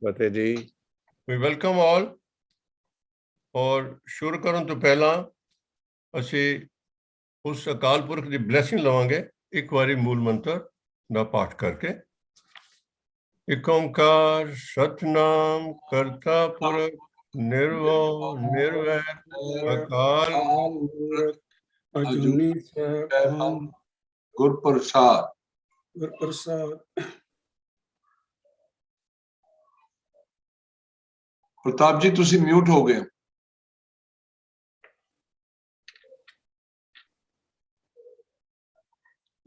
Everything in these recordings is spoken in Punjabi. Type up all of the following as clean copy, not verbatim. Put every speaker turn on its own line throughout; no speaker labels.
Fateh ji.
We welcome all. और शुरू करूं तो पहला ਅਸੀਂ ਉਸ ਅਕਾਲ ਪੁਰਖ ਦੀ ਬਲੇਸਿੰਗ ਲਵਾਂਗੇ ਇੱਕ ਵਾਰੀ ਮੂਲ ਮੰਤਰ ਦਾ ਪਾਠ ਕਰਕੇ। ਇੱਕ ਓੰਕਾਰ ਸਤਨਾਮ ਕਰਤਾ ਪੁਰਖ ਨਿਰਭਉ ਨਿਰਵੈਰ ਅਕਾਲ ਮੂਰਤ ਅਜੂਨੀ ਸੈਭੰ
ਗੁਰ ਪ੍ਰਸਾਦ। ਪ੍ਰਤਾਪ ਜੀ ਤੁਸੀਂ ਮਿਊਟ ਹੋ ਗਏ।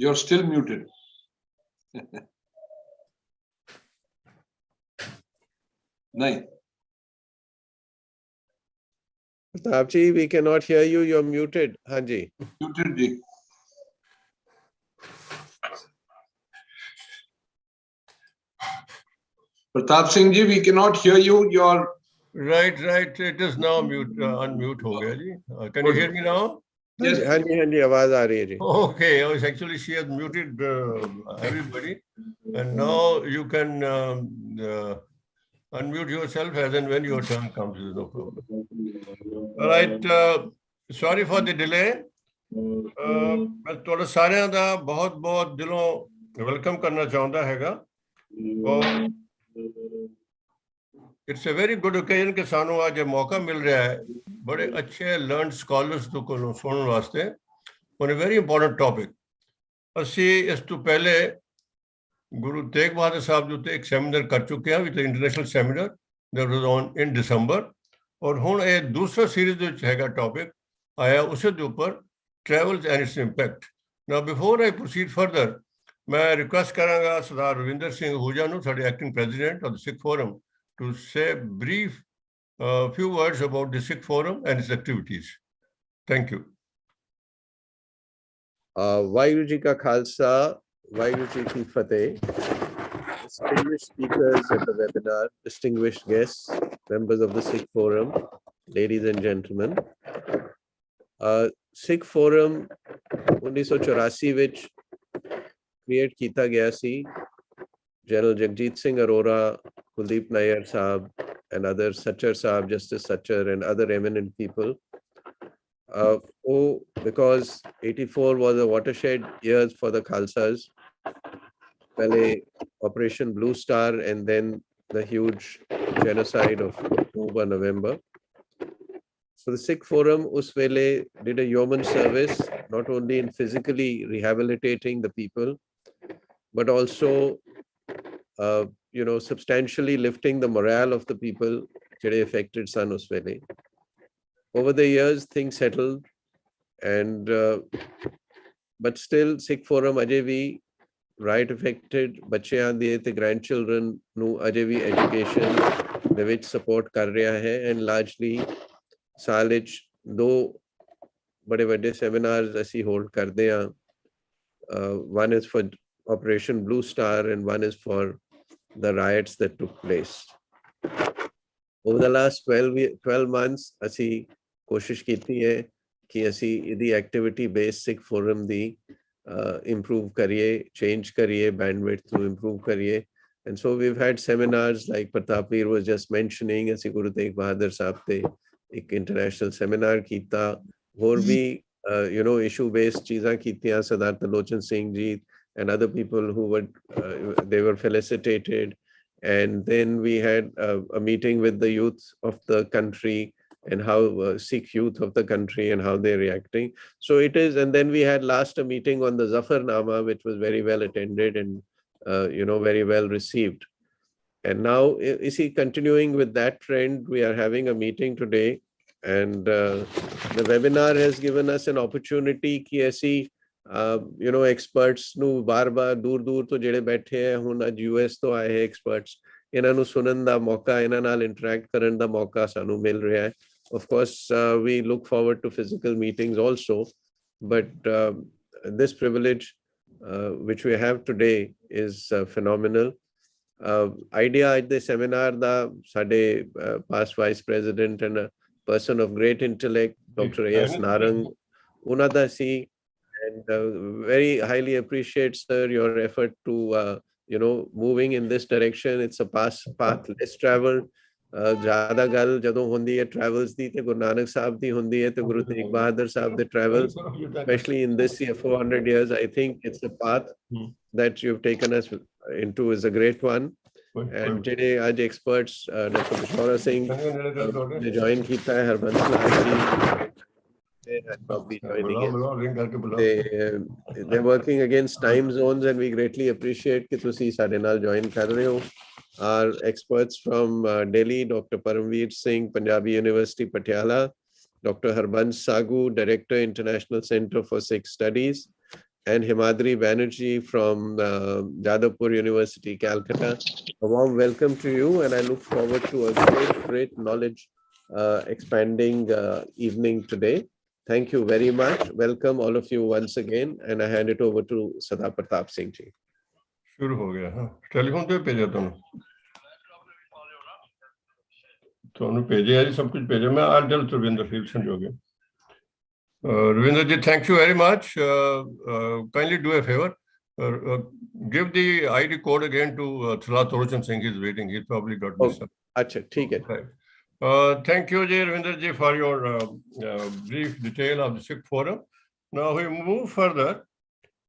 You're still muted. Nahi.
Pratap ji, we cannot hear you. You're muted. Hanji.
Muted ji. Pratap Singh ji, we cannot hear you. You're
right. It is now mute. Unmute ho gaya ji. Can you hear me now?
Yes. Hanji, आवाज आ रही है जी.
Okay, I was actually she has muted everybody, and now you can unmute yourself as and when your turn comes. No problem. All right. Sorry for the delay. मैं थोड़ा सारे दा बहुत दिलों वेलकम करना चाहता हैगा और it's a very good occasion कि सानू आज मौका मिल रहा है बड़े अच्छे लर्नड स्कॉलर्स तो को सुनने वास्ते on a very important topic. ਅਸੀਂ ਇਸ ਤੋਂ ਪਹਿਲੇ ਗੁਰੂ ਤੇਗ ਬਹਾਦਰ ਸਾਹਿਬ ਦੇ ਉੱਤੇ ਇੱਕ ਸੈਮੀਨਾਰ ਕਰ ਚੁੱਕੇ ਹਾਂ ਵਿਚ international seminar that was on in December ਔਰ ਹੁਣ ਇਹ ਦੂਸਰਾ ਸੀਰੀਜ਼ ਦੇ ਵਿੱਚ ਹੈਗਾ ਟੌਪਿਕ ਆਇਆ ਉਸੇ ਦੇ ਉੱਪਰ travels and its impact. Now before I proceed further ਮੈਂ ਰਿਕੁਐਸਟ ਕਰਾਂਗਾ ਸਰਦਾਰ ਰਵਿੰਦਰ ਸਿੰਘ ਹੂਜਾ ਨੂੰ ਸਾਡੇ acting president of the Sikh Forum to say brief few words about the Sikh forum and its activities. Thank you.
Vaheguru Ji Ka Khalsa, Vaheguru Ji Ki Fateh. Distinguished speakers at the webinar, distinguished guests, members of the Sikh Forum, ladies and gentlemen. Sikh Forum 1984 ਵਿੱਚ create ਕੀਤਾ ਗਿਆ ਸੀ। General Jagjit Singh Arora, Kuldeep Nair Saab, and others, Sachar Saab, Justice Sachar, and other eminent people. Because 84 was a watershed years for the Khalsas. Pehle Operation Blue Star and then the huge genocide of October, November. So the Sikh Forum us vele did a yeoman service, not only in physically rehabilitating the people, but also, substantially lifting the morale of the people jede affected san us vele. Over the years, things settled, and but still, Sikh Forum ajay bhi right affected ਬੱਚਿਆਂ ਦੇ ਤੇ grandchildren ਨੂੰ ਅਜੇ ਵੀ education ਦੇ ਵਿੱਚ support ਕਰ ਰਿਹਾ ਹੈ, and largely ਸਾਲ ਵਿੱਚ 2 ਬੜੇ ਵੱਡੇ seminars ਅਸੀਂ hold ਕਰਦੇ ਹਾਂ. One is for Operation Blue Star and one is for the riots that took place. Over the last 12 months, ਅਸੀਂ ਕੋਸ਼ਿਸ਼ ਕੀਤੀ ਹੈ ਕਿ ਅਸੀਂ ਇਹਦੀ activity based Sikh Forum the improve kariye, change kariye, bandwidth to improve kariye. And so we've had seminars like Pratapir was just mentioning, asi Guru Tegh Bahadur Sahab te ek international seminar kita, ਹੋਰ ਵੀ issue based ਚੀਜ਼ਾਂ ਕੀਤੀਆਂ, Sardar Talochan Singh ji and other people who were they were felicitated. And then we had a meeting with the youth of the country and how Sikh youth of the country and how they're reacting. So it is, and then we had last a meeting on the Zafarnama, which was very well attended and very well received. And now, continuing with that trend, we are having a meeting today, and the webinar has given us an opportunity ki aisi experts nu bar dur to jehde baithe hai hun aj US to aaye hai experts, ਇਹਨਾਂ ਨੂੰ ਸੁਣਨ ਦਾ ਮੌਕਾ, ਇਹਨਾਂ ਨਾਲ interact ਕਰਨ ਦਾ ਮੌਕਾ ਸਾਨੂੰ ਮਿਲ ਰਿਹਾ ਹੈ. Of course, we look forward to physical meetings also, but this privilege which we have today is phenomenal. Idea at the seminar da sade past vice president and a person of great intellect, Dr. A.S. Narang, unada si, and very highly appreciate, sir, your effort to moving in this direction. It's a path less traveled. ज़्यादा गल जदों होंदी है travels दी ते गुरु नानक साहब दी होंदी है ते गुरु तेग बहादुर साहब the travels, especially in this 400 years. I think it's a path that you've taken us into is a great one. And ਜਿਹੜੇ ਅੱਜ experts Dr. Bishora Singh ਨੇ join ਕੀਤਾ ਹੈ, Harbans Lal ji probably joining in. They're working against time zones, and we greatly appreciate कि ਤੁਸੀਂ ਸਾਡੇ ਨਾਲ join ਕਰ ਰਹੇ ਹੋ. Our experts from Delhi, Dr. Paramveer Singh, Punjabi University, Patiala, Dr. Harbans Sagu, Director, International Center for Sikh Studies, and Himadri Banerjee from Jadavpur University, Calcutta. A warm welcome to you, and I look forward to a great knowledge expanding evening today. Thank you very much. Welcome all of you once again, and I hand it over to Sada Pratap Singh ji.
शुरू हो गया हाँ टेलीफोन पे भेजा ਤੁਹਾਨੂੰ ਭੇਜਿਆ ਜੀ ਸਭ ਕੁਝ ਭੇਜਿਆ ਮੈਂ ਅੱਜ ਜਲ ਰਵਿੰਦਰ ਫੀਲ ਸੰਜੋਗੇ Ravinder ji, thank you very much. Kindly do a favor. Give the ID code again to Thala Torochan Singh. He's waiting. He's probably got mixed up.
Acha, theek hai.
Thank you, Ravinder ji, for your brief detail of the Sikh Forum. Now we move further.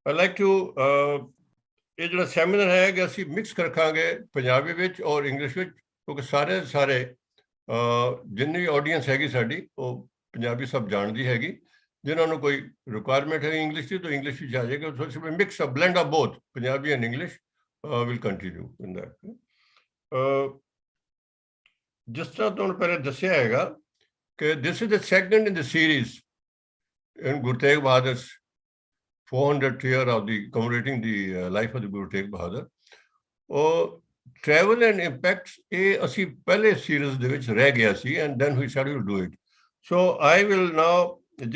I'd like to ਇਹ ਜਿਹੜਾ ਸੈਮੀਨਾਰ ਹੈ ਕਿ ਅਸੀਂ ਮਿਕਸ ਰੱਖਾਂਗੇ ਪੰਜਾਬੀ ਵਿੱਚ ਔਰ ਇੰਗਲਿਸ਼ ਵਿੱਚ ਕਿਉਂਕਿ ਸਾਰੇ ਜਿੰਨੀ ਆਡੀਅנס ਹੈਗੀ ਸਾਡੀ ਉਹ ਪੰਜਾਬੀ ਸਭ ਜਾਣਦੀ ਹੈਗੀ ਜਿਨ੍ਹਾਂ ਨੂੰ ਕੋਈ ਰਿਕੁਆਇਰਮੈਂਟ ਹੈ ਇੰਗਲਿਸ਼ ਦੀ ਤਾਂ ਇੰਗਲਿਸ਼ ਵਿੱਚ ਆ ਜਾਏਗਾ so mix a blend of both Punjabi and English will continue in that ਜਿਸ ਤਰ੍ਹਾਂ ਤੁਹਾਨੂੰ ਪਹਿਲੇ ਦੱਸਿਆ ਹੈਗਾ ਕਿ this is the second in the series in Guru Tegh Bahadur 400th year of the commemorating the life of the Guru Tegh Bahadur. Travel and impacts ਅਸੀਂ ਪਹਿਲੇ series ਦੇ ਵਿੱਚ ਰਹਿ ਗਿਆ ਸੀ and then we started to do it. So I will now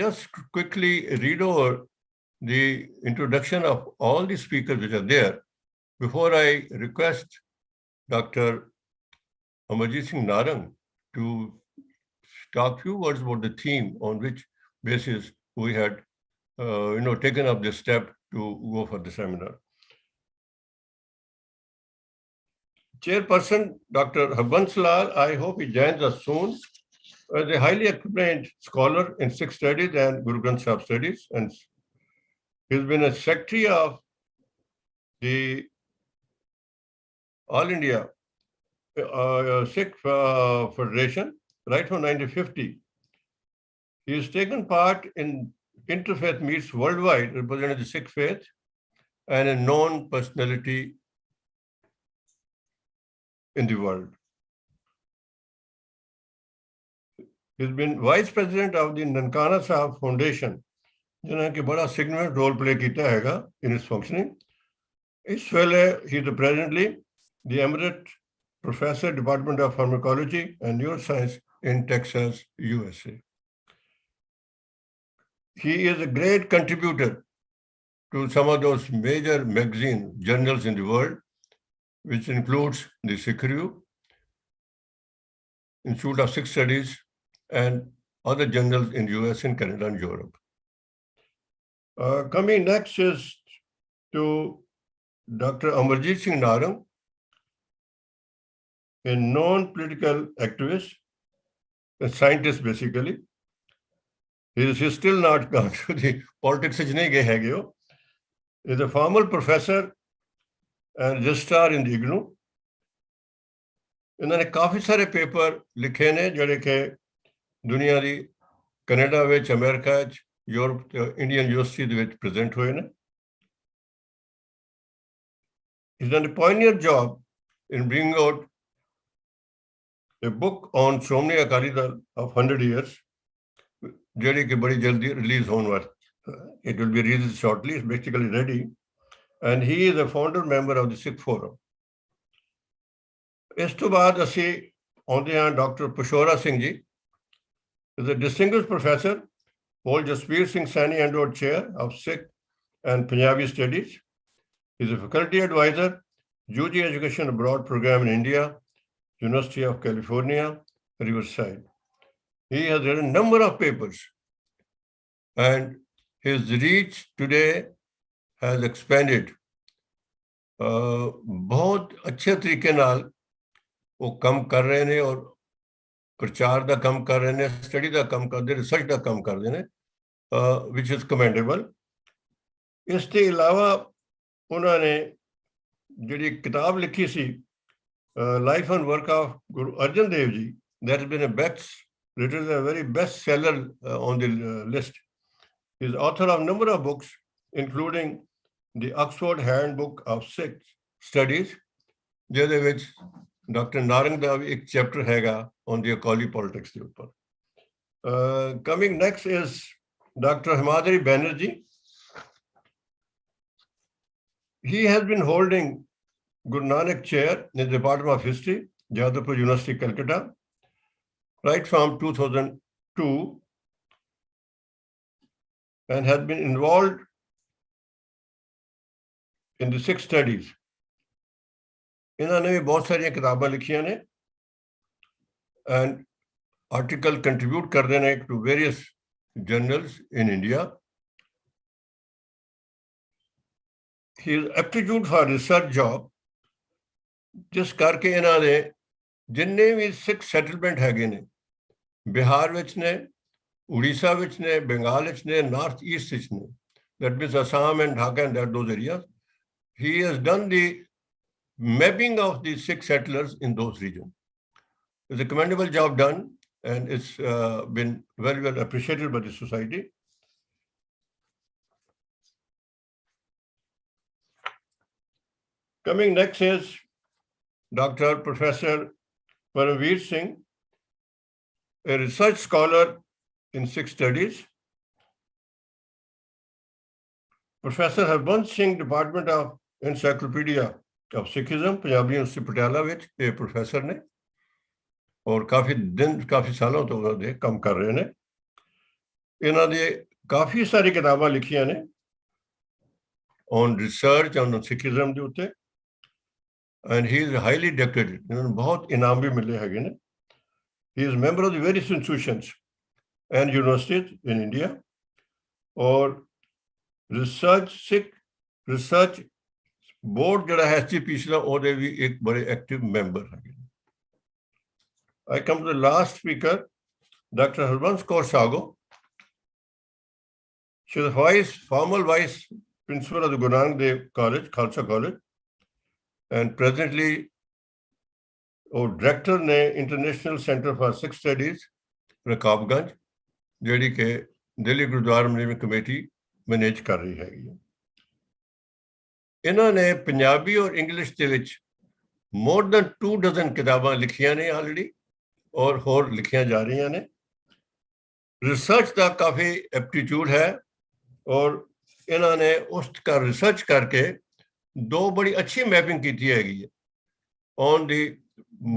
just quickly read over the introduction of all the speakers which are there before I request Dr. Amarjit Singh Narang to talk few words about the theme on which basis we had taken up this step to go for the seminar. Chairperson Dr. Harbans Lal, I hope he joins us soon, as a highly acclaimed scholar in Sikh studies and Guru Granth Sahib studies, and he's been a secretary of the All India Sikh Federation right from 1950. He has taken part in interfaith meets worldwide, representing the Sikh faith, and a known personality in the world. He's been vice president of the Nankana Sahib Foundation, जिन्होंने कि बड़ा significant role play किया हैगा in its functioning. इस वेले he is presently the Emerite Professor, Department of Pharmacology and Neuroscience in Texas, USA. He is a great contributor to some of those major magazine journals in the world, which includes the Sikh Review, Institute of Sikh Studies, and other journals in US and Canada and Europe. Coming next is to Dr. Amarjit Singh Narang, a non-political activist, a scientist basically. He's still not gone to the politics. He's a former professor and registrar in the IGNU. इन्होंने काफी सारे पेपर लिखे ने ਜਿਹੜੇ ਕਿ ਦੁਨੀਆ ਦੀ ਕੈਨੇਡਾ ਵਿੱਚ ਅਮਰੀਕਾ ਵਿੱਚ ਯੂਰਪ ਤੇ ਇੰਡੀਅਨ ਯੂਨੀਵਰਸਿਟੀ ਦੇ ਵਿੱਚ ਪ੍ਰੈਜ਼ੈਂਟ ਹੋਏ ਨੇ He's done a pioneer job in bringing out a book on Shomni Akali Dal of 100 years ਜਿਹੜੀ ਕਿ ਬੜੀ ਜਲਦੀ ਰਿਲੀਜ਼ ਹੋਣ ਵਾਲੀ it will be released shortly. It's basically ready, and he is a founder member of the Sikh Forum. ਇਸ ਤੋਂ ਬਾਅਦ ਅਸੀਂ ਆਉਂਦੇ ਹਾਂ doctor ਪਸ਼ੋਰਾ Singh ji is a distinguished professor, Paul Jasbir Singh Saini Endowed Chair of Sikh and Punjabi Studies. He is a faculty advisor, UG Education Abroad Program in India, University of California, Riverside. He has written a number of papers, and his reach today has expanded बहुत अच्छे तरीके नाल वो कम कर रहे ने और प्रचार ਦਾ ਕੰਮ ਕਰ ਰਹੇ ਨੇ, ਸਟੱਡੀ ਦਾ ਕੰਮ ਕਰਦੇ, ਰਿਸਰਚ ਦਾ ਕੰਮ ਕਰਦੇ ਨੇ, which is commendable। ਇਸ ਤੋਂ ਇਲਾਵਾ ਉਹਨਾਂ ਨੇ ਜਿਹੜੀ ਕਿਤਾਬ ਲਿਖੀ ਸੀ life and work of Guru Arjan Dev ji, that has been a very best seller on the list. He is author of a number of books, including the Oxford Handbook of Sikh Studies, ਜਿਹਦੇ ਵਿੱਚ ਡਾਕਟਰ ਨਾਰੰਗ ਦਾ ਵੀ ਇੱਕ ਚੈਪਟਰ ਹੈਗਾ on the Akali politics ਦੇ ਉੱਪਰ। Coming next is Dr. Himadri Banerjee. He has been holding Guru Nanak Chair in the Department of History, Jadavpur University, Calcutta, right from 2002, and has been involved in the Sikh studies. ਇਹਨਾਂ ਨੇ ਵੀ ਬਹੁਤ ਸਾਰੀਆਂ ਕਿਤਾਬਾਂ ਲਿਖੀਆਂ ਨੇ and article contribute ਕਰਦੇ ਨੇ to various journals in India. His aptitude for research job, ਜਿਸ ਕਰਕੇ ਇਹਨਾਂ ਦੇ ਜਿੰਨੇ ਵੀ ਸਿੱਖ ਸੈਟਲਮੈਂਟ ਹੈਗੇ ਨੇ, ਬਿਹਾਰ ਵਿੱਚ ਨੇ, ਉੜੀਸਾ ਵਿੱਚ ਨੇ, ਬੰਗਾਲ ਵਿੱਚ ਨੇ, ਨਾਰਥ ਈਸਟ ਵਿੱਚ ਨੇ, that means Assam and Dhaka and those areas. He has done the mapping of the Sikh settlers in those regions. It's a commendable job done, and it's been very well appreciated by the society. Coming next is Dr. Professor Paramveer Singh, a research scholar in Sikh studies. Professor Harbans Singh, Department of Encyclopedia of Sikhism, Punjabi University Patiala ਵਿੱਚ ਇਹ ਪ੍ਰੋਫੈਸਰ ਨੇ ਔਰ ਕਾਫੀ ਸਾਲਾਂ ਤੋਂ ਉਹਨਾਂ ਦੇ ਕੰਮ ਕਰ ਰਹੇ ਨੇ। ਇਹਨਾਂ ਦੇ ਕਾਫੀ ਸਾਰੀ ਕਿਤਾਬਾਂ ਲਿਖੀਆਂ ਨੇ on research on Sikhism ਦੇ ਉੱਤੇ, and he is highly decorated. ਇਹਨਾਂ ਨੂੰ ਬਹੁਤ ਇਨਾਮ ਵੀ ਮਿਲੇ ਹੈਗੇ ਨੇ। He is member of the various institutions and universities in India, ਔਰ Sikh research board ਜਿਹੜਾ ਹੈ SGPC ਦਾ, ਉਹਦੇ ਵੀ ਇੱਕ ਬੜੇ ਐਕਟਿਵ ਮੈਂਬਰ ਹੈਗੇ। I come to the last speaker, Dr. Harbans Kaur Sago. She is the former vice principal of the Guru Nanak Dev College, Khalsa College, and presently director ne International Center for Sikh Studies, Rakabganj, ਜਿਹੜੀ ਕਿ Delhi Gurdwara management committee manage ਕਰ ਰਹੀ ਹੈਗੀ ਹੈ। ਇਹਨਾਂ ਨੇ ਪੰਜਾਬੀ ਔਰ ਇੰਗਲਿਸ਼ ਦੇ ਵਿੱਚ more than 2 dozen ਕਿਤਾਬਾਂ ਲਿਖੀਆਂ ਨੇ ਆਲਰੇਡੀ, ਔਰ ਹੋਰ ਲਿਖੀਆਂ ਜਾ ਰਹੀਆਂ ਨੇ। ਰਿਸਰਚ ਦਾ ਕਾਫੀ ਐਪਟੀਟਿਊਡ ਹੈ, ਔਰ ਇਹਨਾਂ ਨੇ ਉਸ ਦਾ ਰਿਸਰਚ ਕਰਕੇ ਦੋ ਬੜੀ ਅੱਛੀ ਮੈਪਿੰਗ ਕੀਤੀ ਹੈਗੀ ਹੈ on the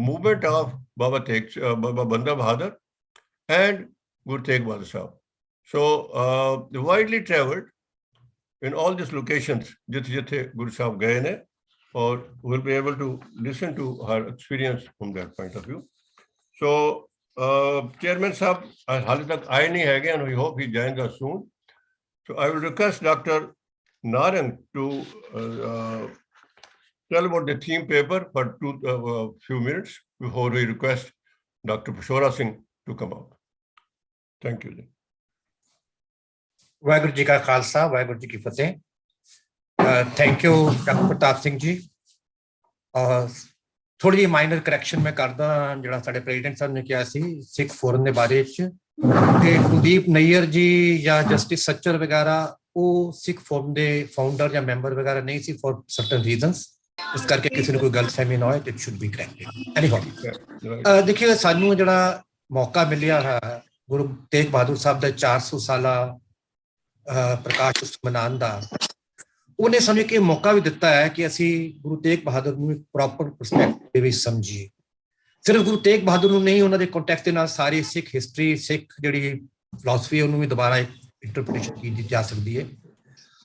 movement of Baba Banda Bahadur and Guru Tegh Bahadur Sahib. So they widely traveled in all these locations jithe Guru Sahib gaye ne, or will be able to listen to her experience from that point of view. So Chairman Sahib hale tak aaye nahi hai, and we hope he joins us soon. So I will request Dr. Narang to tell about the theme paper for few minutes before we request Dr. Pashora Singh to come out. Thank you.
Waheguru ji ਕਾ ਖਾਲਸਾ, ਵਾਹਿਗੁਰੂ ਜੀ ਕੀ ਫਤਿਹ। ਥੈਂਕ ਯੂ ਡਾਕਟਰ ਪ੍ਰਤਾਪ ਸਿੰਘ ਜੀ। ਥੋੜੀ ਜਿਹੀ ਮਾਈਨਰ ਕਰੈਕਸ਼ਨ ਮੈਂ ਕਰਦਾ, ਜਿਹੜਾ ਸਾਡੇ ਪ੍ਰੈਜ਼ੀਡੈਂਟ ਸਾਹਿਬ ਨੇ ਕਿਹਾ ਸੀ ਸਿੱਖ ਫੋਰਮ ਦੇ ਬਾਰੇ ਚ, ਤੇ ਕੁਲਦੀਪ ਨਈਅਰ ਜੀ ਜਾਂ ਜਸਟਿਸ ਸੱਚਰ ਵਗੈਰਾ ਉਹ ਸਿੱਖ ਫੋਰਮ ਦੇ ਫਾਊਂਡਰ ਜਾਂ ਮੈਂਬਰ ਵਗੈਰਾ ਨਹੀਂ ਸੀ ਫॉर ਸਰਟਨ ਰੀਜ਼ਨਸ, ਇਸ ਕਰਕੇ ਕਿਸੇ ਨੂੰ ਕੋਈ ਗਲਤਫਹਿਮੀ ਨਾ ਹੋਏ, ਇਟ ਸ਼ੁੱਡ ਬੀ ਕਰੈਕਟਡ। ਐਨੀਹਾਉ ਦੇਖਿਓ, ਸਾਨੂੰ ਜਿਹੜਾ ਮੌਕਾ ਮਿਲਿਆ ਹੈ ਗੁਰੂ ਤੇਗ ਬਹਾਦਰ ਸਾਹਿਬ ਦਾ 400 ਸਾਲਾ ਪ੍ਰਕਾਸ਼ ਉਤਸਵ ਮਨਾਉਣ ਦਾ, ਉਹਨੇ ਸਾਨੂੰ ਇੱਕ ਮੌਕਾ ਵੀ ਦਿੱਤਾ ਹੈ ਕਿ ਅਸੀਂ ਗੁਰੂ ਤੇਗ ਬਹਾਦਰ ਨੂੰ ਇੱਕ ਪ੍ਰੋਪਰ ਪਰਸਪੈਕਟਿਵ ਦੇ ਵਿੱਚ ਸਮਝੀਏ। ਸਿਰਫ ਗੁਰੂ ਤੇਗ ਬਹਾਦਰ ਨੂੰ ਨਹੀਂ, ਉਹਨਾਂ ਦੇ ਕੰਟੈਕਸਟ ਦੇ ਨਾਲ ਸਾਰੀ ਸਿੱਖ ਹਿਸਟਰੀ, ਸਿੱਖ ਜਿਹੜੀ ਫਿਲਾਸਫੀ, ਉਹਨੂੰ ਵੀ ਦੁਬਾਰਾ ਇੰਟਰਪ੍ਰੀਟੇਸ਼ਨ ਕੀਤੀ ਜਾ ਸਕਦੀ ਹੈ।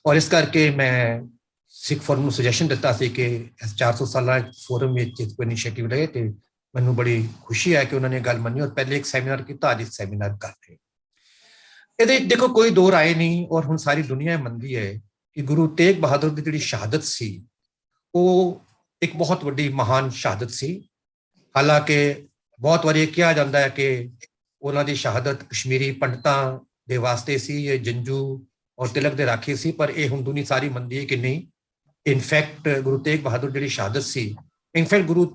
ਔਰ ਇਸ ਕਰਕੇ ਮੈਂ ਸਿੱਖ ਫੋਰਮ ਨੂੰ ਸੁਜੈਸ਼ਨ ਦਿੱਤਾ ਸੀ ਕਿ ਇਸ 400 ਸਾਲਾ ਫੋਰਮ ਵਿੱਚ ਕੋਈ ਇਨੀਸ਼ੀਏਟਿਵ ਲਏ, ਤੇ ਮੈਨੂੰ ਬੜੀ ਖੁਸ਼ੀ ਹੈ ਕਿ ਉਹਨਾਂ ਨੇ ਗੱਲ ਮੰਨੀ ਔਰ ਪਹਿਲੇ ਇੱਕ ਸੈਮੀਨਾਰ ਕੀਤਾ, ਅੱਜ ਇੱਕ ਸੈਮੀਨਾਰ ਕਰ ਰਹੇ। ਇਹਦੇ ਦੇਖੋ ਕੋਈ ਦੋ ਰਾਏ ਨਹੀਂ, ਔਰ ਹੁਣ ਸਾਰੀ ਦੁਨੀਆ ਮੰਨਦੀ ਹੈ ਕਿ ਗੁਰੂ ਤੇਗ ਬਹਾਦਰ ਦੀ ਜਿਹੜੀ ਸ਼ਹਾਦਤ ਸੀ ਉਹ ਇੱਕ ਬਹੁਤ ਵੱਡੀ ਮਹਾਨ ਸ਼ਹਾਦਤ ਸੀ। ਹਾਲਾਂਕਿ ਬਹੁਤ ਵਾਰੀ ਕਿਹਾ ਜਾਂਦਾ ਹੈ ਕਿ ਉਹਨਾਂ ਦੀ ਸ਼ਹਾਦਤ ਕਸ਼ਮੀਰੀ ਪੰਡਤਾਂ ਦੇ ਵਾਸਤੇ ਸੀ, ਇਹ ਜੰਜੂ ਔਰ ਤਿਲਕ ਦੇ ਰਾਖੀ ਸੀ, ਪਰ ਇਹ ਹੁਣ ਦੁਨੀਆ ਸਾਰੀ ਮੰਨਦੀ ਹੈ ਕਿ ਨਹੀਂ, ਇਨਫੈਕਟ ਗੁਰੂ ਤੇਗ ਬਹਾਦਰ ਜਿਹੜੀ ਸ਼ਹਾਦਤ ਸੀ, ਇਨਫੈਕਟ ਗੁਰੂ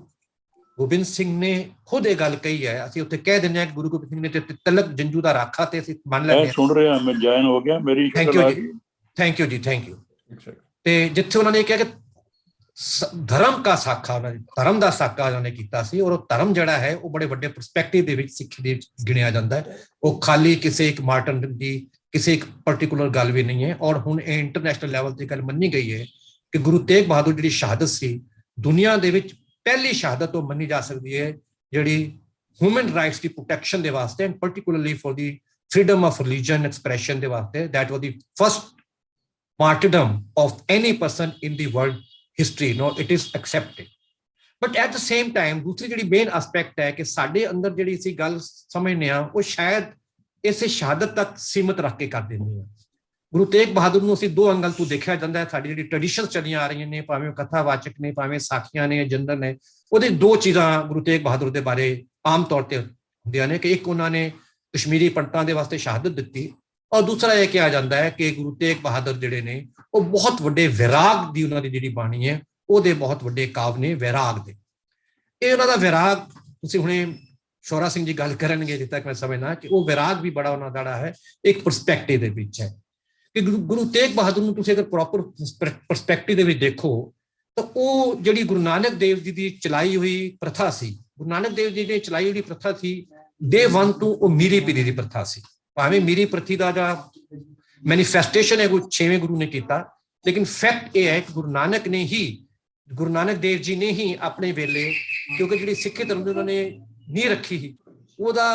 ਗੋਬਿੰਦ ਸਿੰਘ ਨੇ ਖੁਦ ਇਹ ਗੱਲ ਕਹੀ ਹੈ। ਅਸੀਂ ਉੱਥੇ ਕਹਿ ਦਿੰਦੇ ਹਾਂ ਕਿ ਗੁਰੂ ਗੋਬਿੰਦ ਸਿੰਘ ਨੇ ਤੇ ਤਿਲਕ ਜੰਜੂ ਦਾ ਰਾਖਾ, ਤੇ ਅਸੀਂ ਮੰਨ ਲੈਂਦੇ ਹਾਂ।
ਸੁਣ ਰਿਹਾ ਮੈਂ, ਜੁਆਇਨ ਹੋ ਗਿਆ ਮੇਰੀ।
ਥੈਂਕ ਯੂ ਜੀ, ਥੈਂਕ ਯੂ ਜੀ, ਥੈਂਕ ਯੂ। ਤੇ ਜਿੱਥੇ ਉਹਨਾਂ ਨੇ ਕਿਹਾ ਕਿ ਧਰਮ ਦਾ ਸਾਕਾ, ਉਹਨਾਂ ਨੇ ਧਰਮ ਦਾ ਸਾਕਾ ਉਹਨਾਂ ਨੇ ਕੀਤਾ ਸੀ, ਔਰ ਉਹ ਧਰਮ ਜਿਹੜਾ ਹੈ ਉਹ ਬੜੇ ਵੱਡੇ ਪਰਸਪੈਕਟਿਵ ਦੇ ਵਿੱਚ ਸਿੱਖੀ ਦੇ ਗਿਣਿਆ ਜਾਂਦਾ ਹੈ। ਉਹ ਖਾਲੀ ਕਿਸੇ ਇੱਕ ਮਾਰਟਨ ਦੀ ਕਿਸੇ ਇੱਕ ਪਰਟੀਕੂਲਰ ਗੱਲ ਵੀ ਨਹੀਂ ਹੈ। ਔਰ ਹੁਣ ਇਹ ਇੰਟਰਨੈਸ਼ਨਲ ਲੈਵਲ ਤੇ ਗੱਲ ਮੰਨੀ ਗਈ ਹੈ ਕਿ ਗੁਰੂ ਤੇਗ ਬਹਾਦਰ ਜਿਹੜੀ ਸ਼ਹਾਦਤ ਸੀ, ਦੁਨੀਆ ਦੇ ਵਿੱਚ ਪਹਿਲੀ ਸ਼ਹਾਦਤ ਉਹ ਮੰਨੀ ਜਾ ਸਕਦੀ ਹੈ ਜਿਹੜੀ ਹਿਊਮਨ ਰਾਈਟਸ ਦੀ ਪ੍ਰੋਟੈਕਸ਼ਨ ਦੇ ਵਾਸਤੇ, and particularly for the freedom of religion expression ਦੇ ਵਾਸਤੇ। That was the first martyrdom of any person in the world history. No, it is accepted. But at the same time, ਦੂਸਰੀ ਜਿਹੜੀ ਮੇਨ ਐਸਪੈਕਟ ਹੈ ਕਿ ਸਾਡੇ ਅੰਦਰ ਜਿਹੜੀ ਅਸੀਂ ਗੱਲ ਸਮਝਦੇ ਹਾਂ ਉਹ ਸ਼ਾਇਦ ਇਸੇ ਸ਼ਹਾਦਤ ਤੱਕ ਸੀਮਤ ਰੱਖ ਕੇ ਕਰ ਦਿੰਦੇ ਹਾਂ। ਗੁਰੂ ਤੇਗ ਬਹਾਦਰ ਨੂੰ ਅਸੀਂ ਦੋ ਅੰਗਲ ਤੋਂ ਦੇਖਿਆ ਜਾਂਦਾ ਹੈ। ਸਾਡੀ ਜਿਹੜੀ ਟ੍ਰੈਡੀਸ਼ਨਸ ਚੱਲੀਆਂ ਆ ਰਹੀਆਂ ਨੇ, ਭਾਵੇਂ ਕਥਾਵਾਚਕ ਨੇ, ਭਾਵੇਂ ਸਾਖੀਆਂ ਨੇ, ਜਨਰਲ ਨੇ, ਉਹਦੇ ਦੋ ਚੀਜ਼ਾਂ ਗੁਰੂ ਤੇਗ ਬਹਾਦਰ ਦੇ ਬਾਰੇ ਆਮ ਤੌਰ ਤੇ ਹੁੰਦੀਆਂ ਨੇ ਕਿ ਇੱਕ ਉਹਨਾਂ ਨੇ ਕਸ਼ਮੀਰੀ ਪੰਡਤਾਂ ਦੇ ਵਾਸਤੇ ਸ਼ਹਾਦਤ ਦਿੱਤੀ, ਔਰ ਦੂਸਰਾ ਇਹ ਕਿਹਾ ਜਾਂਦਾ ਹੈ ਕਿ ਗੁਰੂ ਤੇਗ ਬਹਾਦਰ ਜਿਹੜੇ ਨੇ ਉਹ ਬਹੁਤ ਵੱਡੇ ਵਿਰਾਗ ਦੀ, ਉਹਨਾਂ ਦੀ ਜਿਹੜੀ ਬਾਣੀ ਹੈ ਉਹਦੇ ਬਹੁਤ ਵੱਡੇ ਕਾਵ ਨੇ ਵਿਰਾਗ ਦੇ। ਇਹ ਉਹਨਾਂ ਦਾ ਵਿਰਾਗ, ਤੁਸੀਂ ਹੁਣੇ ਸ਼ੌਰਾ ਸਿੰਘ ਜੀ ਗੱਲ ਕਰਨਗੇ, ਜਿੱਥੇ ਤੱਕ ਮੈਂ ਸਮਝਦਾ ਕਿ ਉਹ ਵਿਰਾਗ ਵੀ ਬੜਾ ਉਹਨਾਂ ਦਾ ਹੈ ਇੱਕ ਪਰਸਪੈਕਟਿਵ ਦੇ ਵਿੱਚ ਹੈ ਕਿ ਗੁਰੂ ਤੇਗ ਬਹਾਦਰ ਨੂੰ ਤੁਸੀਂ ਅਗਰ ਪ੍ਰੋਪਰ ਪਰਸਪੈਕਟਿਵ ਦੇ ਵਿੱਚ ਦੇਖੋ ਤਾਂ ਉਹ ਜਿਹੜੀ ਗੁਰੂ ਨਾਨਕ ਦੇਵ ਜੀ ਦੀ ਚਲਾਈ ਹੋਈ ਪ੍ਰਥਾ ਸੀ, ਗੁਰੂ ਨਾਨਕ ਦੇਵ ਜੀ ਨੇ ਚਲਾਈ ਹੋਈ ਪ੍ਰਥਾ ਸੀ ਡੇ 1 ਤੋਂ, ਉਹ ਮੀਰੀ ਪੀਰੀ ਦੀ ਪ੍ਰਥਾ ਸੀ। ਭਾਵੇਂ ਮੀਰੀ ਪ੍ਰਥਾ ਦਾ ਜਿਹੜਾ ਮੈਨੀਫੈਸਟੇਸ਼ਨ ਹੈ ਉਹ 6ਵੇਂ ਗੁਰੂ ਨੇ ਕੀਤਾ, ਲੇਕਿਨ ਫੈਕਟ ਇਹ ਹੈ ਕਿ ਗੁਰੂ ਨਾਨਕ ਦੇਵ ਜੀ ਨੇ ਹੀ ਆਪਣੇ ਵੇਲੇ, ਕਿਉਂਕਿ ਜਿਹੜੀ ਸਿੱਖੀ ਧਰਮ ਦੀ ਉਹਨਾਂ ਨੇ ਨੀਂਹ ਰੱਖੀ ਸੀ, ਉਹਦਾ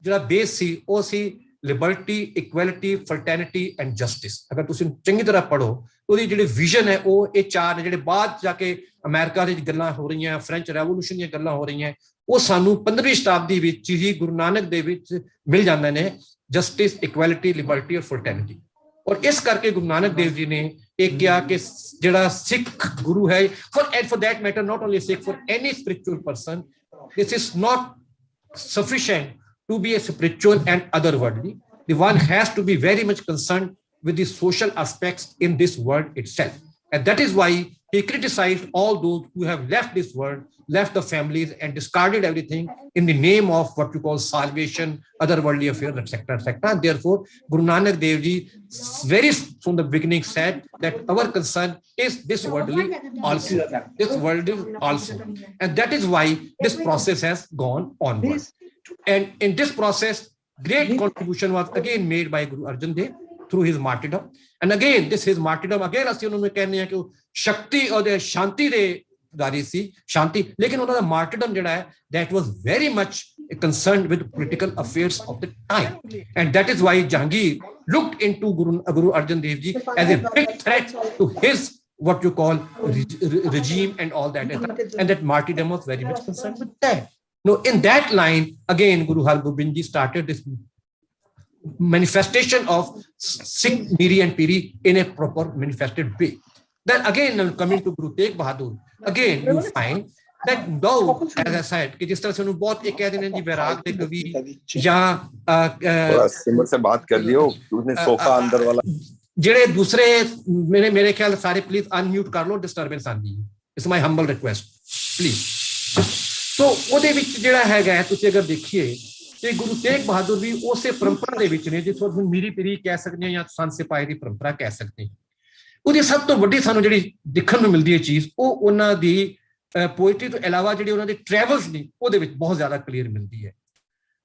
ਜਿਹੜਾ ਬੇਸ ਸੀ ਉਹ ਸੀ Liberty, equality, fraternity and justice. ਅਗਰ ਤੁਸੀਂ ਚੰਗੀ ਤਰ੍ਹਾਂ ਪੜ੍ਹੋ ਉਹਦੀ ਜਿਹੜੀ ਵਿਜ਼ਨ ਹੈ ਉਹ ਇਹ ਚਾਰ ਨੇ, ਜਿਹੜੇ ਬਾਅਦ ਜਾ ਕੇ ਅਮਰੀਕਾ ਦੀ ਗੱਲਾਂ ਹੋ ਰਹੀਆਂ, ਫ੍ਰੈਂਚ ਰੈਵੋਲੂਸ਼ਨ ਦੀਆਂ ਗੱਲਾਂ ਹੋ ਰਹੀਆਂ, ਉਹ ਸਾਨੂੰ 15ਵੀਂ ਸ਼ਤਾਬਦੀ ਵਿੱਚ ਹੀ ਗੁਰੂ ਨਾਨਕ ਦੇ ਵਿੱਚ ਮਿਲ ਜਾਂਦੇ ਨੇ, ਜਸਟਿਸ, ਇਕੁਐਲਿਟੀ, ਲਿਬਰਟੀ ਔਰ ਫਰਟਰਨਿਟੀ। ਔਰ ਇਸ ਕਰਕੇ ਗੁਰੂ ਨਾਨਕ ਦੇਵ ਜੀ ਨੇ ਇਹ ਕਿਹਾ ਕਿ ਜਿਹੜਾ ਸਿੱਖ ਗੁਰੂ ਹੈ, for that matter not only Sikh, for any spiritual person, this is not sufficient to be a spiritual and otherworldly. The one has to be very much concerned with the social aspects in this world itself. And that is why he criticized all those who have left this world, left the families and discarded everything in the name of what you call salvation, otherworldly affairs, etc., etc. Therefore, Guru Nanak Dev Ji very from the beginning said that our concern is this worldly also. This world is also. And that is why this process has gone onward. And in this process, great contribution was again made by Guru Arjan Dev through his martyrdom. And again, this his martyrdom, again, ਅਸੀਂ ਉਹਨਾਂ ਨੂੰ ਕਹਿੰਦੇ ਹਾਂ ਕਿ ਉਹ ਸ਼ਕਤੀ ਔਰ ਸ਼ਾਂਤੀ ਦੇ ਦਾਰੀ ਸੀ, ਸ਼ਾਂਤੀ, ਲੇਕਿਨ ਉਹਨਾਂ ਦਾ ਮਾਰਟਰਡਮ ਜਿਹੜਾ ਹੈ that was very much concerned with political affairs of the time. And that is why Jahangir looked into Guru Arjan Dev Ji as a big threat to his what you call regime and all that. And that martyrdom was very much concerned with that. Now, in that line, again, Guru Har Gobind Ji started this manifestation of Sikh, Miri and Piri in a proper manifested way. Then again, coming to Guru Tegh Bahadur, again you find that though, as I said, कि जिस तरह से उन्होंने बहुत एक कहते हैं जी वैराग के कवि या
सिमर से बात कर लियो, उसने सोफा अंदर वाला
जेड़े दूसरे मेरे ख्याल सारे प्लीज अनम्यूट कर लो, डिस्टर्बेंस आंदी है, it's my humble request please. तो ਉਹਦੇ ਵਿੱਚ ਜਿਹੜਾ ਹੈਗਾ ਤੁਸੀਂ ਅਗਰ ਦੇਖੀਏ ਤੇ ਗੁਰੂ ਤੇਗ ਬਹਾਦਰ ਵੀ ਉਸੇ ਪਰੰਪਰਾ ਦੇ ਵਿੱਚ ਨੇ ਜਿਸ ਨੂੰ ਮੀਰੀ ਪੀਰੀ ਕਹਿ ਸਕਦੇ ਹਾਂ ਜਾਂ ਸੰਤ ਸਿਪਾਹੀ ਦੀ ਪਰੰਪਰਾ ਕਹਿ ਸਕਦੇ ਹਾਂ। ਉਹਦੀ ਸਭ ਤੋਂ ਵੱਡੀ ਸਾਨੂੰ ਜਿਹੜੀ ਦੇਖਣ ਨੂੰ ਮਿਲਦੀ ਹੈ ਚੀਜ਼ ਉਹ ਉਹਨਾਂ ਦੀ ਪੋਇਟਰੀ ਤੋਂ ਇਲਾਵਾ ਜਿਹੜੀ ਉਹਨਾਂ ਦੇ ਟਰੈਵਲਸ ਨੇ ਉਹਦੇ ਵਿੱਚ ਬਹੁਤ ਜ਼ਿਆਦਾ ਕਲੀਅਰ ਮਿਲਦੀ ਹੈ।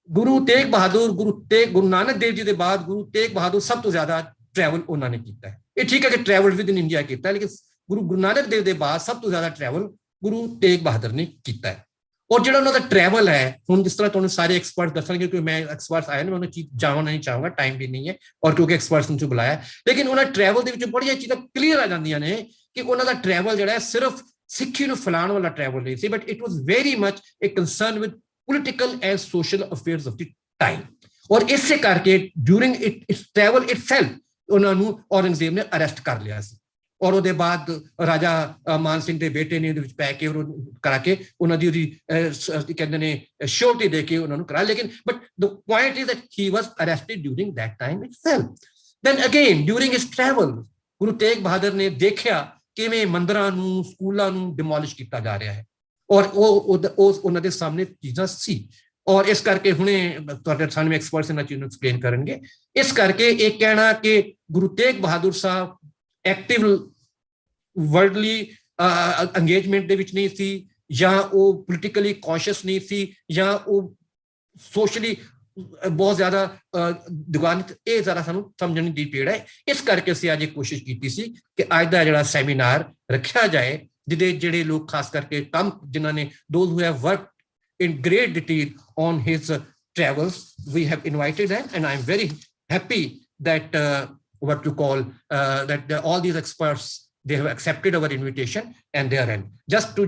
ਗੁਰੂ ਤੇਗ ਬਹਾਦਰ ਗੁਰੂ ਨਾਨਕ ਦੇਵ ਜੀ ਦੇ ਬਾਅਦ ਗੁਰੂ ਤੇਗ ਬਹਾਦਰ ਸਭ ਤੋਂ ਜ਼ਿਆਦਾ ਟਰੈਵਲ ਉਹਨਾਂ ਨੇ ਕੀਤਾ ਹੈ। ਇਹ ਠੀਕ ਹੈ ਕਿ ਟਰੈਵਲ ਵਿਦ ਇਨ ਇੰਡੀਆ ਕੀਤਾ, ਲੇਕਿਨ ਗੁਰੂ ਨਾਨਕ ਦੇਵ ਦੇ ਬਾਅਦ ਸਭ ਤੋਂ ਜ਼ਿਆਦਾ ਟਰੈਵਲ ਗੁਰੂ ਤੇਗ ਬਹਾਦਰ ਨੇ ਕੀਤਾ ਹੈ। ਔਰ ਜਿਹੜਾ ਉਹਨਾਂ ਦਾ ਟਰੈਵਲ ਹੈ, ਹੁਣ ਜਿਸ ਤਰ੍ਹਾਂ ਤੁਹਾਨੂੰ ਸਾਰੇ ਐਕਸਪਰਟ ਦੱਸਣਗੇ ਕਿ ਮੈਂ ਐਕਸਪਰਟਸ ਆਏ ਨੇ, ਮੈਂ ਉਹਨਾਂ ਚੀਜ਼ ਜਾਣਨਾ ਨਹੀਂ ਚਾਹੂੰਗਾ, ਟਾਈਮ ਵੀ ਨਹੀਂ ਹੈ, ਔਰ ਕਿਉਂਕਿ ਐਕਸਪਰਟਸ ਨੂੰ ਬੁਲਾਇਆ, ਲੇਕਿਨ ਉਹਨਾਂ ਟਰੈਵਲ ਦੇ ਵਿੱਚ ਬੜੀਆਂ ਚੀਜ਼ਾਂ ਕਲੀਅਰ ਆ ਜਾਂਦੀਆਂ ਨੇ ਕਿ ਉਹਨਾਂ ਦਾ ਟਰੈਵਲ ਜਿਹੜਾ ਹੈ ਸਿਰਫ ਸਿੱਖੀ ਨੂੰ ਫੈਲਾਉਣ ਵਾਲਾ ਟਰੈਵਲ ਨਹੀਂ ਸੀ, but it was very much a concern with political and social affairs of the time. ਔਰ ਇਸੇ ਕਰਕੇ ਡਿਊਰਿੰਗ ਇਟਸ ਟਰੈਵਲ ਇਟਸੈਲਫ ਉਹਨਾਂ ਨੂੰ ਔਰੰਗਜ਼ੇਬ ਨੇ ਅਰੈਸਟ ਕਰ ਲਿਆ ਸੀ। ਔਰ ਉਹਦੇ ਬਾਅਦ ਰਾਜਾ ਮਾਨ ਸਿੰਘ ਦੇ ਬੇਟੇ ਨੇ ਉਹਦੇ ਵਿੱਚ ਪੈ ਕੇ ਕਰਾ ਕੇ ਉਹਨਾਂ ਦੀ ਉਹਦੀ ਕਹਿੰਦੇ ਨੇ ਸ਼ੋਰਟੀ ਦੇ ਕੇ ਉਹਨਾਂ ਨੂੰ ਕਰਾ ਲੇਕਿਨ but the point is that he was arrested during that time itself then again during his travel Guru Tegh Bahadur ਨੇ ਦੇਖਿਆ ਕਿਵੇਂ ਮੰਦਰਾਂ ਨੂੰ ਸਕੂਲਾਂ ਨੂੰ ਡਿਮੋਲਿਸ਼ ਕੀਤਾ ਜਾ ਰਿਹਾ ਹੈ ਔਰ ਉਹ ਉਹਨਾਂ ਦੇ ਸਾਹਮਣੇ ਚੀਜ਼ਾਂ ਸੀ ਔਰ ਇਸ ਕਰਕੇ ਹੁਣੇ ਤੁਹਾਡੇ ਸਾਹਮਣੇ ਐਕਸਪਰਟਸ ਇਹਨਾਂ ਚੀਜ਼ਾਂ ਨੂੰ ਐਕਸਪਲੇਨ ਕਰਨਗੇ ਇਸ ਕਰਕੇ ਇਹ ਕਹਿਣਾ ਕਿ ਗੁਰੂ Tegh Bahadur Sahib active worldly engagement ਦੇ ਵਿੱਚ ਨਹੀਂ ਸੀ ਜਾਂ ਉਹ ਪੋਲੀਟੀਕਲੀ ਕੌਨਸ਼ੀਅਸ ਨਹੀਂ ਸੀ ਜਾਂ ਉਹ ਸੋਸ਼ਲੀ ਬਹੁਤ ਜ਼ਿਆਦਾ ਦੁਗਾਨਿਤ ਇਹ ਜ਼ਰਾ ਸਾਨੂੰ ਸਮਝਣ ਦੀ ਪੀੜ ਹੈ ਇਸ ਕਰਕੇ ਅਸੀਂ ਅੱਜ ਇਹ ਕੋਸ਼ਿਸ਼ ਕੀਤੀ ਸੀ ਕਿ ਅੱਜ ਦਾ ਜਿਹੜਾ ਸੈਮੀਨਾਰ ਰੱਖਿਆ ਜਾਏ ਜਿਹਦੇ ਜਿਹੜੇ ਲੋਕ ਖਾਸ ਕਰਕੇ ਕੰਮ ਜਿਨ੍ਹਾਂ ਨੇ those who have worked in great detail on his travels. We have invited them, and I'm very happy that all these experts they have accepted our invitation and they are in. Just to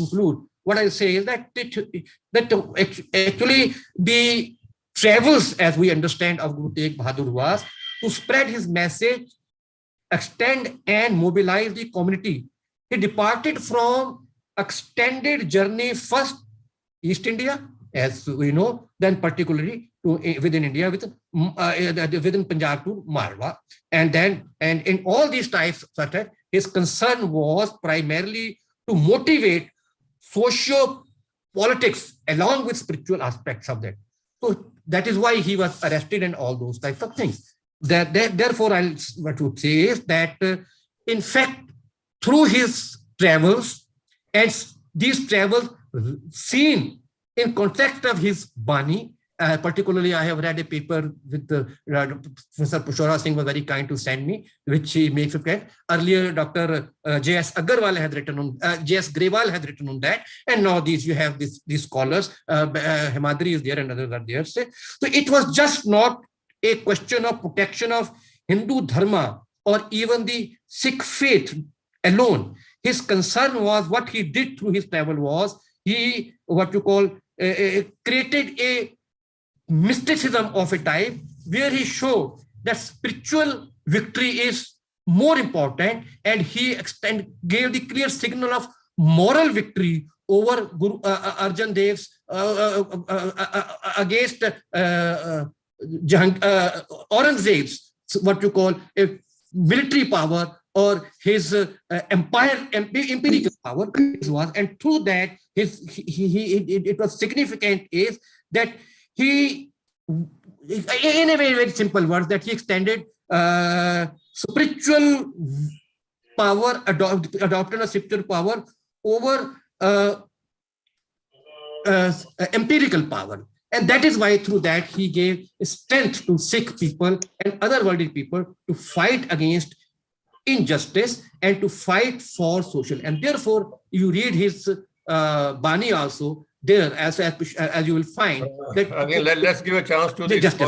conclude, what I say is that actually the travels, as we understand, of Guru Tegh Bahadur was to spread his message, extend and mobilize the community. He departed from extended journey, first East India, as we know, then particularly within India, within Punjab to Malwa, and in all these types, his concern was primarily to motivate socio-politics along with spiritual aspects of that. So that is why he was arrested and all those types of things. Therefore, what I would say is that, in fact, through his travels, and these travels seen in context of his Bani, particularly I have read a paper with Professor Pushora Singh was very kind to send me, which he makes it clear. Earlier, Dr. J.S. Agarwal had written on, J.S. Grewal had written on that, and now you have these scholars, Himadri is there and others are there. So it was just not a question of protection of Hindu dharma or even the Sikh faith alone. His concern was what he did through his travel was he created a mysticism of a type where he showed that spiritual victory is more important, and he gave the clear signal of moral victory over Guru Arjan Dev's against Aurangzeb's a military power or his empirical power was, and through that it was significant is that he, in a very, very simple words, that he extended spiritual power, adopted a spiritual power over empirical power. And that is why through that he gave strength to Sikh people and other worldly people to fight against injustice and to fight for social. And therefore, you read his Bani also there, as you will find. That
again, let's give a chance to
just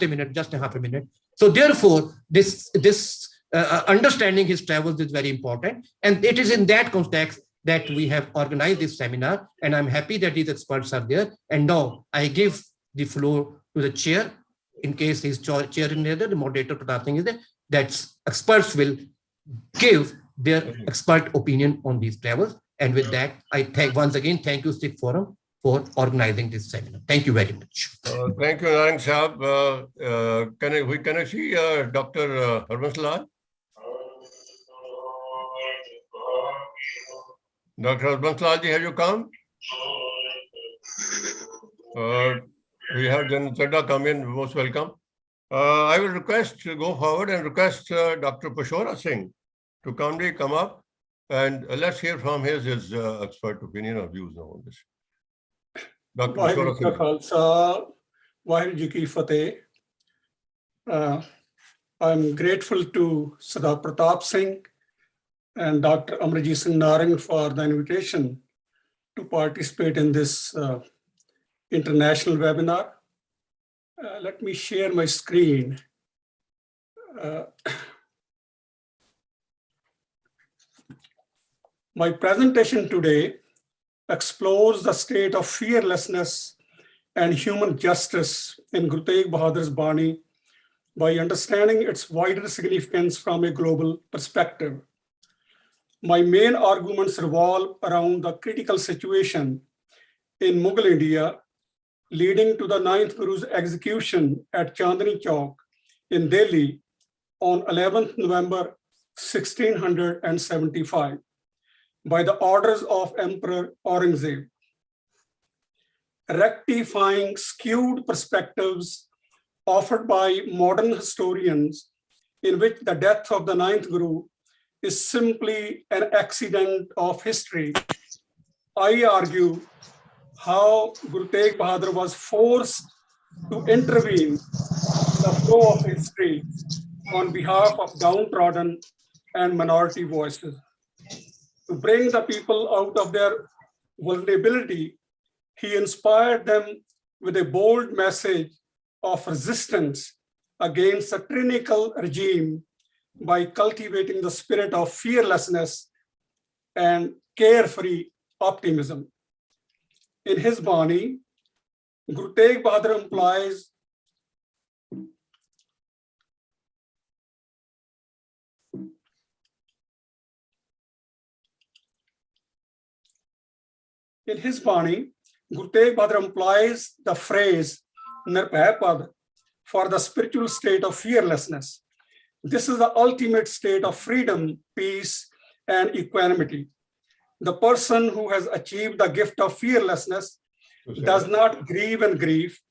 a minute, just a half a minute. So therefore, this understanding his travels is very important, and it is in that context that we have organized this seminar. And I'm happy that these experts are there. And now I give the floor to the chair, in case his chair is there, the moderator Pratap Singh is there. That experts will give their expert opinion on these travels. And with that, I once again thank you, Sikh Forum, for organizing this seminar. Thank you very much.
Thank you, Narang Sahab. Can I see Dr. Harbans Lal? Dr. Harbans Lal, have you come? We have Jan Chadda come in, most welcome. I will request to go forward and request Dr. Pushora Singh to come up, and let's hear from his expert opinion or views on this. Dr. Pushora Singh.
Waheguru Ji Ki Fateh. I'm grateful to Sardar Pratap Singh and Dr. Amarjit Singh Narang for the invitation to participate in this international webinar. Let me share my screen. My presentation today explores the state of fearlessness and human justice in Guru Tegh Bahadur's Bani by understanding its wider significance from a global perspective. My main arguments revolve around the critical situation in Mughal India, leading to the 9th Guru's execution at Chandni Chowk in Delhi on 11th November 1675 by the orders of Emperor Aurangzeb. Rectifying skewed perspectives offered by modern historians in which the death of the 9th Guru is simply an accident of history, I argue how Guru Tegh Bahadur was forced to intervene in the flow of history on behalf of downtrodden and minority voices. To bring the people out of their vulnerability, he inspired them with a bold message of resistance against a tyrannical regime by cultivating the spirit of fearlessness and carefree optimism. In his Bani, Guru Tegh Bahadur implies the phrase Nirbhay Pad for the spiritual state of fearlessness. This is the ultimate state of freedom, peace, and equanimity. The person who has achieved the gift of fearlessness does not grieve and grief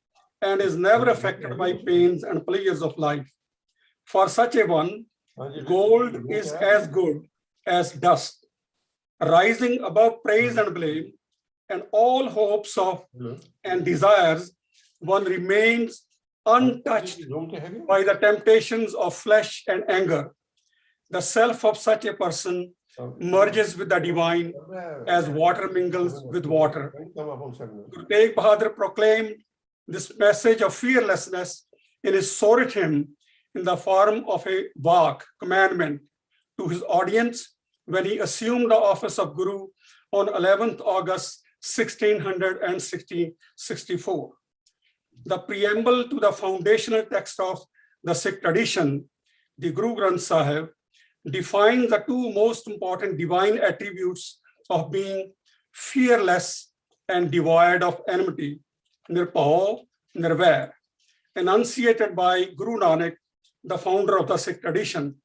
and is never affected by pains and pleasures of life. For such a one, gold is as good as dust, rising above praise and blame, and all hopes of and desires, one remains untouched by the temptations of flesh and anger. The self of such a person merges with the divine as water mingles with water. Guru Tegh Bahadur proclaimed this message of fearlessness in his Sorit hymn in the form of a vak, commandment, to his audience when he assumed the office of Guru on 11th August 1664. The preamble to the foundational text of the Sikh tradition, the Guru Granth Sahib, defines the two most important divine attributes of being fearless and devoid of enmity, Nirbhay, Nirbhay, enunciated by Guru Nanak, the founder of the Sikh tradition.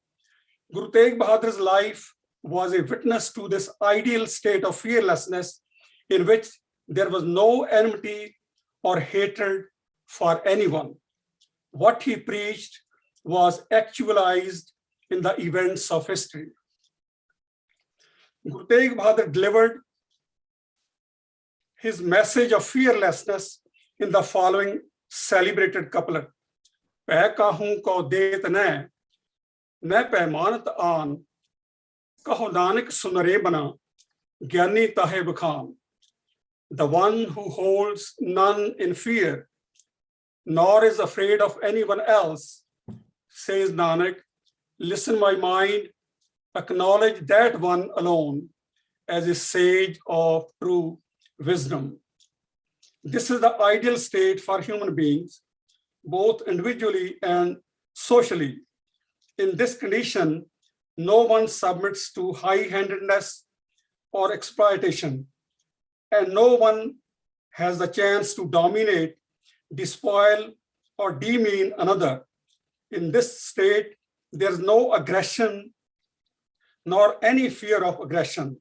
Guru Tegh Bahadur's life was a witness to this ideal state of fearlessness in which there was no enmity or hatred for anyone. What he preached was actualized in the events of history. Guru Tegh Bahadur delivered his message of fearlessness in the following celebrated couplet. Peh kahun ko det ne pehmanat aan, kaho nanak sunare bana, gyani tahib khan. The one who holds none in fear, nor is afraid of anyone else, says Nanak, listen my mind, acknowledge that one alone as a sage of true wisdom. This is the ideal state for human beings, both individually and socially. In this condition, no one submits to high-handedness or exploitation, and no one has the chance to dominate, despoil, or demean another. In this state, there is no aggression nor any fear of aggression.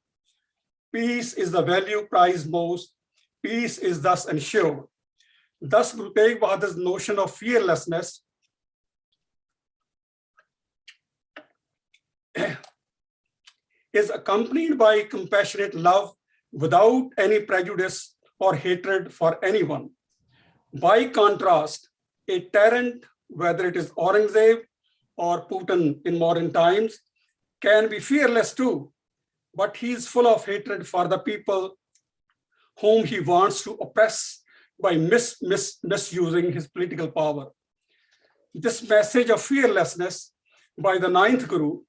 Peace is the value prized most. Peace is thus ensured. Thus, Guru Tegh Bahadur's notion of fearlessness is accompanied by compassionate love without any prejudice or hatred for anyone. By contrast, a tyrant, whether it is Aurangzeb or Putin in modern times, can be fearless too, but he is full of hatred for the people whom he wants to oppress by misusing his political power. This message of fearlessness by the 9th Guru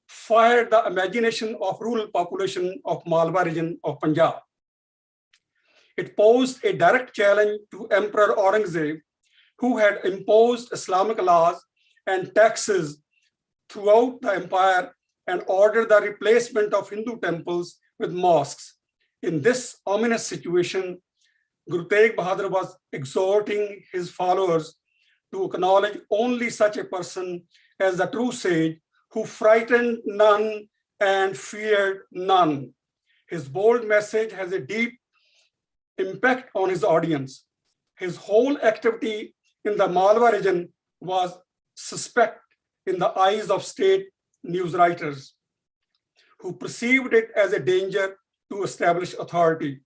fired the imagination of rural population of Malwa region of Punjab. It posed a direct challenge to Emperor Aurangzeb, who had imposed Islamic laws and taxes throughout the empire and ordered the replacement of Hindu temples with mosques. In this ominous situation, Guru Tegh Bahadur was exhorting his followers to acknowledge only such a person as the true sage who frightened none and feared none. His bold message has a deep impact on his audience. His whole activity in the Malwa region was suspect in the eyes of state news writers who perceived it as a danger to establish authority.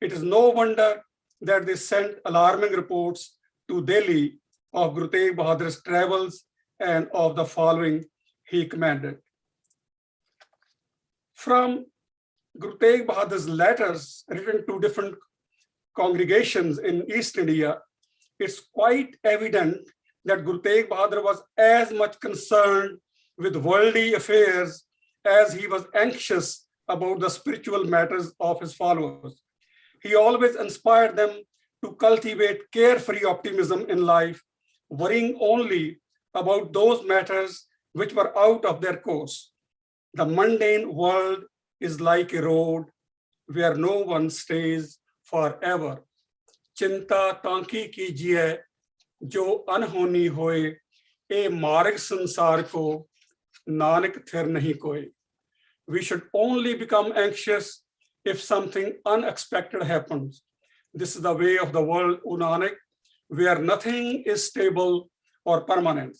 It is no wonder that they sent alarming reports to Delhi of Guru Tegh Bahadur's travels and of the following he commanded. From Guru Tegh Bahadur's letters written to different congregations in East India, it's quite evident that Guru Tegh Bahadur was as much concerned with worldly affairs as he was anxious about the spiritual matters of his followers. He always inspired them to cultivate carefree optimism in life, worrying only about those matters which were out of their course. The mundane world is like a road where no one stays forever. Chinta tanki kijiye jo anhoni hoye, e marg sansar ko nanak thir nahi koi. We should only become anxious if something unexpected happens. This is the way of the world, O Nanak, where nothing is stable or permanent.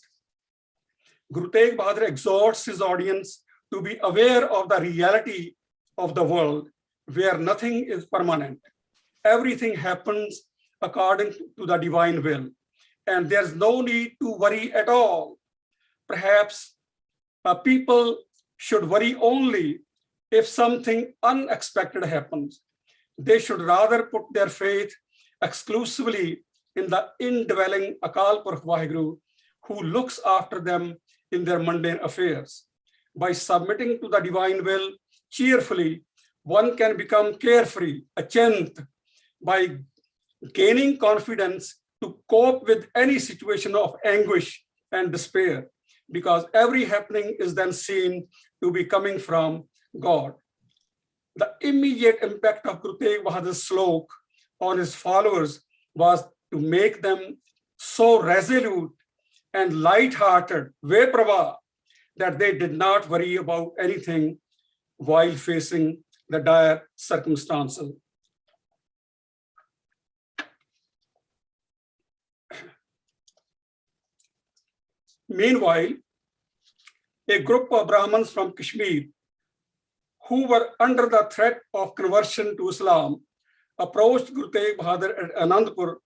Guru Tegh Bahadur exhorts his audience to be aware of the reality of the world, where nothing is permanent. Everything happens according to the divine will, and there's no need to worry at all. Perhaps people should worry only if something unexpected happens. They should rather put their faith exclusively in the indwelling Akal Purkh Vaheguru, who looks after them in their mundane affairs. By submitting to the divine will cheerfully, one can become carefree, achint, by gaining confidence to cope with any situation of anguish and despair, because every happening is then seen to be coming from God. The immediate impact of Guru Tegh Bahadur's slok on his followers was to make them so resolute and light-hearted, veprava, that they did not worry about anything while facing the dire circumstances. Meanwhile, a group of Brahmins from Kashmir who were under the threat of conversion to Islam approached Guru Tegh Bahadur at Anandpur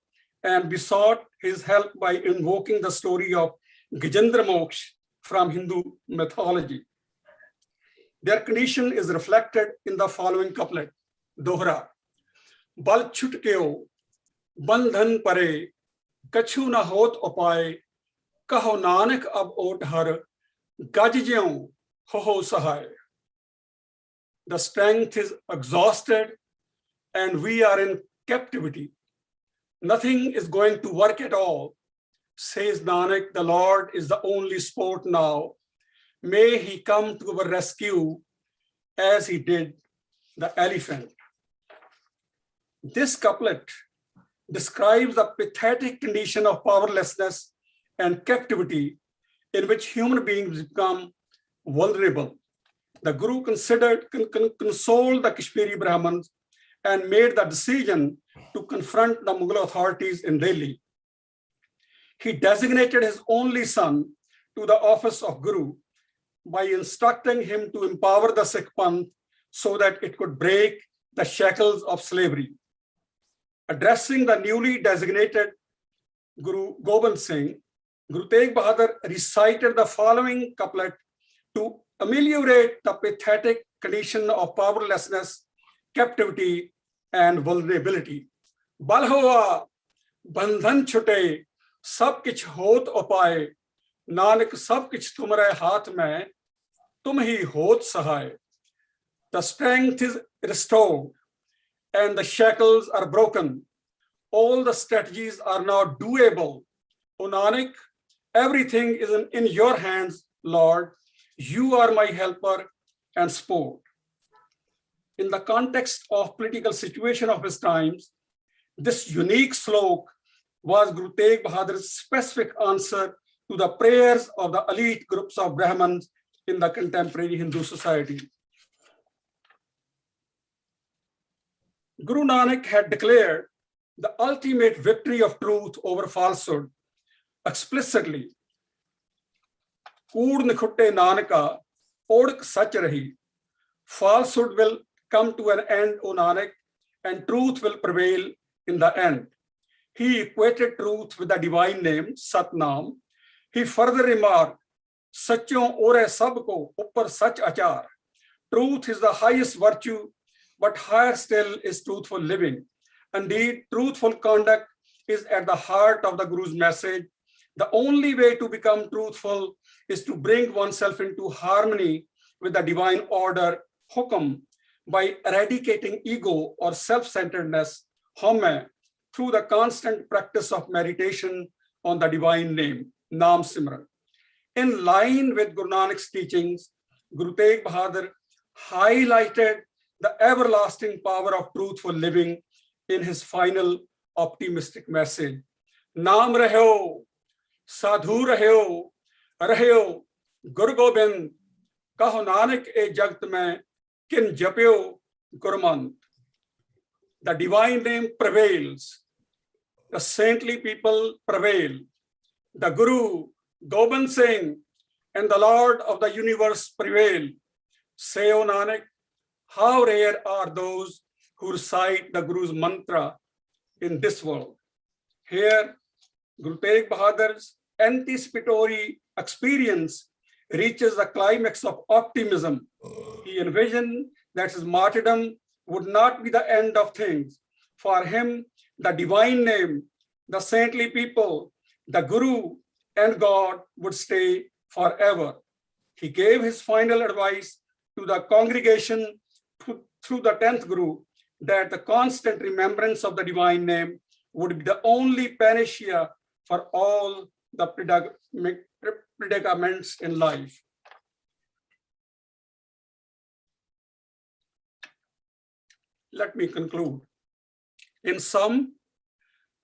and besought his help by invoking the story of Gajendra Moksha from Hindu mythology. Their condition is reflected in the following couplet, Dohra. Bal chutkeo, bandhan pare, kachu na hot upaye, kaho nanak ab ot har, gaj jyon ho sahai. The strength is exhausted and we are in captivity. Nothing is going to work at all. Says Nanak, the Lord is the only sport now. May he come to our rescue as he did the elephant. This couplet describes the pathetic condition of powerlessness and captivity in which human beings become vulnerable. The Guru consoled the Kashmiri Brahmins and made the decision to confront the Mughal authorities in Delhi. He designated his only son to the office of Guru by instructing him to empower the Sikh Panth so that it could break the shackles of slavery. Addressing the newly designated Guru Gobind Singh, Guru Tegh Bahadur recited the following couplet to ameliorate the pathetic condition of powerlessness, captivity, and vulnerability. Bal hoa, bandhan chute, sab kich hot upaye, Nanak sab kich tumare haath mein, tum hi hot sahai. The strength is restored and the shackles are broken. All the strategies are now doable. O Nanak, Everything is in your hands, Lord. You are my helper and support. In the context of political situation of his times, this unique slok was Guru Tegh Bahadur's specific answer to the prayers of the elite groups of Brahmins in the contemporary Hindu society. Guru Nanak had declared the ultimate victory of truth over falsehood explicitly. Kood nikhutte Nanaka, odak sach rahi. Falsehood will come to an end, O Nanak, and truth will prevail in the end. He equated truth with the divine name, Satnam. He further remarked, Sachyon ore sabko uppar sach achar. Truth is the highest virtue, but higher still is truthful living. Indeed, truthful conduct is at the heart of the Guru's message. The only way to become truthful is to bring oneself into harmony with the divine order, Hukam, by eradicating ego or self-centeredness, Home, through the constant practice of meditation on the divine name, Naam Simran. In line with Guru Nanak's teachings, Guru Tegh Bahadur highlighted the everlasting power of truthful living in his final optimistic message. Naam raheo, sadhu raheo, Guru Gobind, kaho Nanak e jagt mein, kin japyo Gurmant. The divine name prevails. The saintly people prevail. The Guru, Gobind Singh, and the Lord of the universe prevail. Say, O Nanak, how rare are those who recite the Guru's mantra in this world. Here, Guru Tegh Bahadur's anticipatory experience reaches the climax of optimism. He envisioned that his martyrdom would not be the end of things. For him, the divine name, the saintly people, the Guru, and God would stay forever. He gave his final advice to the congregation through the 10th Guru that the constant remembrance of the divine name would be the only panacea for all the predicaments in life. Let me conclude. In sum,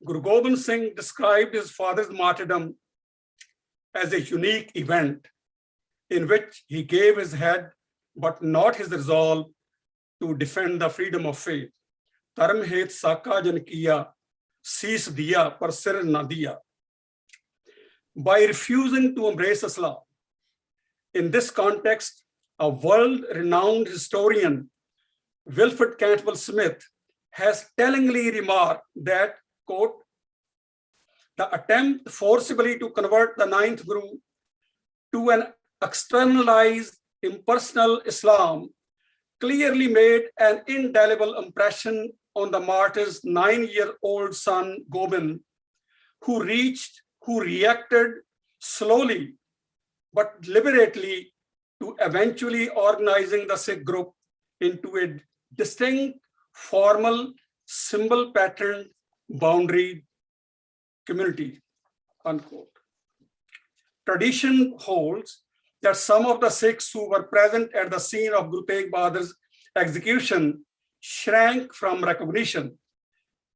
Guru Gobind Singh described his father's martyrdom as a unique event in which he gave his head, but not his resolve, to defend the freedom of faith. Dharm het saka jan kiya, sees diya par sir na diya. By refusing to embrace Islam. In this context, a world-renowned historian, Wilfred Cantwell Smith, has tellingly remarked that, quote, the attempt forcibly to convert the 9th Guru to an externalized, impersonal Islam clearly made an indelible impression on the martyr's 9-year-old son, Gobind, who reacted slowly but deliberately to eventually organizing the Sikh group into a distinct, formal, symbol-patterned, boundary community, unquote. Tradition holds that some of the Sikhs who were present at the scene of Guru Tegh Bahadur's execution shrank from recognition,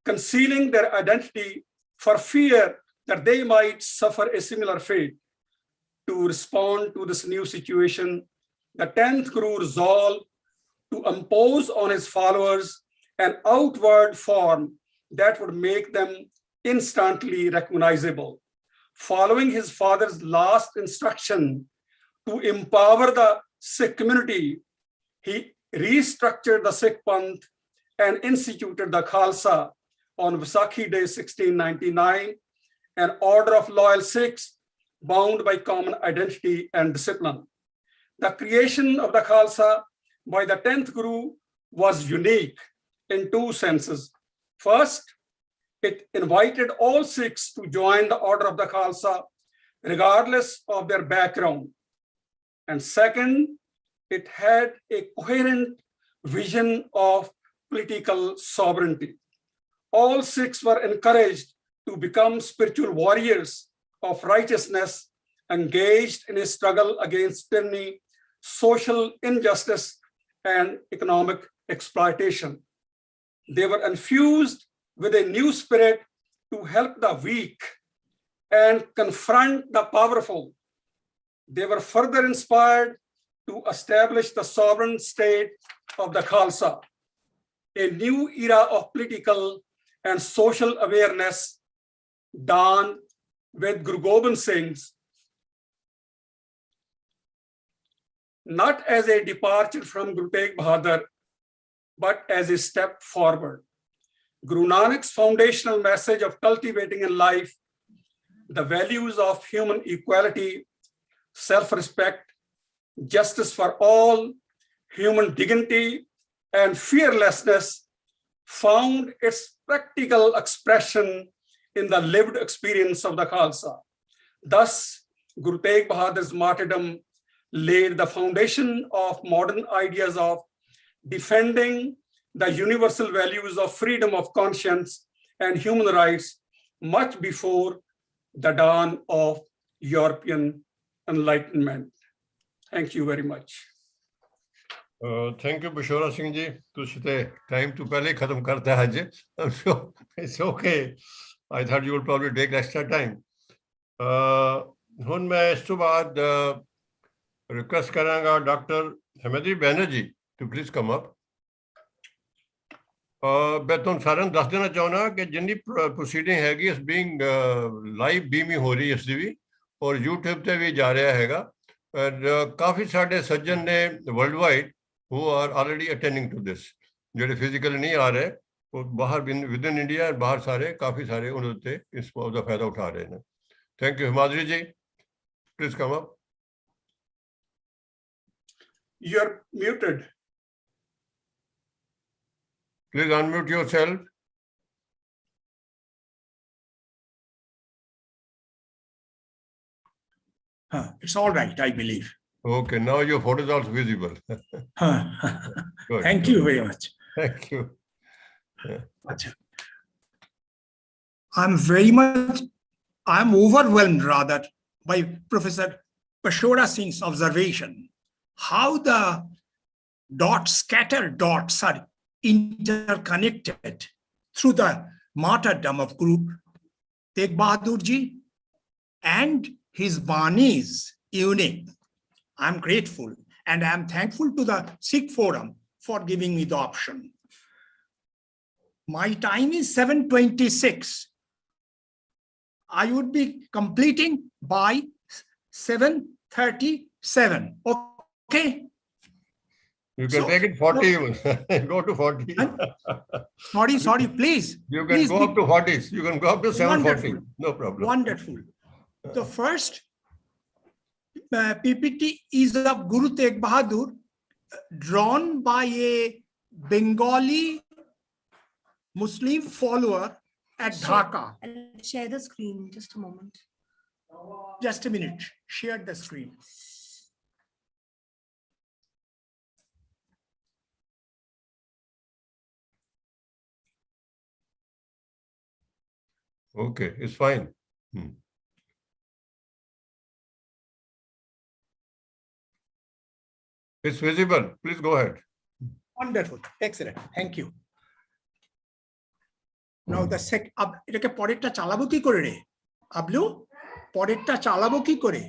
concealing their identity for fear that they might suffer a similar fate. To respond to this new situation, the 10th Guru resolved to impose on his followers an outward form that would make them instantly recognizable. Following his father's last instruction to empower the Sikh community, he restructured the Sikh Panth and instituted the Khalsa on Vaisakhi Day 1699, an order of loyal Sikhs bound by common identity and discipline. The creation of the Khalsa by the 10th Guru was unique in two senses. First, it invited all Sikhs to join the order of the Khalsa, regardless of their background. And second, it had a coherent vision of political sovereignty. All Sikhs were encouraged to become spiritual warriors of righteousness, engaged in a struggle against tyranny, social injustice, and economic exploitation. They were infused with a new spirit to help the weak and confront the powerful. They were further inspired to establish the sovereign state of the Khalsa, a new era of political and social awareness dawned with Guru Gobind Singh's, not as a departure from Guru Tegh Bahadur, but as a step forward. Guru Nanak's foundational message of cultivating in life the values of human equality, self-respect, justice for all, human dignity, and fearlessness found its practical expression in the lived experience of the Khalsa. Thus, Guru Tegh Bahadur's martyrdom laid the foundation of modern ideas of defending the universal values of freedom of conscience and human rights much before the dawn of European enlightenment. Thank you very much.
Thank you, Bashora Singh ji. ਤੁਸੀਂ ਤੇ time to ਪਹਿਲੇ ਖਤਮ ਕਰਤਾ ਅੱਜ. So it's okay. I thought you would probably take extra time. ਹੁਣ ਮੈਂ ਇਸ ਤੋਂ ਬਾਅਦ request ਕਰਾਂਗਾ Dr. Hamidi Banerjee to please come up. ਮੈਂ ਤੁਹਾਨੂੰ ਸਾਰਿਆਂ ਨੂੰ ਦੱਸ ਦੇਣਾ ਚਾਹੁੰਦਾ ਕਿ ਜਿੰਨੀ ਪ੍ਰੋਸੀਡਿੰਗ ਹੈਗੀ ਇਸ ਬੀਇੰਗ ਲਾਈਵ ਬੀਮਿੰਗ ਹੋ ਰਹੀ ਇਸ ਦੀ ਵੀ ਔਰ YouTube ਤੇ ਵੀ ਜਾ ਰਿਹਾ ਹੈਗਾ ਕਾਫੀ ਸਾਡੇ ਸੱਜਣ ਨੇ world wide who are already attending to this ਜਿਹੜੇ ਫਿਜ਼ੀਕਲ ਨਹੀਂ ਆ ਰਹੇ ਉਹ ਬਾਹਰ ਵਿਦਨ ਇੰਡੀਆ ਬਾਹਰ ਸਾਰੇ ਕਾਫੀ ਸਾਰੇ ਉਹਨਾਂ ਉੱਤੇ ਇਸ ਦਾ ਫਾਇਦਾ ਉਠਾ ਰਹੇ ਨੇ thank you Himadri ji please come up
You're muted.
Please unmute yourself.
It's all right, I believe.
Okay, now your photo is also visible. Good.
Thank you very much.
Thank you.
I'm overwhelmed rather by Professor Bashora Singh's observation, how the scattered dots are interconnected through the martyrdom of Guru Tegh Bahadur ji and his Bani's unique. I'm grateful and I'm thankful to the Sikh Forum for giving me the option. My time is 7:26. I would be completing by 7:37. Okay.
You can take it 40 even. Go to 40.
Sorry, please.
You can
please
go up to 40s. You can go up to 740.
Wonderful.
No problem.
Wonderful. The first PPT is of Guru Tegh Bahadur, drawn by a Bengali Muslim follower at Dhaka.
I'll share the screen, just a moment.
Just a minute, share the screen.
Okay, it's fine. It's visible. Please go ahead.
Wonderful, excellent, thank you. Now the এটাকে পরেরটা চালাবো কি করে রে আবলু পরেরটা চালাবো কি করে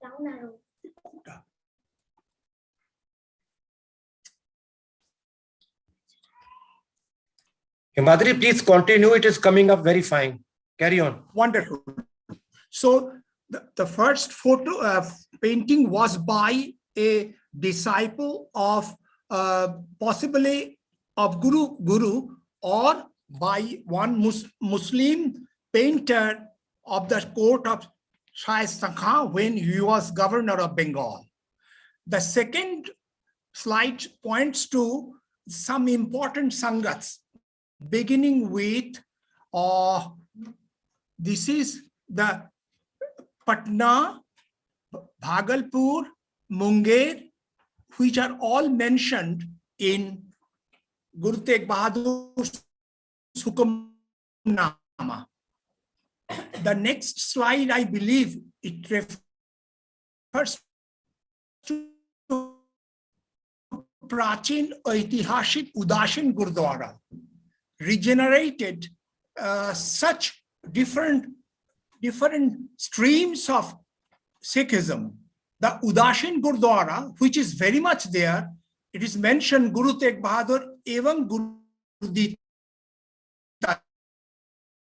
Down arrow.
Himadri, please continue. It is coming up very fine. Carry on.
Wonderful. So the first photo painting was by a disciple of possibly of Guru or by one Muslim painter of the court of Shaista Khan when he was governor of Bengal. The second slide points to some important sangats, beginning with this is the Patna, Bhagalpur, Munger, which are all mentioned in Guru Tegh Bahadur's Hukamnama. The next slide, I believe, it refers to Prachin Aitihashik Udasin Gurdwara, regenerated such different streams of Sikhism. The Udasin Gurdwara, which is very much there, it is mentioned Guru Tegh Bahadur evam Guru Dita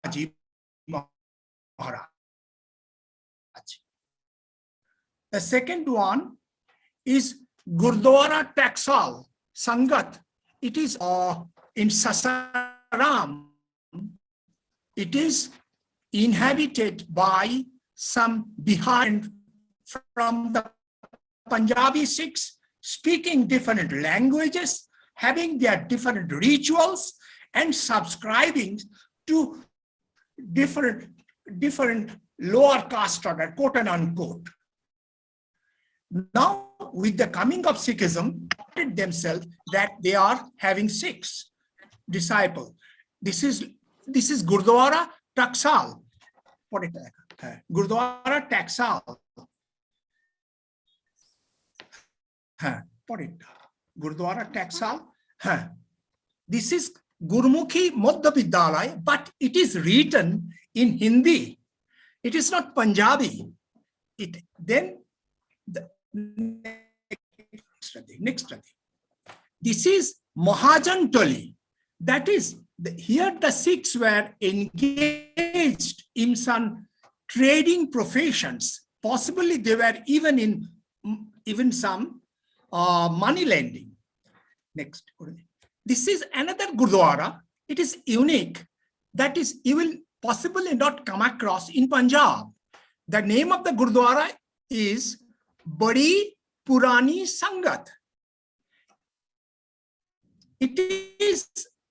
Ji Maharaj. The second one is Gurdwara Taxal Sangat. It is in Sasaram. It is inhabited by some Bihar from the Punjabi Sikhs, speaking different languages, having their different rituals, and subscribing to different lower caste order, quote and unquote. Now, with the coming of Sikhism, themselves that they are having 6 disciples. This is Gurdwara Taxal. Gurdwara Taxal. Gurdwara Taxal. This is Gurmukhi Madhya Vidyalaya, but it is written in Hindi. It is not Punjabi. Next study. This is Mahajan Toli. That is, here the Sikhs were engaged in some trading professions. Possibly they were even in some money lending. Next. This is another Gurdwara. It is unique. That is, you will possibly not come across in Punjab. The name of the Gurdwara is Badi Purani Sangat.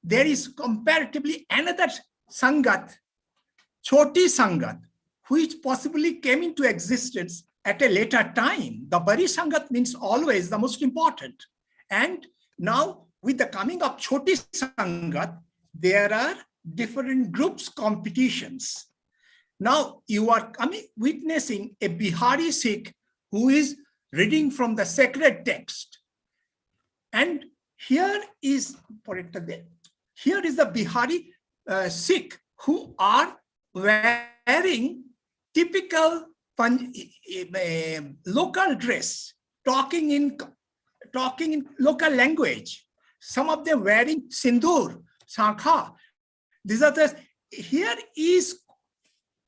There is comparatively another Sangat, Choti Sangat, which possibly came into existence at a later time. The Bari Sangat means always the most important. And now with the coming of Choti Sangat, there are different groups competitions. Now you are witnessing a Bihari Sikh who is reading from the sacred text. And here is the Bihari Sikh who are wearing typical local dress, talking in local language. Some of them wearing sindoor, sankha. These are the, here is,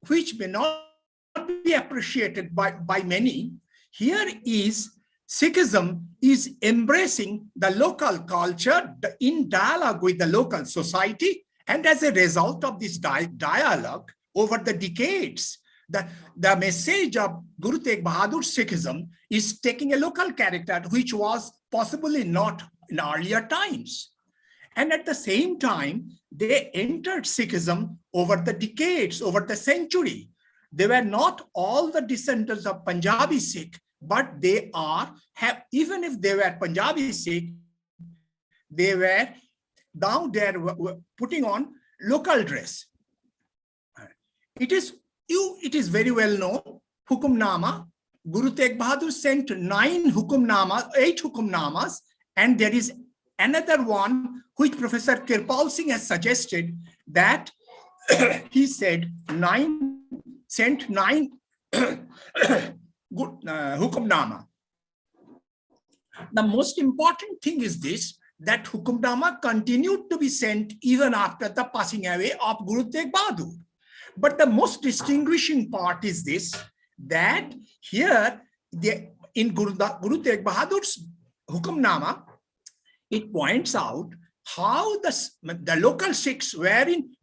which may not be appreciated by many. Here is Sikhism is embracing the local culture in dialogue with the local society. And as a result of this dialogue over the decades, the message of Guru Tegh Bahadur Sikhism is taking a local character, which was possibly not in earlier times. And at the same time, they entered Sikhism over the decades, over the century. They were not all the descendants of Punjabi Sikh, but they even if they were Punjabi Sikh, they were down there putting on local dress. It is very well known, Hukamnama. Guru Tegh Bahadur sent 8 Hukamnamas, and there is another one which Professor Kirpal Singh has suggested, that he said sent 9 Hukamnama. The most important thing is this, that Hukamnama continued to be sent even after the passing away of Guru Tegh Bahadur. But the most distinguishing part is this, that here in Guru Tegh Bahadur's Hukamnama, it points out how the local Sikhs were in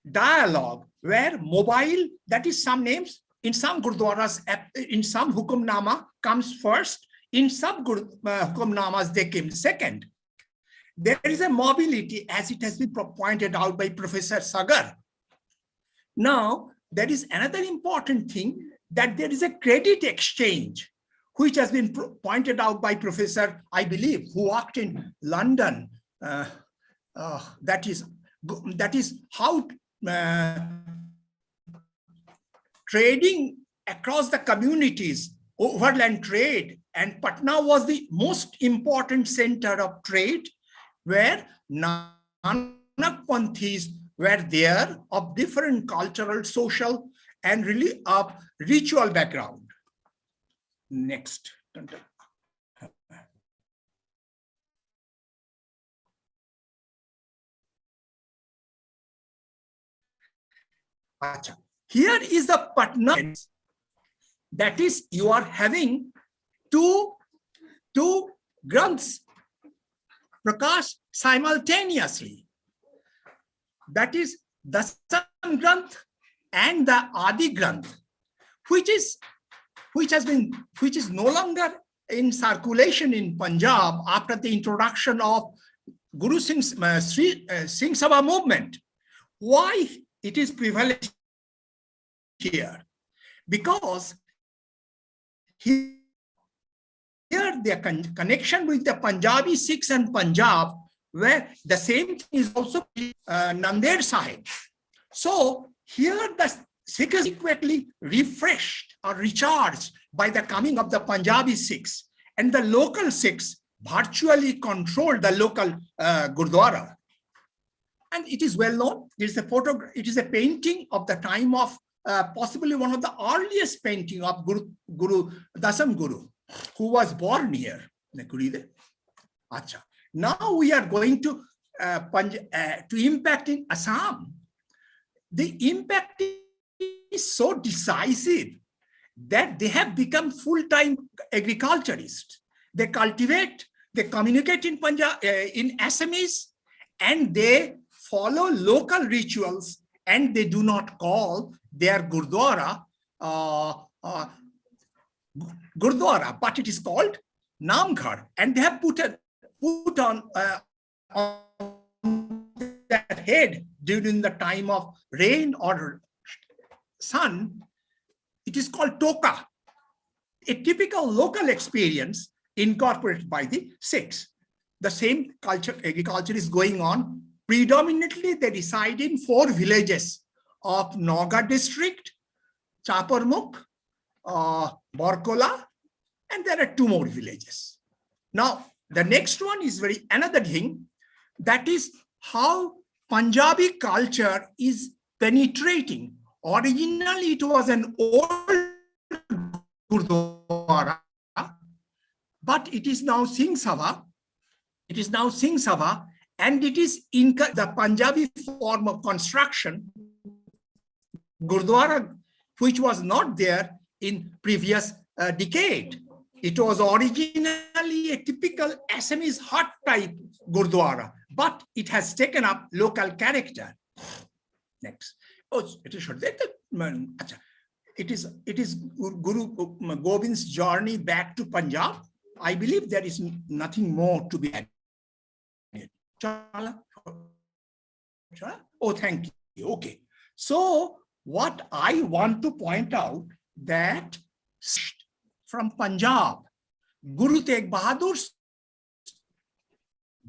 dialogue, were mobile. That is, some names in some Gurdwaras, in some Hukamnama comes first, in some Hukamnamas they came second. There is a mobility, as it has been pointed out by Professor Sagar. Now, there is another important thing, that there is a credit exchange, which has been pointed out by Professor, I believe, who worked in London, that is how trading across the communities, overland trade, and Patna was the most important center of trade, where Nanakpanthis were there of different cultural, social, and really of ritual background. Next. Here is the Patna, that is, you are having two granths Prakash simultaneously. That is the Dasam Granth and the Adi Granth, which is no longer in circulation in Punjab after the introduction of Guru Singh's Singh Sabha movement. Why it is prevalent here? Because here the connection with the Punjabi Sikhs and Punjab, where the same thing is also Nanded Sahib. So here the Sikhs is equally refreshed or recharged by the coming of the Punjabi Sikhs, and the local Sikhs virtually controlled the local Gurdwara. And it is well known. It is a photograph. It is a painting of the time of possibly one of the earliest painting of Guru Dasam Guru, who was born here. Now we are going to impact in Assam. The impact is so decisive that they have become full-time agriculturists. They cultivate, they communicate in Punjab, in Assamese, and they follow local rituals, and they do not call their Gurdwara Gurdwara, but it is called Namghar, and they have put on that head during the time of rain or sun. It is called Toka, a typical local experience incorporated by the Sikhs. The same culture, agriculture is going on. Predominantly, they reside in 4 villages of Naga district, Chaparmukh, Barkola, and there are 2 more villages. Now, the next one is another thing, that is how Punjabi culture is penetrating. Originally, it was an old Gurdwara, but it is now Singh Sabha. It is now Singh Sabha, and it is in the Punjabi form of construction, Gurdwara, which was not there in previous decade. It was originally a typical Assamese hut type Gurdwara, but it has taken up local character. Next. Oh, it is Guru Govind's journey back to Punjab. I believe there is nothing more to be added. Oh, thank you. Okay. So what I want to point out, that from Punjab, Guru Tegh Bahadur's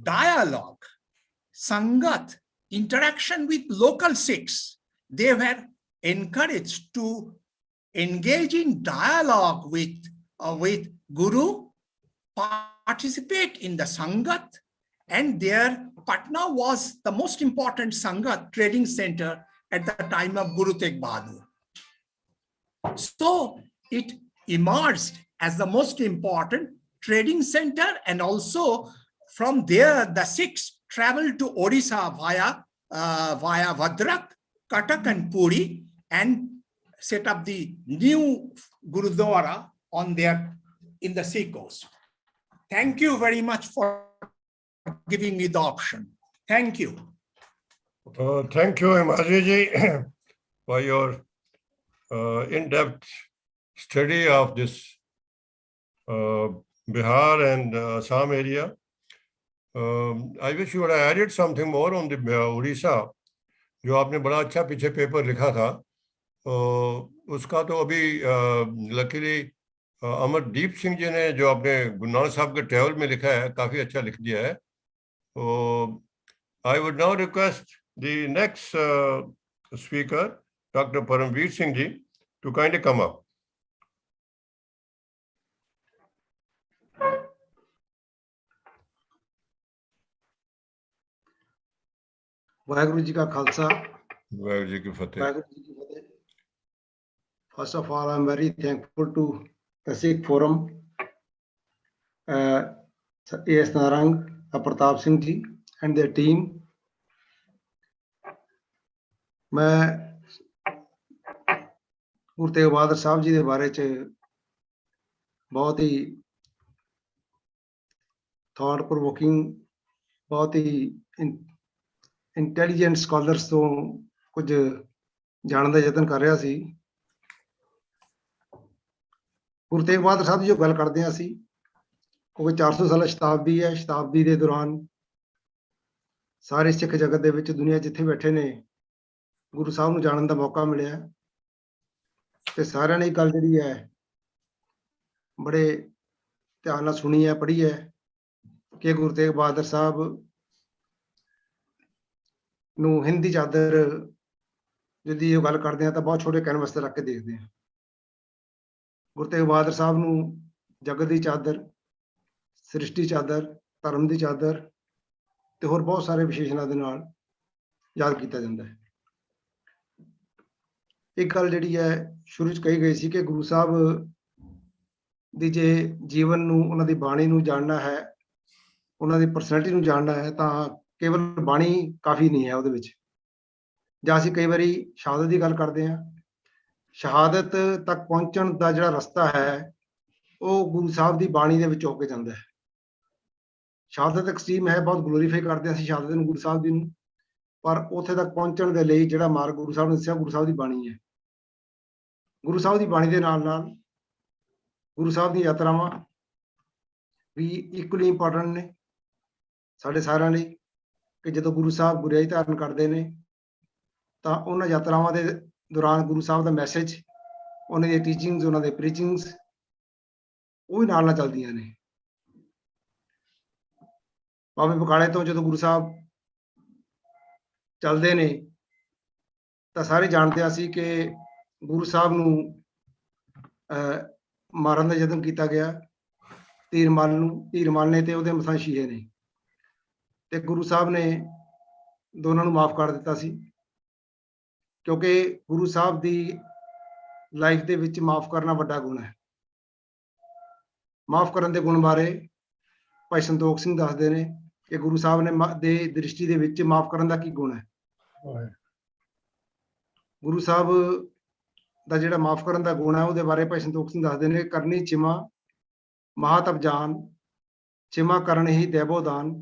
dialogue, Sangat, interaction with local Sikhs, they were encouraged to engage in dialogue with Guru, participate in the Sangat, and there Patna was the most important Sangat trading center at the time of Guru Tegh Bahadur. So it emerged as the most important trading center, and also from there the Sikhs traveled to Odisha via Vadrak, Katak and Puri, and set up the new Gurudwara in the sea coast. Thank you very much for giving me the option. Thank you.
Thank you, Himaji, for your in-depth study of this Bihar and Assam area. I wish you would have added something more on the Odisha. जो आपने बड़ा अच्छा पीछे पेपर लिखा था, उसका तो अभी लकीली अमरदीप सिंह जी ने, जो आपने गुरु नानक साहब के ट्रैवल में लिखा है, काफी अच्छा लिख दिया है, So I would now request the next speaker, Dr. Paramveer Singh ji, to kindly come up.
Waheguru ji ਕਾ ਖਾਲਸਾ
ਵਾਹਿਗੁਰੂ ਜੀ ਕੀ ਫਤਿਹ।
ਵਾਹਿਗੁਰੂ ਜੀ ਕੀ ਫਤਿਹ। First of all, I'm very thankful to the Sikh Forum, A.S. Narang, Pratap Singh ji and their team. मैं ਗੁਰੂ ਤੇਗ ਬਹਾਦਰ ਸਾਹਿਬ ਜੀ ਦੇ ਬਾਰੇ ਚ ਬਹੁਤ ਹੀ ਥਾਟ ਪ੍ਰੋਵੋਕਿੰਗ, ਬਹੁਤ ਹੀ ਇੰਟੈਲੀਜੈਂਟ ਸਕਾਲਰਸ ਤੋਂ ਕੁਝ ਜਾਣਨ ਦਾ ਯਤਨ ਕਰ ਰਿਹਾ ਸੀ। ਗੁਰੂ ਤੇਗ ਬਹਾਦਰ ਸਾਹਿਬ ਦੀ ਜੋ ਗੱਲ ਕਰਦੇ ਹਾਂ ਅਸੀਂ, ਕਿਉਂਕਿ 400 ਸਾਲਾ ਸ਼ਤਾਬਦੀ ਹੈ। ਸ਼ਤਾਬਦੀ ਦੇ ਦੌਰਾਨ ਸਾਰੇ ਸਿੱਖ ਜਗਤ ਦੇ ਵਿੱਚ, ਦੁਨੀਆ ਜਿੱਥੇ ਬੈਠੇ ਨੇ, ਗੁਰੂ ਸਾਹਿਬ ਨੂੰ ਜਾਣਨ ਦਾ ਮੌਕਾ ਮਿਲਿਆ ਤੇ ਸਾਰਿਆਂ ਨੇ ਇਹ ਗੱਲ ਜਿਹੜੀ ਹੈ ਬੜੇ ਧਿਆਨ ਨਾਲ ਸੁਣੀ ਹੈ, ਪੜ੍ਹੀ ਹੈ ਕਿ ਗੁਰੂ ਤੇਗ ਬਹਾਦਰ ਸਾਹਿਬ ਨੂੰ ਹਿੰਦੀ ਚਾਦਰ ਜਿਹਦੀ ਇਹ ਗੱਲ ਕਰਦੇ ਆ ਤਾਂ ਬਹੁਤ ਛੋਟੇ ਕੈਨਵਸ ਤੇ ਰੱਖ ਕੇ ਦੇਖਦੇ ਆ। ਗੁਰੂ ਤੇਗ ਬਹਾਦਰ ਸਾਹਿਬ ਨੂੰ ਜਗਤ ਦੀ ਚਾਦਰ, ਸ੍ਰਿਸ਼ਟੀ ਚਾਦਰ, ਧਰਮ ਦੀ ਚਾਦਰ ਤੇ ਹੋਰ ਬਹੁਤ ਸਾਰੇ ਵਿਸ਼ੇਸ਼ਣਾਂ ਦੇ ਨਾਲ ਯਾਦ ਕੀਤਾ ਜਾਂਦਾ ਹੈ। ਇੱਕ ਗੱਲ ਜਿਹੜੀ ਹੈ ਸ਼ੁਰੂ 'ਚ ਕਹੀ ਗਈ ਸੀ ਕਿ ਗੁਰੂ ਸਾਹਿਬ ਦੀ ਜੇ ਜੀਵਨ ਨੂੰ, ਉਹਨਾਂ ਦੀ ਬਾਣੀ ਨੂੰ ਜਾਣਨਾ ਹੈ, ਉਹਨਾਂ ਦੀ ਪਰਸਨੈਲਿਟੀ ਨੂੰ ਜਾਣਨਾ ਹੈ ਤਾਂ ਕੇਵਲ ਬਾਣੀ ਕਾਫੀ ਨਹੀਂ ਹੈ ਉਹਦੇ ਵਿੱਚ। ਜਾਂ ਅਸੀਂ ਕਈ ਵਾਰੀ ਸ਼ਹਾਦਤ ਦੀ ਗੱਲ ਕਰਦੇ ਹਾਂ, ਸ਼ਹਾਦਤ ਤੱਕ ਪਹੁੰਚਣ ਦਾ ਜਿਹੜਾ ਰਸਤਾ ਹੈ ਉਹ ਗੁਰੂ ਸਾਹਿਬ ਦੀ ਬਾਣੀ ਦੇ ਵਿੱਚ ਹੋ ਕੇ ਜਾਂਦਾ ਹੈ। ਸ਼ਹਾਦਤ ਐਕਸਟ੍ਰੀਮ ਹੈ, ਬਹੁਤ ਗਲੋਰੀਫਾਈ ਕਰਦੇ ਅਸੀਂ ਸ਼ਹਾਦਤ ਨੂੰ, ਗੁਰੂ ਸਾਹਿਬ ਦੀ ਨੂੰ, ਪਰ ਉੱਥੇ ਤੱਕ ਪਹੁੰਚਣ ਦੇ ਲਈ ਜਿਹੜਾ ਮਾਰਗ ਗੁਰੂ ਸਾਹਿਬ ਨੇ ਦੱਸਿਆ, ਗੁਰੂ ਸਾਹਿਬ ਦੀ ਬਾਣੀ ਹੈ। ਗੁਰੂ ਸਾਹਿਬ ਦੀ ਬਾਣੀ ਦੇ ਨਾਲ ਨਾਲ ਗੁਰੂ ਸਾਹਿਬ ਦੀਆਂ ਯਾਤਰਾਵਾਂ ਵੀ ਇਕੁਅਲੀ ਇੰਪੋਰਟੈਂਟ ਨੇ ਸਾਡੇ ਸਾਰਿਆਂ ਲਈ, ਕਿ ਜਦੋਂ ਗੁਰੂ ਸਾਹਿਬ ਗੁਰਿਆਈ ਧਾਰਨ ਕਰਦੇ ਨੇ ਤਾਂ ਉਹਨਾਂ ਯਾਤਰਾਵਾਂ ਦੇ ਦੌਰਾਨ ਗੁਰੂ ਸਾਹਿਬ ਦਾ ਮੈਸੇਜ, ਉਹਨਾਂ ਦੀਆਂ ਟੀਚਿੰਗਸ, ਉਹਨਾਂ ਦੇ ਪ੍ਰੀਚਿੰਗਸ ਉਹ ਵੀ ਨਾਲ ਨਾਲ ਚੱਲਦੀਆਂ ਨੇ। ਬਾਬੇ ਬਕਾਲੇ ਤੋਂ ਜਦੋਂ ਗੁਰੂ ਸਾਹਿਬ ਚੱਲਦੇ ਨੇ ਤਾਂ ਸਾਰੇ ਜਾਣਦੇ ਆ ਸੀ ਕਿ ਗੁਰੂ ਸਾਹਿਬ ਨੂੰ ਮਾਰਨ ਦਾ ਯਤਨ ਕੀਤਾ ਗਿਆ, ਧੀਰਮਲ ਨੇ ਤੇ ਉਹਦੇ ਮਸਾਂ ਸ਼ੀਹੇ ਨੇ, ਤੇ ਗੁਰੂ ਸਾਹਿਬ ਨੇ ਦੋਨਾਂ ਨੂੰ ਮਾਫ ਕਰ ਦਿੱਤਾ ਸੀ, ਕਿਉਂਕਿ ਗੁਰੂ ਸਾਹਿਬ ਦੀ ਲਾਈਫ ਦੇ ਵਿੱਚ ਮਾਫ ਕਰਨਾ ਵੱਡਾ ਗੁਣ ਹੈ। ਮਾਫ ਕਰਨ ਦੇ ਗੁਣ ਬਾਰੇ ਭਾਈ ਸੰਤੋਖ ਸਿੰਘ ਦੱਸਦੇ ਨੇ ਕਿ ਗੁਰੂ ਸਾਹਿਬ ਨੇ ਦੇ ਦ੍ਰਿਸ਼ਟੀ ਦੇ ਵਿੱਚ ਮਾਫ ਕਰਨ ਦਾ ਕੀ ਗੁਣ ਹੈ। ਗੁਰੂ ਸਾਹਿਬ ਦਾ ਜਿਹੜਾ ਮਾਫ ਕਰਨ ਦਾ ਗੁਣ ਹੈ ਉਹਦੇ ਬਾਰੇ ਭਾਈ ਸੰਤੋਖ ਸਿੰਘ ਦੱਸਦੇ ਨੇ, ਕਰਨੀ ਚਿਮਾ ਮਹਾਤਪ ਜਾਨ, ਚਿਮਾ ਕਰਨ ਹੀ ਦੇਵੋ ਦਾਨ,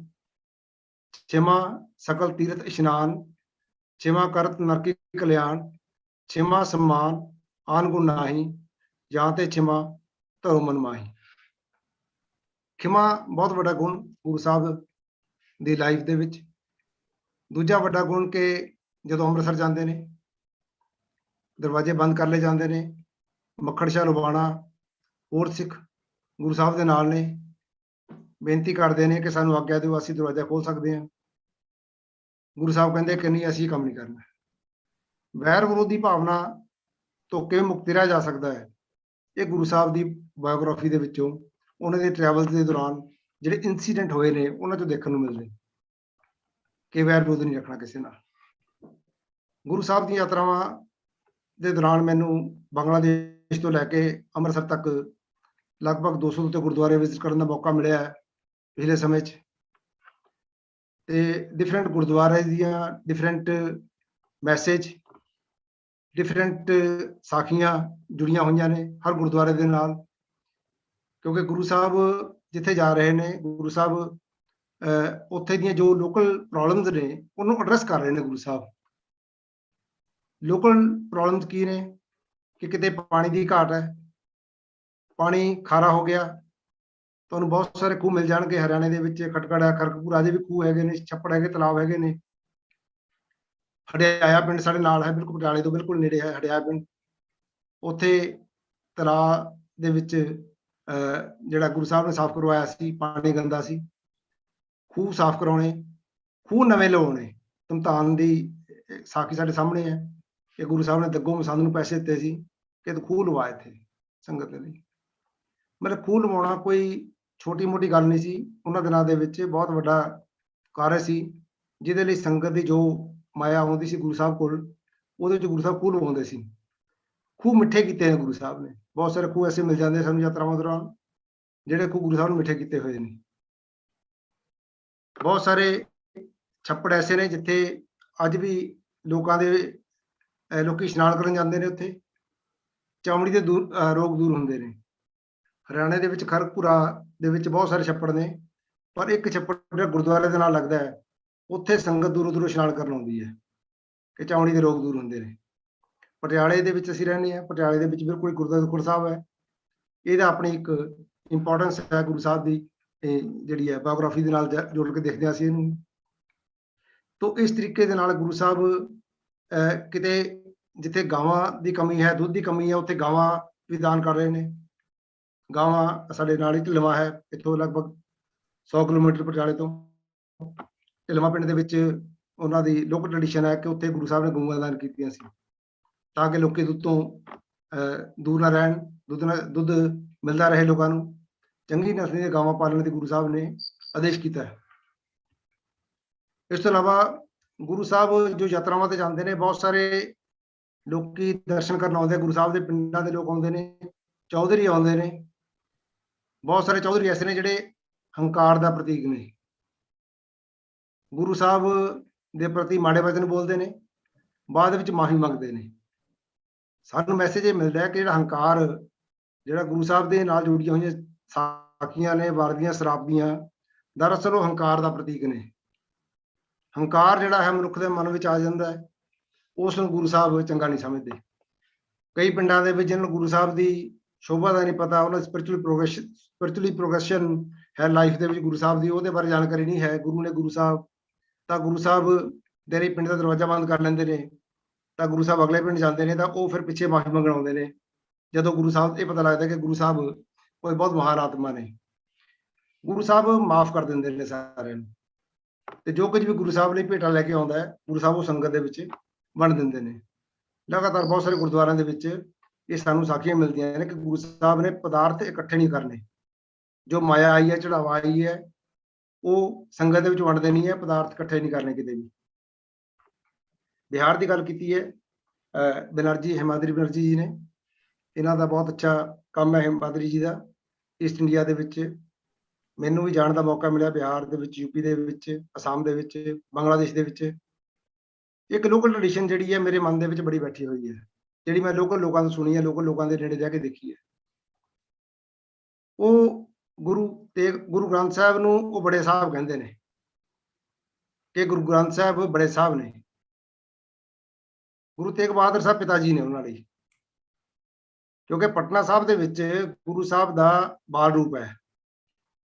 ਚਿਮਾ ਸਕਲ ਤੀਰਥ ਇਸ਼ਨਾਨ, ਚਿਮਾ ਕਰਤ ਨਰਕੀ ਕਲਿਆਣ, ਚਿਮਾ ਸਮਾਨ ਆਨ ਗੁਣ ਨਾਹੀ, ਜਾਂ ਤੇ ਚਿਮਾ ਧਰੋ ਮਨ ਮਾਹੀ। ਖਿਮਾ ਬਹੁਤ ਵੱਡਾ ਗੁਣ ਗੁਰੂ ਸਾਹਿਬ ਦੀ ਲਾਈਫ ਦੇ ਵਿੱਚ। ਦੂਜਾ ਵੱਡਾ ਗੁਣ ਕਿ ਜਦੋਂ ਅੰਮ੍ਰਿਤਸਰ ਜਾਂਦੇ ਨੇ, ਦਰਵਾਜ਼ੇ ਬੰਦ ਕਰ ਲਏ ਜਾਂਦੇ ਨੇ, ਮੱਖਣ ਸ਼ਾਹ ਲੁਬਾਣਾ ਹੋਰ ਸਿੱਖ ਗੁਰੂ ਸਾਹਿਬ ਦੇ ਨਾਲ ਨੇ, ਬੇਨਤੀ ਕਰਦੇ ਨੇ ਕਿ ਸਾਨੂੰ ਆਗਿਆ ਦਿਓ, ਅਸੀਂ ਦਰਵਾਜ਼ਾ ਖੋਲ ਸਕਦੇ ਹਾਂ। ਗੁਰੂ ਸਾਹਿਬ ਕਹਿੰਦੇ ਕਿ ਨਹੀਂ, ਅਸੀਂ ਕੰਮ ਨਹੀਂ ਕਰਨਾ। ਵੈਰ ਵਿਰੋਧੀ ਭਾਵਨਾ ਤੋਂ ਕਿਵੇਂ ਮੁਕਤੀ ਰਿਹਾ ਜਾ ਸਕਦਾ ਹੈ, ਇਹ ਗੁਰੂ ਸਾਹਿਬ ਦੀ ਬਾਇਓਗ੍ਰਾਫੀ ਦੇ ਵਿੱਚੋਂ, ਉਹਨਾਂ ਦੇ ਟਰੈਵਲ ਦੇ ਦੌਰਾਨ ਜਿਹੜੇ ਇਨਸੀਡੈਂਟ ਹੋਏ ਨੇ ਉਹਨਾਂ ਚੋਂ ਦੇਖਣ ਨੂੰ ਮਿਲਦੇ ਕਿ ਵੈਰ ਵਿਰੋਧ ਨਹੀਂ ਰੱਖਣਾ ਕਿਸੇ ਨਾਲ। ਗੁਰੂ ਸਾਹਿਬ ਦੀਆਂ ਯਾਤਰਾਵਾਂ ਦੇ ਦੌਰਾਨ ਮੈਨੂੰ ਬੰਗਲਾਦੇਸ਼ ਤੋਂ ਲੈ ਕੇ ਅੰਮ੍ਰਿਤਸਰ ਤੱਕ ਲਗਭਗ 200 ਉੱਤੇ ਗੁਰਦੁਆਰੇ ਵਿਜ਼ਿਟ ਕਰਨ ਦਾ ਮੌਕਾ ਮਿਲਿਆ ਹੈ ਪਿਛਲੇ ਸਮੇਂ 'ਚ, ਤੇ ਡਿਫਰੈਂਟ ਗੁਰਦੁਆਰੇ ਦੀਆਂ ਡਿਫਰੈਂਟ ਮੈਸੇਜ, ਡਿਫਰੈਂਟ ਸਾਖੀਆਂ ਜੁੜੀਆਂ ਹੋਈਆਂ ਨੇ ਹਰ ਗੁਰਦੁਆਰੇ ਦੇ ਨਾਲ, ਕਿਉਂਕਿ ਗੁਰੂ ਸਾਹਿਬ ਜਿੱਥੇ ਜਾ ਰਹੇ ਨੇ, ਗੁਰੂ ਸਾਹਿਬ ਉੱਥੇ ਦੀਆਂ ਜੋ ਲੋਕਲ ਪ੍ਰੋਬਲਮਸ ਨੇ ਉਹਨੂੰ ਐਡਰੈਸ ਕਰ ਰਹੇ ਨੇ। ਗੁਰੂ ਸਾਹਿਬ ਲੋਕਲ ਪ੍ਰੋਬਲਮਸ ਕੀ ਨੇ ਕਿ ਕਿਤੇ ਪਾਣੀ ਦੀ ਘਾਟ ਹੈ, ਪਾਣੀ ਖਾਰਾ ਹੋ ਗਿਆ, ਤੁਹਾਨੂੰ ਬਹੁਤ ਸਾਰੇ ਖੂਹ ਮਿਲ ਜਾਣਗੇ ਹਰਿਆਣੇ ਦੇ ਵਿੱਚ, ਖਟਕੜ ਹੈ, ਖੜਗਪੁਰ ਅਜੇ ਵੀ ਖੂਹ ਹੈਗੇ ਨੇ, ਛੱਪੜ ਹੈਗੇ, ਤਲਾਬ ਹੈਗੇ ਨੇ। ਹੜਿਆਇਆ ਪਿੰਡ ਸਾਡੇ ਨਾਲ ਹੈ, ਬਿਲਕੁਲ ਪਟਿਆਲੇ ਤੋਂ ਬਿਲਕੁਲ ਨੇੜੇ ਹੈ ਹੜਿਆਇਆ ਪਿੰਡ। ਉੱਥੇ ਤਲਾਬ ਦੇ ਵਿੱਚ ਜਿਹੜਾ ਗੁਰੂ ਸਾਹਿਬ ਨੇ ਸਾਫ਼ ਕਰਵਾਇਆ ਸੀ, ਪਾਣੀ ਗੰਦਾ ਸੀ, ਖੂਹ ਸਾਫ਼ ਕਰਾਉਣੇ, ਖੂਹ ਨਵੇਂ ਲਵਾਉਣੇ। ਧਮਤਾਨ ਦੀ ਸਾਖੀ ਸਾਡੇ ਸਾਹਮਣੇ ਹੈ ਕਿ ਗੁਰੂ ਸਾਹਿਬ ਨੇ ਦੱਗੋ ਮਸੰਦ ਨੂੰ ਪੈਸੇ ਦਿੱਤੇ ਸੀ ਕਿ ਤੂੰ ਖੂਹ ਲਵਾ ਇੱਥੇ ਸੰਗਤ ਦੇ ਲਈ। ਮਤਲਬ ਖੂਹ ਲਵਾਉਣਾ ਕੋਈ ਛੋਟੀ ਮੋਟੀ ਗੱਲ ਨਹੀਂ ਸੀ, ਉਹਨਾਂ ਦਿਨਾਂ ਦੇ ਵਿੱਚ ਬਹੁਤ ਵੱਡਾ ਕਾਰਜ ਸੀ, ਜਿਹਦੇ ਲਈ ਸੰਗਤ ਦੀ ਜੋ ਮਾਇਆ ਆਉਂਦੀ ਸੀ ਗੁਰੂ ਸਾਹਿਬ ਕੋਲ, ਉਹਦੇ ਵਿੱਚ ਗੁਰੂ ਸਾਹਿਬ ਖੂਹ ਲਵਾਉਂਦੇ ਸੀ। ਖੂਹ ਮਿੱਠੇ ਕੀਤੇ ਨੇ ਗੁਰੂ ਸਾਹਿਬ ਨੇ। ਬਹੁਤ ਸਾਰੇ ਖੂਹ ਐਸੇ ਮਿਲ ਜਾਂਦੇ ਸਾਨੂੰ ਯਾਤਰਾਵਾਂ ਦੌਰਾਨ, ਜਿਹੜੇ ਖੂਹ ਗੁਰੂ ਸਾਹਿਬ ਨੂੰ ਮਿੱਠੇ ਕੀਤੇ ਹੋਏ ਨੇ। ਬਹੁਤ ਸਾਰੇ ਛੱਪੜ ਐਸੇ ਨੇ ਜਿੱਥੇ ਅੱਜ ਵੀ ਲੋਕੀ ਇਸ਼ਨਾਨ ਕਰਨ ਜਾਂਦੇ ਨੇ, ਉੱਥੇ ਚਮੜੀ ਦੇ ਰੋਗ ਦੂਰ ਹੁੰਦੇ ਨੇ। ਹਰਿਆਣੇ ਦੇ ਵਿੱਚ ਖਰਗਪੁਰਾ ਦੇ ਵਿੱਚ ਬਹੁਤ ਸਾਰੇ ਛੱਪੜ ਨੇ, ਪਰ ਇੱਕ ਛੱਪੜ ਜਿਹੜਾ ਗੁਰਦੁਆਰੇ ਦੇ ਨਾਲ ਲੱਗਦਾ ਹੈ, ਉੱਥੇ ਸੰਗਤ ਦੂਰੋਂ ਦੂਰੋਂ ਇਸ਼ਨਾਨ ਕਰਨ ਆਉਂਦੀ ਹੈ ਕਿ ਚਮੜੀ ਦੇ ਰੋਗ ਦੂਰ ਹੁੰਦੇ ਨੇ। ਪਟਿਆਲੇ ਦੇ ਵਿੱਚ ਅਸੀਂ ਰਹਿੰਦੇ ਹਾਂ, ਪਟਿਆਲੇ ਦੇ ਵਿੱਚ ਬਿਲਕੁਲ ਗੁਰਦੁਆਰਾ ਗੁਰੂ ਸਾਹਿਬ ਹੈ। ਇਹਦਾ ਆਪਣੀ ਇੱਕ ਇੰਪੋਰਟੈਂਸ ਹੈ ਗੁਰੂ ਸਾਹਿਬ ਦੀ, ਜਿਹੜੀ ਹੈ ਬਾਇਓਗ੍ਰਾਫੀ ਦੇ ਨਾਲ ਜੋੜ ਕੇ ਦੇਖਦੇ ਹਾਂ ਅਸੀਂ ਇਹਨੂੰ। ਤੋ ਇਸ ਤਰੀਕੇ ਦੇ ਨਾਲ ਗੁਰੂ ਸਾਹਿਬ ਕਿਤੇ ਜਿੱਥੇ ਗਾਵਾਂ ਦੀ ਕਮੀ ਹੈ, ਦੁੱਧ ਦੀ ਕਮੀ ਹੈ, ਉੱਥੇ ਗਾਵਾਂ ਵੀ ਦਾਨ ਕਰ ਰਹੇ ਨੇ। ਗਾਵਾਂ ਸਾਡੇ ਨਾਲ ਹੀ ਢਿਲਵਾਂ ਹੈ, ਇੱਥੋਂ ਲਗਭਗ 100 ਕਿਲੋਮੀਟਰ ਪਟਿਆਲੇ ਤੋਂ। ਢਿਲਵਾਂ ਪਿੰਡ ਦੇ ਵਿੱਚ ਉਹਨਾਂ ਦੀ ਲੋਕਲ ਟ੍ਰੈਡੀਸ਼ਨ ਹੈ ਕਿ ਉੱਥੇ ਗੁਰੂ ਸਾਹਿਬ ਨੇ ਗਊਆਂ ਦਾਨ ਕੀਤੀਆਂ ਸੀ, ਤਾਂ ਕਿ ਲੋਕੀ ਦੁੱਧ ਤੋਂ ਦੂਰ ਨਾ ਰਹਿਣ, ਦੁੱਧ ਮਿਲਦਾ ਰਹੇ ਲੋਕਾਂ ਨੂੰ। ਚੰਗੀ ਨਸਲ ਦੀਆਂ ਗਾਵਾਂ ਪਾਲਣ ਦੀ ਗੁਰੂ ਸਾਹਿਬ ਨੇ ਆਦੇਸ਼ ਕੀਤਾ ਹੈ। ਇਸ ਤੋਂ ਇਲਾਵਾ ਗੁਰੂ ਸਾਹਿਬ ਜੋ ਯਾਤਰਾਵਾਂ ਤੇ ਜਾਂਦੇ ਨੇ, ਬਹੁਤ ਸਾਰੇ ਲੋਕੀ ਦਰਸ਼ਨ ਕਰਨ ਆਉਂਦੇ, ਗੁਰੂ ਸਾਹਿਬ ਦੇ ਪਿੰਡਾਂ ਦੇ ਲੋਕ ਆਉਂਦੇ ਨੇ, ਚੌਧਰੀ ਆਉਂਦੇ ਨੇ। ਬਹੁਤ ਸਾਰੇ ਚੌਧਰੀ ਐਸੇ ਨੇ ਜਿਹੜੇ ਹੰਕਾਰ ਦਾ ਪ੍ਰਤੀਕ ਨੇ, ਗੁਰੂ ਸਾਹਿਬ ਦੇ ਪ੍ਰਤੀ ਮਾੜੇ ਵਚਨ ਬੋਲਦੇ ਨੇ, ਬਾਅਦ ਵਿੱਚ ਮਾਫੀ ਮੰਗਦੇ ਨੇ। ਸਾਨੂੰ ਮੈਸੇਜ ਇਹ ਮਿਲਦਾ ਹੈ ਕਿ ਜਿਹੜਾ ਹੰਕਾਰ, ਜਿਹੜਾ ਗੁਰੂ ਸਾਹਿਬ ਦੇ ਨਾਲ ਜੁੜੀਆਂ ਹੋਈਆਂ ਸਾਖੀਆਂ ਨੇ ਵਰਦੀਆਂ ਸ਼ਰਾਬੀਆਂ, ਦਰਅਸਲ ਉਹ ਹੰਕਾਰ ਦਾ ਪ੍ਰਤੀਕ ਨੇ। ਹੰਕਾਰ ਜਿਹੜਾ ਹੈ ਮਨੁੱਖ ਦੇ ਮਨ ਵਿੱਚ ਆ ਜਾਂਦਾ ਹੈ, ਉਸ ਨੂੰ ਗੁਰੂ ਸਾਹਿਬ ਚੰਗਾ ਨਹੀਂ ਸਮਝਦੇ। ਕਈ ਪਿੰਡਾਂ ਦੇ ਵਿੱਚ ਜਿਹਨਾਂ ਨੂੰ ਗੁਰੂ ਸਾਹਿਬ ਦੀ ਸ਼ੋਭਾ ਦਾ ਨਹੀਂ ਪਤਾ, ਉਹਨਾਂ ਦੀ ਸਪਿਰਚੁਅਲੀ ਪ੍ਰੋਗਰੈਸ਼ਨ ਹੈ ਲਾਈਫ ਦੇ ਵਿੱਚ ਗੁਰੂ ਸਾਹਿਬ ਦੀ, ਉਹਦੇ ਬਾਰੇ ਜਾਣਕਾਰੀ ਨਹੀਂ ਹੈ। ਗੁਰੂ ਸਾਹਿਬ ਦੇ ਲਈ ਪਿੰਡ ਦਾ ਦਰਵਾਜ਼ਾ ਬੰਦ ਕਰ ਲੈਂਦੇ ਨੇ, ਤਾਂ ਗੁਰੂ ਸਾਹਿਬ ਅਗਲੇ ਪਿੰਡ ਜਾਂਦੇ ਨੇ, ਤਾਂ ਉਹ ਫਿਰ ਪਿੱਛੇ ਮਾਫੀ ਮੰਗਣ ਆਉਂਦੇ ਨੇ, ਜਦੋਂ ਗੁਰੂ ਸਾਹਿਬ ਇਹ ਪਤਾ ਲੱਗਦਾ ਕਿ ਗੁਰੂ ਸਾਹਿਬ ਕੋਈ ਬਹੁਤ ਮਹਾਨ ਆਤਮਾ ਨੇ। ਗੁਰੂ ਸਾਹਿਬ ਮਾਫ ਕਰ ਦਿੰਦੇ ਨੇ ਸਾਰਿਆਂ ਨੂੰ, ਤੇ ਜੋ ਕੁਝ ਵੀ ਗੁਰੂ ਸਾਹਿਬ ਲਈ ਭੇਟਾ ਲੈ ਕੇ ਆਉਂਦਾ ਹੈ, ਗੁਰੂ ਸਾਹਿਬ ਉਹ ਸੰਗਤ ਦੇ ਵਿੱਚ ਵੰਡ ਦਿੰਦੇ ਨੇ। ਲਗਾਤਾਰ ਬਹੁਤ ਸਾਰੇ ਗੁਰਦੁਆਰਿਆਂ ਦੇ ਵਿੱਚ ਇਹ ਸਾਨੂੰ ਸਾਖੀਆਂ ਮਿਲਦੀਆਂ ਨੇ ਕਿ ਗੁਰੂ ਸਾਹਿਬ ਨੇ ਪਦਾਰਥ ਇਕੱਠੇ ਨਹੀਂ ਕਰਨੇ। ਜੋ ਮਾਇਆ ਆਈ ਹੈ, ਚੜਾਵਾ ਆਈ ਹੈ, ਉਹ ਸੰਗਤ ਦੇ ਵਿੱਚ ਵੰਡ ਦੇਣੀ ਹੈ, ਪਦਾਰਥ ਇਕੱਠੇ ਨਹੀਂ ਕਰਨੇ ਕਿਤੇ ਵੀ। ਬਿਹਾਰ ਦੀ ਗੱਲ ਕੀਤੀ ਹੈ ਹਿਮਾਦਰੀ ਬੈਨਰਜੀ ਜੀ ਨੇ, ਇਹਨਾਂ ਦਾ ਬਹੁਤ ਅੱਛਾ ਕੰਮ ਹੈ ਹਿਮਾਦਰੀ ਜੀ ਦਾ ਈਸਟ ਇੰਡੀਆ ਦੇ ਵਿੱਚ। ਮੈਨੂੰ ਵੀ ਜਾਣ ਦਾ ਮੌਕਾ ਮਿਲਿਆ ਬਿਹਾਰ ਦੇ ਵਿੱਚ, ਯੂਪੀ ਦੇ ਵਿੱਚ, ਅਸਾਮ ਦੇ ਵਿੱਚ, ਬੰਗਲਾਦੇਸ਼ ਦੇ ਵਿੱਚ। ਇੱਕ ਲੋਕਲ ਟ੍ਰੈਡੀਸ਼ਨ ਜਿਹੜੀ ਹੈ ਮੇਰੇ ਮਨ ਦੇ ਵਿੱਚ ਬੜੀ ਬੈਠੀ ਹੋਈ ਹੈ, ਜਿਹੜੀ ਮੈਂ ਲੋਕਲ ਲੋਕਾਂ ਤੋਂ ਸੁਣੀ ਹੈ, ਲੋਕਲ ਲੋਕਾਂ ਦੇ ਨੇੜੇ ਜਾ ਕੇ ਦੇਖੀ ਹੈ। ਉਹ ਗੁਰੂ ਗ੍ਰੰਥ ਸਾਹਿਬ ਨੂੰ ਉਹ ਬੜੇ ਸਾਹਿਬ ਕਹਿੰਦੇ ਨੇ, ਕਿ ਗੁਰੂ ਗ੍ਰੰਥ ਸਾਹਿਬ ਬੜੇ ਸਾਹਿਬ ਨੇ। ਗੁਰੂ ਤੇਗ ਬਹਾਦਰ ਸਾਹਿਬ ਪਿਤਾ ਜੀ ਨੇ ਉਹਨਾਂ ਲਈ, ਕਿਉਂਕਿ ਪਟਨਾ ਸਾਹਿਬ ਦੇ ਵਿੱਚ ਗੁਰੂ ਸਾਹਿਬ ਦਾ ਬਾਲ ਰੂਪ ਹੈ।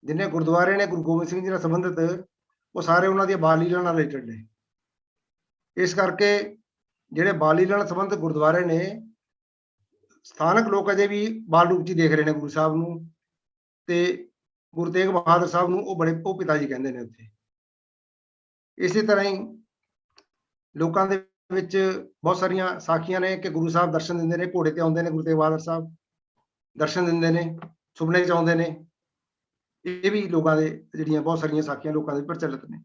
ਜਿੰਨੇ ਗੁਰਦੁਆਰੇ ਨੇ ਗੁਰੂ ਗੋਬਿੰਦ ਸਿੰਘ ਜੀ ਨਾਲ ਸੰਬੰਧਿਤ, ਉਹ ਸਾਰੇ ਉਹਨਾਂ ਦੀਆਂ ਬਾਲ ਲੀਲਾ ਨਾਲ ਰਿਲੇਟਡ ਨੇ। ਇਸ ਕਰਕੇ ਜਿਹੜੇ ਬਾਲ ਲੀਲਾ ਨਾਲ ਸੰਬੰਧਿਤ ਗੁਰਦੁਆਰੇ ਨੇ, ਸਥਾਨਕ ਲੋਕ ਅਜੇ ਵੀ ਬਾਲ ਰੂਪ 'ਚ ਦੇਖ ਰਹੇ ਨੇ ਗੁਰੂ ਸਾਹਿਬ ਨੂੰ, ਤੇ ਗੁਰੂ ਤੇਗ ਬਹਾਦਰ ਸਾਹਿਬ ਨੂੰ ਉਹ ਪਿਤਾ ਜੀ ਕਹਿੰਦੇ ਨੇ ਉੱਥੇ। ਇਸੇ ਤਰ੍ਹਾਂ ਹੀ ਲੋਕਾਂ ਦੇ ਵਿੱਚ ਬਹੁਤ ਸਾਰੀਆਂ ਸਾਖੀਆਂ ਨੇ ਕਿ ਗੁਰੂ ਸਾਹਿਬ ਦਰਸ਼ਨ ਦਿੰਦੇ ਨੇ, ਘੋੜੇ ਤੇ ਆਉਂਦੇ ਨੇ, ਗੁਰੂ ਤੇਗ ਬਹਾਦਰ ਸਾਹਿਬ ਦਰਸ਼ਨ ਦਿੰਦੇ ਨੇ, ਸੁਪਨੇ 'ਚ ਆਉਂਦੇ ਨੇ। ਇਹ ਵੀ ਲੋਕਾਂ ਦੇ ਜਿਹੜੀਆਂ ਬਹੁਤ ਸਾਰੀਆਂ ਸਾਖੀਆਂ ਲੋਕਾਂ ਦੇ ਪ੍ਰਚਲਿਤ ਨੇ।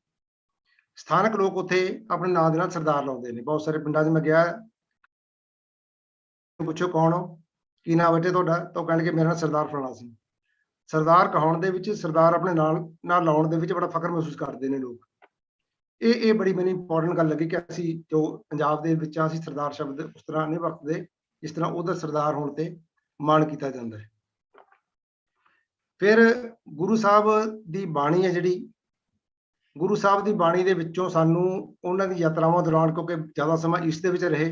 ਸਥਾਨਕ ਲੋਕ ਉੱਥੇ ਆਪਣੇ ਨਾਂ ਦੇ ਨਾਲ ਸਰਦਾਰ ਲਾਉਂਦੇ ਨੇ। ਬਹੁਤ ਸਾਰੇ ਪਿੰਡਾਂ 'ਚ ਮੈਂ ਗਿਆ, ਪੁੱਛੋ ਕੌਣ ਹੋ, ਕੀ ਨਾਮ ਬੇਟੇ ਤੁਹਾਡਾ, ਤਾਂ ਉਹ ਕਹਿਣਗੇ ਮੇਰਾ ਨਾਮ ਸਰਦਾਰ ਫਲਾਣਾ ਸੀ। ਸਰਦਾਰ ਕਹਾਉਣ ਦੇ ਵਿੱਚ, ਸਰਦਾਰ ਆਪਣੇ ਨਾਲ ਲਾਉਣ ਦੇ ਵਿੱਚ ਬੜਾ ਫਖਰ ਮਹਿਸੂਸ ਕਰਦੇ ਨੇ ਲੋਕ। ਇਹ ਬੜੀ ਮੈਨੂੰ ਇੰਪੋਰਟੈਂਟ ਗੱਲ ਲੱਗੀ ਕਿ ਅਸੀਂ ਜੋ ਪੰਜਾਬ ਦੇ ਵਿੱਚ ਅਸੀਂ ਸਰਦਾਰ ਸ਼ਬਦ ਉਸ ਤਰ੍ਹਾਂ ਨਹੀਂ ਵਰਤਦੇ ਜਿਸ ਤਰ੍ਹਾਂ ਉਹਦਾ ਸਰਦਾਰ ਹੋਣ ਤੇ ਮਾਣ ਕੀਤਾ ਜਾਂਦਾ ਹੈ। ਫਿਰ ਗੁਰੂ ਸਾਹਿਬ ਦੀ ਬਾਣੀ ਹੈ ਜਿਹੜੀ, ਗੁਰੂ ਸਾਹਿਬ ਦੀ ਬਾਣੀ ਦੇ ਵਿੱਚੋਂ ਸਾਨੂੰ ਉਹਨਾਂ ਦੀ ਯਾਤਰਾਵਾਂ ਦੌਰਾਨ, ਕਿਉਂਕਿ ਜ਼ਿਆਦਾ ਸਮਾਂ ਈਸਟ ਦੇ ਵਿੱਚ ਰਹੇ,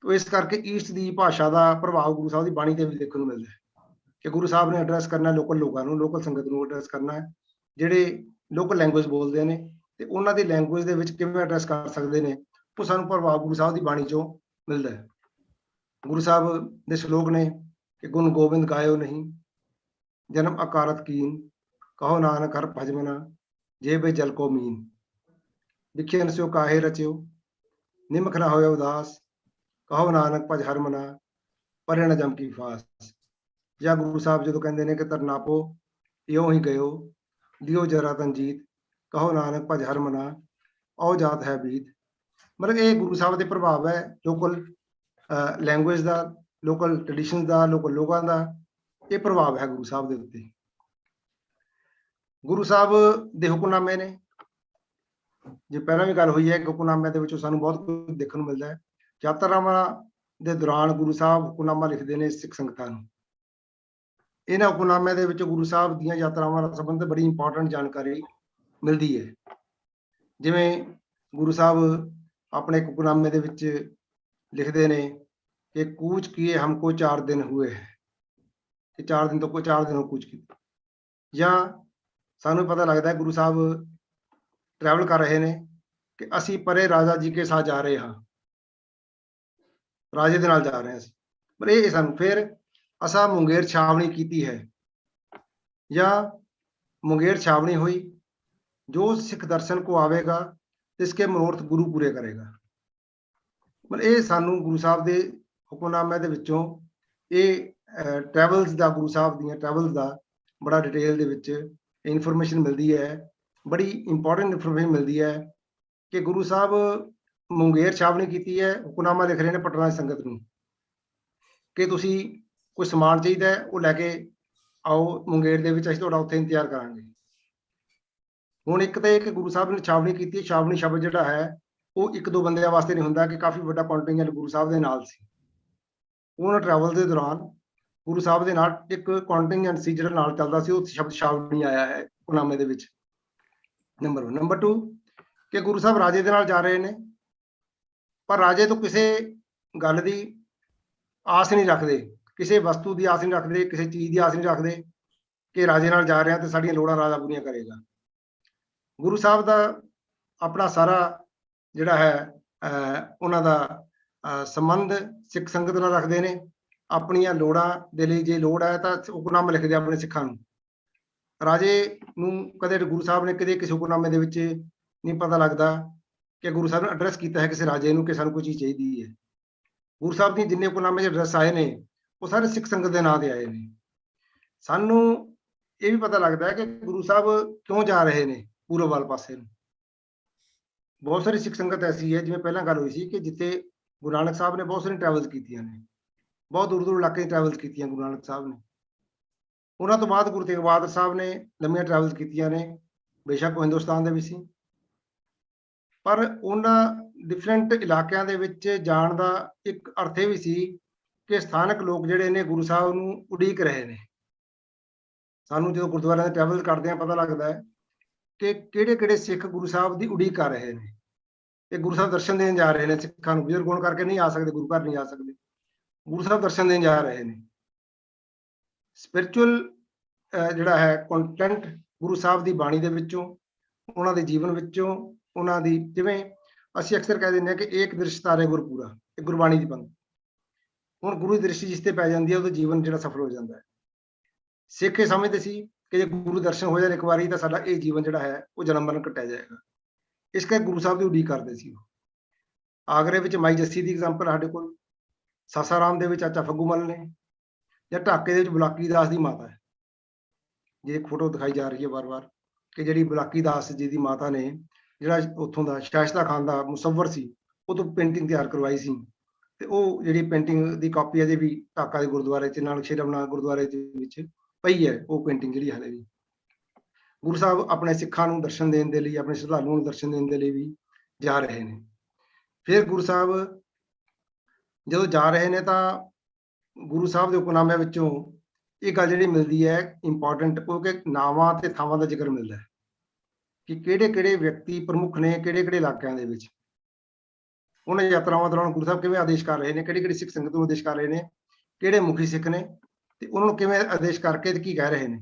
ਤਾਂ ਇਸ ਕਰਕੇ ਈਸਟ ਦੀ ਭਾਸ਼ਾ ਦਾ ਪ੍ਰਭਾਵ ਗੁਰੂ ਸਾਹਿਬ ਦੀ ਬਾਣੀ ਤੇ ਵੀ ਦੇਖਣ ਨੂੰ ਮਿਲਦਾ ਹੈ ਕਿ ਗੁਰੂ ਸਾਹਿਬ ਨੇ ਐਡਰੈਸ ਕਰਨਾ ਲੋਕਲ ਲੋਕਾਂ ਨੂੰ, ਲੋਕਲ ਸੰਗਤ ਨੂੰ ਐਡਰੈਸ ਕਰਨਾ ਹੈ, ਜਿਹੜੇ ਲੋਕਲ ਲੈਂਗੁਏਜ ਬੋਲਦੇ ਨੇ, ਤੇ ਉਹਨਾਂ ਦੀ ਲੈਂਗੁਏਜ ਦੇ ਵਿੱਚ ਕਿਵੇਂ ਐਡਰੈਸ ਕਰ ਸਕਦੇ ਨੇ, ਉਹ ਸਾਨੂੰ ਪ੍ਰਭਾਵ ਗੁਰੂ ਸਾਹਿਬ ਦੀ ਬਾਣੀ ਚੋਂ ਮਿਲਦਾ ਹੈ। ਗੁਰੂ ਸਾਹਿਬ ਦੇ ਸ਼ਲੋਕ ਨੇ ਕਿ ਗੁਣ ਗੋਬਿੰਦ ਗਾਇਓ ਨਹੀਂ, ਜਨਮ ਅਕਾਰਤ ਕੀਨ, ਕਹੋ ਨਾਨਕ ਹਰ ਭਜਮਨਾ, ਜੇ ਬੇ ਜਲ ਕੋ ਮੀਨ, ਵਿਖਿਆਨ ਸਿਓ ਕਾਹੇ ਰਚਿਓ, ਨਿਮਖ ਨਾ ਹੋਇ ਉਦਾਸ, ਕਹੋ ਨਾਨਕ ਭਜ ਹਰ ਮਨਾ, ਪਰੇ ਨ ਜਮ ਕੀ ਫਾਸ। ਜਾਂ ਗੁਰੂ ਸਾਹਿਬ ਜਦੋਂ ਕਹਿੰਦੇ ਨੇ ਕਿ ਤਰਨਾਪੋ ਇਉਂ ਹੀ ਗਇਓ, ਲਿਓ ਜਰਾ ਤਨਜੀਤ, ਕਹੋ ਨਾਨਕ ਭਜ ਹਰ ਮਨਾ, ਔ ਜਾਤ ਹੈ ਬੀਤ। ਮਤਲਬ ਇਹ ਗੁਰੂ ਸਾਹਿਬ ਦੇ ਪ੍ਰਭਾਵ ਹੈ ਲੋਕਲ ਲੈਂਗੁਏਜ ਦਾ, ਲੋਕਲ ਟ੍ਰੈਡੀਸ਼ਨ ਦਾ, ਲੋਕਲ ਲੋਕਾਂ ਦਾ, ਇਹ ਪ੍ਰਭਾਵ ਹੈ ਗੁਰੂ ਸਾਹਿਬ ਦੇ ਉੱਤੇ। ਗੁਰੂ ਸਾਹਿਬ ਦੇ ਹੁਕਮਨਾਮੇ ਨੇ, ਜੇ ਪਹਿਲਾਂ ਵੀ ਗੱਲ ਹੋਈ ਹੈ ਕਿ ਹੁਕਮਨਾਮਿਆਂ ਦੇ ਵਿੱਚੋਂ ਸਾਨੂੰ ਬਹੁਤ ਕੁਝ ਦੇਖਣ ਨੂੰ ਮਿਲਦਾ ਹੈ। ਯਾਤਰਾਵਾਂ ਦੇ ਦੌਰਾਨ ਗੁਰੂ ਸਾਹਿਬ ਹੁਕਮਨਾਮਾ ਲਿਖਦੇ ਨੇ ਸਿੱਖ ਸੰਗਤਾਂ ਨੂੰ। ਇਹਨਾਂ ਹੁਕਮਨਾਮਿਆਂ ਦੇ ਵਿੱਚ ਗੁਰੂ ਸਾਹਿਬ ਦੀਆਂ ਯਾਤਰਾਵਾਂ ਨਾਲ ਸੰਬੰਧ ਬੜੀ ਇੰਪੋਰਟੈਂਟ ਜਾਣਕਾਰੀ ਮਿਲਦੀ ਹੈ। ਜਿਵੇਂ ਗੁਰੂ ਸਾਹਿਬ ਆਪਣੇ ਹੁਕਮਨਾਮੇ ਦੇ ਵਿੱਚ ਲਿਖਦੇ ਨੇ ਕਿ ਕੂਚ ਕੀਏ ਹਮਕੋ 4 ਦਿਨ हुए है, ਕਿ 4 ਦਿਨ ਤੋਂ ਕੋਈ 4 ਦਿਨ ਕੂਚ ਕੀਤਾ। ਜਾਂ ਸਾਨੂੰ ਪਤਾ ਲੱਗਦਾ ਹੈ ਗੁਰੂ ਸਾਹਿਬ ਟਰੈਵਲ ਕਰ ਰਹੇ ਨੇ ਕਿ ਅਸੀਂ ਪਰੇ ਰਾਜਾ ਜੀ ਕੇ ਸਾਥ ਜਾ ਰਹੇ ਹਾਂ, ਰਾਜੇ ਦੇ ਨਾਲ ਜਾ ਰਹੇ ਹਾਂ ਅਸੀਂ। ਪਰ ਇਹ ਸਾਨੂੰ ਫਿਰ ਅਸਾਂ ਮੁੰਗੇਰ ਛਾਵਣੀ ਕੀਤੀ ਹੈ, ਜਾਂ ਮੁੰਗੇਰ ਛਾਵਣੀ ਹੋਈ, ਜੋ ਸਿੱਖ ਦਰਸ਼ਨ ਕੋ ਆਵੇਗਾ ਇਸਕੇ ਮਨੋਰਥ ਗੁਰੂ ਪੂਰੇ ਕਰੇਗਾ। ਮਤਲਬ ਇਹ ਸਾਨੂੰ ਗੁਰੂ ਸਾਹਿਬ ਦੇ ਹੁਕਮਨਾਮਿਆਂ ਦੇ ਵਿੱਚੋਂ ਇਹ ਟਰੈਵਲਸ ਦਾ, ਗੁਰੂ ਸਾਹਿਬ ਦੀਆਂ ਟਰੈਵਲਸ ਦਾ ਬੜਾ ਡਿਟੇਲ ਦੇ ਵਿੱਚ ਇਨਫੋਰਮੇਸ਼ਨ ਮਿਲਦੀ ਹੈ। ਬੜੀ ਇੰਪੋਰਟੈਂਟ ਇਨਫੋਰਮੇਸ਼ਨ ਮਿਲਦੀ ਹੈ ਕਿ ਗੁਰੂ ਸਾਹਿਬ ਮੁੰਗੇਰ ਛਾਵਣੀ ਕੀਤੀ ਹੈ। ਹੁਕਮਨਾਮਾ ਲਿਖ ਰਹੇ ਨੇ ਪਟਨਾ ਦੀ ਸੰਗਤ ਨੂੰ ਕਿ ਤੁਸੀਂ ਕੋਈ ਸਮਾਨ ਚਾਹੀਦਾ ਹੈ ਉਹ ਲੈ ਕੇ ਆਓ ਮੁੰਗੇਰ ਦੇ ਵਿੱਚ, ਅਸੀਂ ਤੁਹਾਡਾ ਉੱਥੇ ਇੰਤਜ਼ਾਰ ਕਰਾਂਗੇ। ਹੁਣ ਇੱਕ ਤਾਂ ਇਹ ਕਿ ਗੁਰੂ ਸਾਹਿਬ ਨੇ ਛਾਵਣੀ ਕੀਤੀ ਹੈ। ਛਾਵਣੀ ਸ਼ਬਦ ਜਿਹੜਾ ਹੈ ਉਹ ਇੱਕ ਦੋ ਬੰਦਿਆਂ ਵਾਸਤੇ ਨਹੀਂ ਹੁੰਦਾ, ਕਿ ਕਾਫੀ ਵੱਡਾ ਕੰਟਿੰਜੈਂਟ ਗੁਰੂ ਸਾਹਿਬ ਦੇ ਨਾਲ ਸੀ। ਉਹਨਾਂ ਟਰੈਵਲ ਦੇ ਦੌਰਾਨ ਗੁਰੂ ਸਾਹਿਬ ਦੇ ਨਾਲ ਇੱਕ ਕੰਟਿੰਜੈਂਟ ਸੀ ਜਿਹੜਾ ਨਾਲ ਚੱਲਦਾ ਸੀ, ਉਹ ਸ਼ਬਦ ਛਾਵਣੀ ਆਇਆ ਹੈ ਹੁਕਮਨਾਮੇ ਦੇ ਵਿੱਚ। ਨੰਬਰ 1। ਨੰਬਰ 2 ਕਿ ਗੁਰੂ ਸਾਹਿਬ ਰਾਜੇ ਦੇ ਨਾਲ ਜਾ ਰਹੇ ਨੇ, ਪਰ ਰਾਜੇ ਤੋਂ ਕਿਸੇ ਗੱਲ ਦੀ ਆਸ ਨਹੀਂ ਰੱਖਦੇ, ਕਿਸੇ ਵਸਤੂ ਦੀ ਆਸ ਨਹੀਂ ਰੱਖਦੇ, ਕਿਸੇ ਚੀਜ਼ ਦੀ ਆਸ ਨਹੀਂ ਰੱਖਦੇ ਕਿ ਰਾਜੇ ਨਾਲ ਜਾ ਰਿਹਾ ਤੇ ਸਾਡੀਆਂ ਲੋੜਾਂ ਰਾਜਾ ਪੂਰੀਆਂ ਕਰੇਗਾ। ਗੁਰੂ ਸਾਹਿਬ ਦਾ ਆਪਣਾ ਸਾਰਾ ਜਿਹੜਾ ਹੈ ਉਹਨਾਂ ਦਾ ਸੰਬੰਧ ਸਿੱਖ ਸੰਗਤ ਨਾਲ ਰੱਖਦੇ ਨੇ। ਆਪਣੀਆਂ ਲੋੜਾਂ ਦੇ ਲਈ ਜੇ ਲੋੜ ਹੈ ਤਾਂ ਹੁਕਮਨਾਮਾ ਲਿਖਦੇ ਆਪਣੇ ਸਿੱਖਾਂ ਨੂੰ। ਰਾਜੇ ਨੂੰ ਕਦੇ ਗੁਰੂ ਸਾਹਿਬ ਨੇ ਕਦੇ ਕਿਸੇ ਹੁਕਮਨਾਮੇ ਦੇ ਵਿੱਚ ਨਹੀਂ ਪਤਾ ਲੱਗਦਾ ਕਿ ਗੁਰੂ ਸਾਹਿਬ ਨੇ ਐਡਰੈਸ ਕੀਤਾ ਹੈ ਕਿਸੇ ਰਾਜੇ ਨੂੰ ਕਿ ਸਾਨੂੰ ਕੋਈ ਚੀਜ਼ ਚਾਹੀਦੀ ਹੈ। ਗੁਰੂ ਸਾਹਿਬ ਦੀ ਜਿੰਨੇ ਹੁਕਮਨਾਮੇ 'ਚ ਐਡਰੈਸ ਆਏ ਨੇ ਉਹ ਸਾਰੇ ਸਿੱਖ ਸੰਗਤ ਦੇ ਨਾਂ ਤੇ ਆਏ ਨੇ। ਸਾਨੂੰ ਇਹ ਵੀ ਪਤਾ ਲੱਗਦਾ ਹੈ ਕਿ ਗੁਰੂ ਸਾਹਿਬ ਕਿਉਂ ਜਾ ਰਹੇ ਨੇ ਪੂਰਬ ਵੱਲ ਪਾਸੇ ਨੂੰ। ਬਹੁਤ ਸਾਰੀ ਸਿੱਖ ਸੰਗਤ ਐਸੀ ਹੈ, ਜਿਵੇਂ ਪਹਿਲਾਂ ਗੱਲ ਹੋਈ ਸੀ, ਕਿ ਜਿੱਥੇ ਗੁਰੂ ਨਾਨਕ ਸਾਹਿਬ ਨੇ ਬਹੁਤ ਸਾਰੀ ਟਰੈਵਲਸ ਕੀਤੀਆਂ ਨੇ, ਬਹੁਤ ਦੂਰ ਦੂਰ ਇਲਾਕੇ 'ਚ ਟਰੈਵਲਸ ਕੀਤੀਆਂ ਗੁਰੂ ਨਾਨਕ ਸਾਹਿਬ ਨੇ। ਉਹਨਾਂ ਤੋਂ ਬਾਅਦ ਗੁਰੂ ਤੇਗ ਬਹਾਦਰ ਸਾਹਿਬ ਨੇ ਲੰਮੀਆਂ ਟਰੈਵਲਸ ਕੀਤੀਆਂ ਨੇ, ਬੇਸ਼ੱਕ ਉਹ ਹਿੰਦੁਸਤਾਨ ਦੇ ਵੀ ਸੀ, ਪਰ ਉਹਨਾਂ ਡਿਫਰੈਂਟ ਇਲਾਕਿਆਂ ਦੇ ਵਿੱਚ ਜਾਣ ਦਾ ਇੱਕ ਅਰਥ ਇਹ ਵੀ ਸੀ ਕਿ ਸਥਾਨਕ ਲੋਕ ਜਿਹੜੇ ਨੇ ਗੁਰੂ ਸਾਹਿਬ ਨੂੰ ਉਡੀਕ ਰਹੇ ਨੇ। ਸਾਨੂੰ ਜਦੋਂ ਗੁਰਦੁਆਰਿਆਂ ਦੇ ਟਰੈਵਲ ਕਰਦੇ ਹਾਂ ਪਤਾ ਲੱਗਦਾ ਹੈ ਕਿ ਕਿਹੜੇ ਕਿਹੜੇ ਸਿੱਖ ਗੁਰੂ ਸਾਹਿਬ ਦੀ ਉਡੀਕ ਕਰ ਰਹੇ ਨੇ, ਤੇ ਗੁਰੂ ਸਾਹਿਬ ਦਰਸ਼ਨ ਦੇਣ ਜਾ ਰਹੇ ਨੇ ਸਿੱਖਾਂ ਨੂੰ। ਬਜ਼ੁਰਗ ਹੋਣ ਕਰਕੇ ਨਹੀਂ ਆ ਸਕਦੇ, ਗੁਰੂ ਘਰ ਨਹੀਂ ਆ ਸਕਦੇ, ਗੁਰੂ ਸਾਹਿਬ ਦਰਸ਼ਨ ਦੇਣ ਜਾ ਰਹੇ ਨੇ। ਸਪਿਰਿਚੁਅਲ ਜਿਹੜਾ ਹੈ ਕੰਟੈਂਟ ਗੁਰੂ ਸਾਹਿਬ ਦੀ ਬਾਣੀ ਦੇ ਵਿੱਚੋਂ, ਉਹਨਾਂ ਦੇ ਜੀਵਨ ਵਿੱਚੋਂ, ਉਹਨਾਂ ਦੀ, ਜਿਵੇਂ ਅਸੀਂ ਅਕਸਰ ਕਹਿ ਦਿੰਦੇ ਹਾਂ ਕਿ ਏਕ ਦ੍ਰਿਸ਼ ਤਾਰੇ ਗੁਰਪੂਰਾ, ਇਹ ਗੁਰਬਾਣੀ ਦੀ ਪੰਕਤੀ। ਹੁਣ ਗੁਰੂ ਦੀ ਦ੍ਰਿਸ਼ਟੀ ਜਿਸ ਤੇ ਪੈ ਜਾਂਦੀ ਹੈ ਉਹਦਾ ਜੀਵਨ ਜਿਹੜਾ ਸਫਲ ਹੋ ਜਾਂਦਾ ਹੈ। ਸਿੱਖ ਇਹ ਸਮਝਦੇ ਸੀ ਕਿ ਜੇ ਗੁਰੂ ਦਰਸ਼ਨ ਹੋ ਜਾਣ ਇੱਕ ਵਾਰੀ ਤਾਂ ਸਾਡਾ ਇਹ ਜੀਵਨ ਜਿਹੜਾ ਹੈ ਉਹ ਜਨਮ ਮਰਨ ਕੱਟਿਆ ਜਾਏਗਾ। ਇਸ ਕਰਕੇ ਗੁਰੂ ਸਾਹਿਬ ਦੀ ਉਡੀਕ ਕਰਦੇ ਸੀ ਉਹ। ਆਗਰੇ ਵਿੱਚ ਮਾਈ ਜੱਸੀ ਦੀ ਐਗਜ਼ਾਮਪਲ ਸਾਡੇ ਕੋਲ, ਸਾਸਾਰਾਮ ਦੇ ਵਿੱਚ ਚਾਚਾ ਫੱਗੂ ਮੱਲ ਨੇ, ਜਾਂ ਢਾਕੇ ਦੇ ਵਿੱਚ ਬੁਲਾਕੀ ਦਾਸ ਦੀ ਮਾਤਾ ਹੈ। ਜੇ ਇੱਕ ਫੋਟੋ ਦਿਖਾਈ ਜਾ ਰਹੀ ਹੈ ਵਾਰ-ਵਾਰ ਕਿ ਜਿਹੜੀ ਬੁਲਾਕੀ ਦਾਸ ਜੀ ਦੀ ਮਾਤਾ ਨੇ, ਜਿਹੜਾ ਉੱਥੋਂ ਦਾ ਸ਼ਾਇਸਤਾ ਖਾਨ ਦਾ ਮੁਸੱਵਰ ਸੀ, ਉਹ ਤੋਂ ਪੇਂਟਿੰਗ ਤਿਆਰ ਕਰਵਾਈ ਸੀ, ਤੇ ਉਹ ਜਿਹੜੀ ਪੇਂਟਿੰਗ ਦੀ ਕਾਪੀ ਅਜੇ ਵੀ ਢਾਕਾ ਦੇ ਗੁਰਦੁਆਰੇ 'ਚ, ਨਾਨਕ ਸ਼ੇਰਮਨਾ ਗੁਰਦੁਆਰੇ ਦੇ ਵਿੱਚ ਪਈ ਹੈ ਉਹ ਪੇਂਟਿੰਗ ਜਿਹੜੀ ਹਾਲੇ ਵੀ। ਗੁਰੂ ਸਾਹਿਬ ਆਪਣੇ ਸਿੱਖਾਂ ਨੂੰ ਦਰਸ਼ਨ ਦੇਣ ਦੇ ਲਈ, ਆਪਣੇ ਸ਼ਰਧਾਲੂਆਂ ਨੂੰ ਦਰਸ਼ਨ ਦੇਣ ਦੇ ਲਈ ਵੀ ਜਾ ਰਹੇ ਨੇ। ਫਿਰ ਗੁਰੂ ਸਾਹਿਬ ਜਦੋਂ ਜਾ ਰਹੇ ਨੇ ਤਾਂ ਗੁਰੂ ਸਾਹਿਬ ਦੇ ਹੁਕਮਨਾਮਿਆਂ ਵਿੱਚੋਂ ਇਹ ਗੱਲ ਜਿਹੜੀ ਮਿਲਦੀ ਹੈ ਇੰਪੋਰਟੈਂਟ, ਕਿਉਂਕਿ ਨਾਵਾਂ ਤੇ ਥਾਵਾਂ ਦਾ ਜ਼ਿਕਰ ਮਿਲਦਾ ਹੈ ਕਿ ਕਿਹੜੇ ਕਿਹੜੇ ਵਿਅਕਤੀ ਪ੍ਰਮੁੱਖ ਨੇ ਕਿਹੜੇ ਕਿਹੜੇ ਇਲਾਕਿਆਂ ਦੇ ਵਿੱਚ। ਉਹਨਾਂ ਯਾਤਰਾਵਾਂ ਦੌਰਾਨ ਗੁਰੂ ਸਾਹਿਬ ਕਿਵੇਂ ਆਦੇਸ਼ ਕਰ ਰਹੇ ਨੇ, ਕਿਹੜੀ ਕਿਹੜੀ ਸਿੱਖ ਸੰਗਤ ਨੂੰ ਆਦੇਸ਼ ਕਰ ਰਹੇ ਨੇ, ਕਿਹੜੇ ਮੁਖੀ ਸਿੱਖ ਨੇ, ਤੇ ਉਹਨਾਂ ਨੂੰ ਕਿਵੇਂ ਆਦੇਸ਼ ਕਰਕੇ ਤੇ ਕੀ ਕਹਿ ਰਹੇ ਨੇ।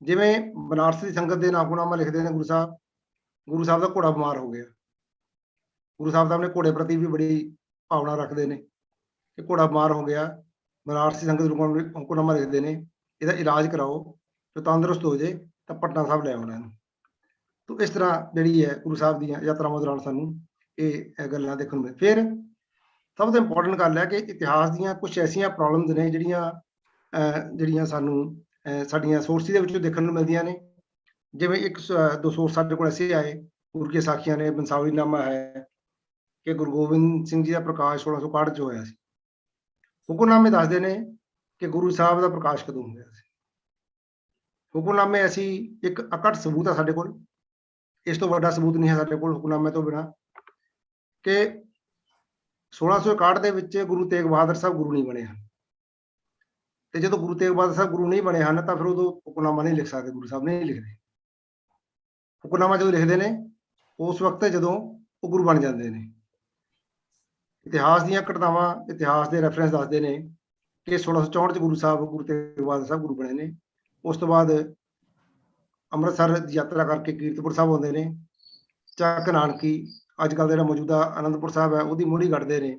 ਜਿਵੇਂ ਬਨਾਰਸ ਦੀ ਸੰਗਤ ਦੇ ਹੁਕਮਨਾਮਾ ਲਿਖਦੇ ਨੇ ਗੁਰੂ ਸਾਹਿਬ ਦਾ ਘੋੜਾ ਬਿਮਾਰ ਹੋ ਗਿਆ। ਗੁਰੂ ਸਾਹਿਬ ਤਾਂ ਆਪਣੇ ਘੋੜੇ ਪ੍ਰਤੀ ਵੀ ਬੜੀ ਭਾਵਨਾ ਰੱਖਦੇ ਨੇ ਕਿ ਘੋੜਾ ਬਿਮਾਰ ਹੋ ਗਿਆ, ਬਨਾਰਸ ਦੀ ਸੰਗਤ ਨੂੰ ਹੁਕਮਨਾਮਾ ਲਿਖਦੇ ਨੇ ਇਹਦਾ ਇਲਾਜ ਕਰਾਓ, ਜੋ ਤੰਦਰੁਸਤ ਹੋ ਜੇ ਤਾਂ ਪਟਨਾ ਸਾਹਿਬ ਲੈ ਆਉਣਾ ਇਹਨੂੰ। ਤੋ ਇਸ ਤਰ੍ਹਾਂ ਜਿਹੜੀ ਹੈ ਗੁਰੂ ਸਾਹਿਬ ਦੀਆਂ ਯਾਤਰਾਵਾਂ ਦੌਰਾਨ ਸਾਨੂੰ ਇਹ ਗੱਲਾਂ ਦੇਖਣ ਨੂੰ ਮਿਲ। ਫਿਰ ਸਭ ਤੋਂ ਇੰਪੋਰਟੈਂਟ ਗੱਲ ਹੈ ਕਿ ਇਤਿਹਾਸ ਦੀਆਂ ਕੁਝ ਐਸੀਆਂ ਪ੍ਰੋਬਲਮਸ ਨੇ ਜਿਹੜੀਆਂ ਸਾਨੂੰ ਸਾਡੀਆਂ ਸੋਰਸਿਸ ਦੇ ਵਿੱਚੋਂ ਦੇਖਣ ਨੂੰ ਮਿਲਦੀਆਂ ਨੇ। ਜਿਵੇਂ ਇੱਕ ਦੋ ਸੋਰਸ ਸਾਡੇ ਕੋਲ ਐਸੇ ਆਏ, ਗੁਰੂ ਕੀ ਸਾਖੀਆਂ ਨੇ, ਬੰਸਾਵਲੀਨਾਮਾ ਹੈ ਕਿ ਗੁਰੂ ਗੋਬਿੰਦ ਸਿੰਘ ਜੀ ਦਾ ਪ੍ਰਕਾਸ਼ 1661 ਚ ਹੋਇਆ ਸੀ। ਹੁਕਮਨਾਮੇ ਦੱਸਦੇ ਨੇ ਕਿ ਗੁਰੂ ਸਾਹਿਬ ਦਾ ਪ੍ਰਕਾਸ਼ ਕਦੋਂ ਹੋਇਆ ਸੀ। ਹੁਕਮਨਾਮੇ ਅਸੀਂ ਇੱਕ ਅਕਟ ਸਬੂਤ ਹੈ ਸਾਡੇ ਕੋਲ, ਇਸ ਤੋਂ ਵੱਡਾ ਸਬੂਤ ਨਹੀਂ ਹੈ ਸਾਡੇ ਕੋਲ ਹੁਕਮਨਾਮੇ ਤੋਂ ਬਿਨਾਂ, ਕਿ 1661 ਦੇ ਵਿੱਚ ਗੁਰੂ ਤੇਗ ਬਹਾਦਰ ਸਾਹਿਬ ਗੁਰੂ ਨਹੀਂ ਬਣੇ ਹਨ। ਤੇ ਜਦੋਂ ਗੁਰੂ ਤੇਗ ਬਹਾਦਰ ਸਾਹਿਬ ਗੁਰੂ ਨਹੀਂ ਬਣੇ ਹਨ ਤਾਂ ਫਿਰ ਉਦੋਂ ਹੁਕਮਨਾਮਾ ਨਹੀਂ ਲਿਖ ਸਕਦੇ, ਗੁਰੂ ਸਾਹਿਬ ਨਹੀਂ ਲਿਖਦੇ। ਹੁਕਮਨਾਮਾ ਜਦੋਂ ਲਿਖਦੇ ਨੇ ਉਸ ਵਕਤ ਜਦੋਂ ਉਹ ਗੁਰੂ ਬਣ ਜਾਂਦੇ ਨੇ। ਇਤਿਹਾਸ ਦੀਆਂ ਘਟਨਾਵਾਂ, ਇਤਿਹਾਸ ਦੇ ਰੈਫਰੈਂਸ ਦੱਸਦੇ ਨੇ ਕਿ 1664 ਚ ਗੁਰੂ ਤੇਗ ਬਹਾਦਰ ਸਾਹਿਬ ਗੁਰੂ ਬਣੇ ਨੇ। ਉਸ ਤੋਂ ਬਾਅਦ ਅੰਮ੍ਰਿਤਸਰ ਦੀ ਯਾਤਰਾ ਕਰਕੇ ਕੀਰਤਪੁਰ ਸਾਹਿਬ ਆਉਂਦੇ ਨੇ, ਚੱਕ ਨਾਨਕੀ ਅੱਜ ਕੱਲ੍ਹ ਜਿਹੜਾ ਮੌਜੂਦਾ ਅਨੰਦਪੁਰ ਸਾਹਿਬ ਹੈ ਉਹਦੀ ਮੋਹਰੀ ਕੱਢਦੇ ਨੇ,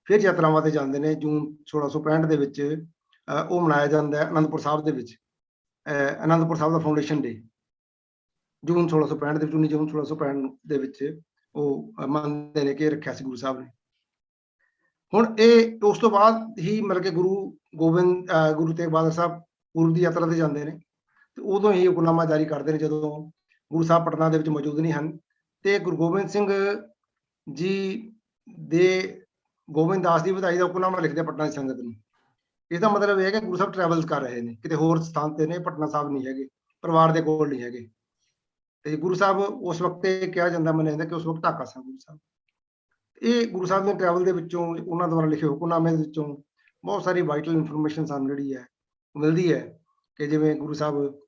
ਫਿਰ ਯਾਤਰਾਵਾਂ ਤੇ ਜਾਂਦੇ ਨੇ। ਜੂਨ 1665 ਦੇ ਵਿੱਚ ਉਹ ਮਨਾਇਆ ਜਾਂਦਾ ਹੈ ਅਨੰਦਪੁਰ ਸਾਹਿਬ ਦੇ ਵਿੱਚ, ਅਨੰਦਪੁਰ ਸਾਹਿਬ ਦਾ ਫਾਊਂਡੇਸ਼ਨ ਡੇ ਜੂਨ 1665 ਦੇ ਵਿੱਚ, 19 ਜੂਨ 1665 ਦੇ ਵਿੱਚ ਉਹ ਮੰਨਦੇ ਨੇ ਕਿ ਇਹ ਰੱਖਿਆ ਸੀ ਗੁਰੂ ਸਾਹਿਬ ਨੇ। ਹੁਣ ਇਹ ਉਸ ਤੋਂ ਬਾਅਦ ਹੀ ਮਤਲਬ ਕਿ ਗੁਰੂ ਤੇਗ ਬਹਾਦਰ ਸਾਹਿਬ ਗੁਰੂ ਦੀ ਯਾਤਰਾ ਤੇ ਜਾਂਦੇ ਨੇ ਤੇ ਉਦੋਂ ਹੀ ਹੁਕਮਨਾਮਾ ਜਾਰੀ ਕਰਦੇ ਨੇ ਜਦੋਂ ਗੁਰੂ ਸਾਹਿਬ ਪਟਨਾ ਦੇ ਵਿੱਚ ਮੌਜੂਦ ਨਹੀਂ ਹਨ। ਤੇ ਗੁਰੂ ਗੋਬਿੰਦ ਸਿੰਘ ਜੀ ਦੇ ਗੋਬਿੰਦ ਦਾਸ ਦੀ ਵਧਾਈ ਦਾ ਹੁਕਮਨਾਮਾ ਲਿਖਦੇ ਪਟਨਾ ਦੀ ਸੰਗਤ ਨੂੰ। ਇਹਦਾ ਮਤਲਬ ਇਹ ਹੈ ਕਿ ਗੁਰੂ ਸਾਹਿਬ ਟਰੈਵਲ ਕਰ ਰਹੇ ਨੇ, ਕਿਤੇ ਹੋਰ ਸਥਾਨ ਤੇ ਨੇ, ਪਟਨਾ ਸਾਹਿਬ ਨਹੀਂ ਹੈਗੇ, ਪਰਿਵਾਰ ਦੇ ਕੋਲ ਨਹੀਂ ਹੈਗੇ। ਤੇ ਗੁਰੂ ਸਾਹਿਬ ਉਸ ਵਕਤ ਇਹ ਕਿਹਾ ਜਾਂਦਾ, ਮੰਨਿਆ ਜਾਂਦਾ ਕਿ ਉਸ ਵਕਤ ਢਾਕਾ ਸਨ ਗੁਰੂ ਸਾਹਿਬ। ਇਹ ਗੁਰੂ ਸਾਹਿਬ ਦੇ ਟਰੈਵਲ ਦੇ ਵਿੱਚੋਂ, ਉਹਨਾਂ ਦੁਆਰਾ ਲਿਖੇ ਹੁਕਮਨਾਮੇ ਦੇ ਵਿੱਚੋਂ ਬਹੁਤ ਸਾਰੀ ਵਾਈਟਲ ਇਨਫੋਰਮੇਸ਼ਨ ਸਾਨੂੰ ਜਿਹੜੀ ਹੈ ਮਿਲਦੀ ਹੈ। ਕਿ ਜਿਵੇਂ ਗੁਰੂ ਸਾਹਿਬ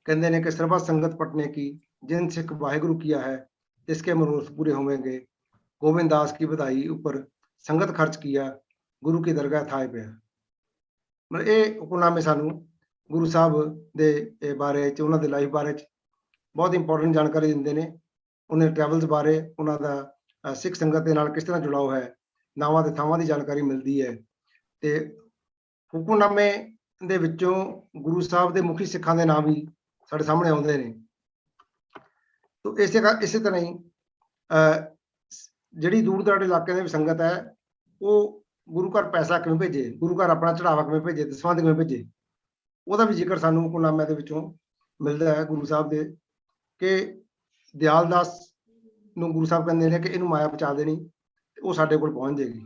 ਕਹਿੰਦੇ ਨੇ ਕਿ ਸਰਬਤ ਸੰਗਤ ਪਟਨੇ ਕੀ जिन सिख वाहिगुरु किया है इसके मनोरथ पूरे होंगे, गोविंद दास की बधाई ऊपर संगत खर्च किया, गुरु की दरगाह थाए पे। मतलब ये हुक्मनामे सानू गुरु साहब दे बारे च, उन्हां दे लाइफ बारे च बहुत इंपॉर्टेंट जानकारी दिंदे ने। उन्हें ट्रैवल्स बारे, उन्हां दा सिख संगत दे नाल किस तरह जुड़ाव है, नावां ते थावां दी जानकारी मिलदी है। ते हुक्मनामे दे विचों गुरु साहब दे मुखी सिखां दे नाम भी साडे सामने आउंदे ने। तो इसे तरह ही जिहड़ी दूर दराड़े इलाके की संगत है वो गुरु घर पैसा किवें भेजे, गुरु घर अपना चढ़ावा किवें भेजे, दसवंध किवें भेजे, ਉਹਦਾ भी जिक्र सानू हुक्मनामे दे विचों मिलदा है गुरु साहब दे। कि दयाल दास नूं गुरु साहब कहंदे ने कि इहनूं माया पहुंचा देनी ते ਉਹ ਸਾਡੇ ਕੋਲ पहुंच जाएगी।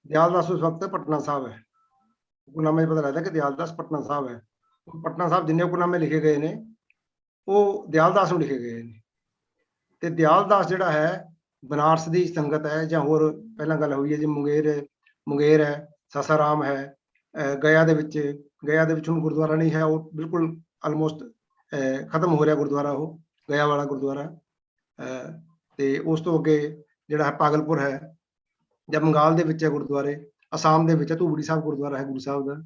दयाल दास उस वक्त पटना साहब है, हुक्मनामे पता लगदा कि दयाल दास पटना साहब है। पटना साहब जिन्ने हुक्मनामे लिखे गए ने वो दयाल दास नूं लिखे गए ने। ਤੇ ਦਿਆਲ ਦਾਸ ਜਿਹੜਾ ਹੈ ਬਨਾਰਸ ਦੀ ਸੰਗਤ ਹੈ, ਜਾਂ ਹੋਰ ਪਹਿਲਾਂ ਗੱਲ ਹੋਈ ਹੈ ਜੀ ਮੁੰਗੇਰ ਹੈ, ਸਾਸਾਰਾਮ ਹੈ, ਗਇਆ ਦੇ ਵਿੱਚ ਹੁਣ ਗੁਰਦੁਆਰਾ ਨਹੀਂ ਹੈ, ਉਹ ਬਿਲਕੁਲ ਆਲਮੋਸਟ ਖਤਮ ਹੋ ਰਿਹਾ ਗੁਰਦੁਆਰਾ, ਉਹ ਗਇਆ ਵਾਲਾ ਗੁਰਦੁਆਰਾ। ਤੇ ਉਸ ਤੋਂ ਅੱਗੇ ਜਿਹੜਾ ਹੈ ਪਾਗਲਪੁਰ ਹੈ, ਜਾਂ ਬੰਗਾਲ ਦੇ ਵਿੱਚ ਹੈ ਗੁਰਦੁਆਰੇ, ਅਸਾਮ ਦੇ ਵਿੱਚ ਹੈ ਧੂਬੜੀ ਸਾਹਿਬ ਗੁਰਦੁਆਰਾ ਹੈ ਗੁਰੂ ਸਾਹਿਬ ਦਾ।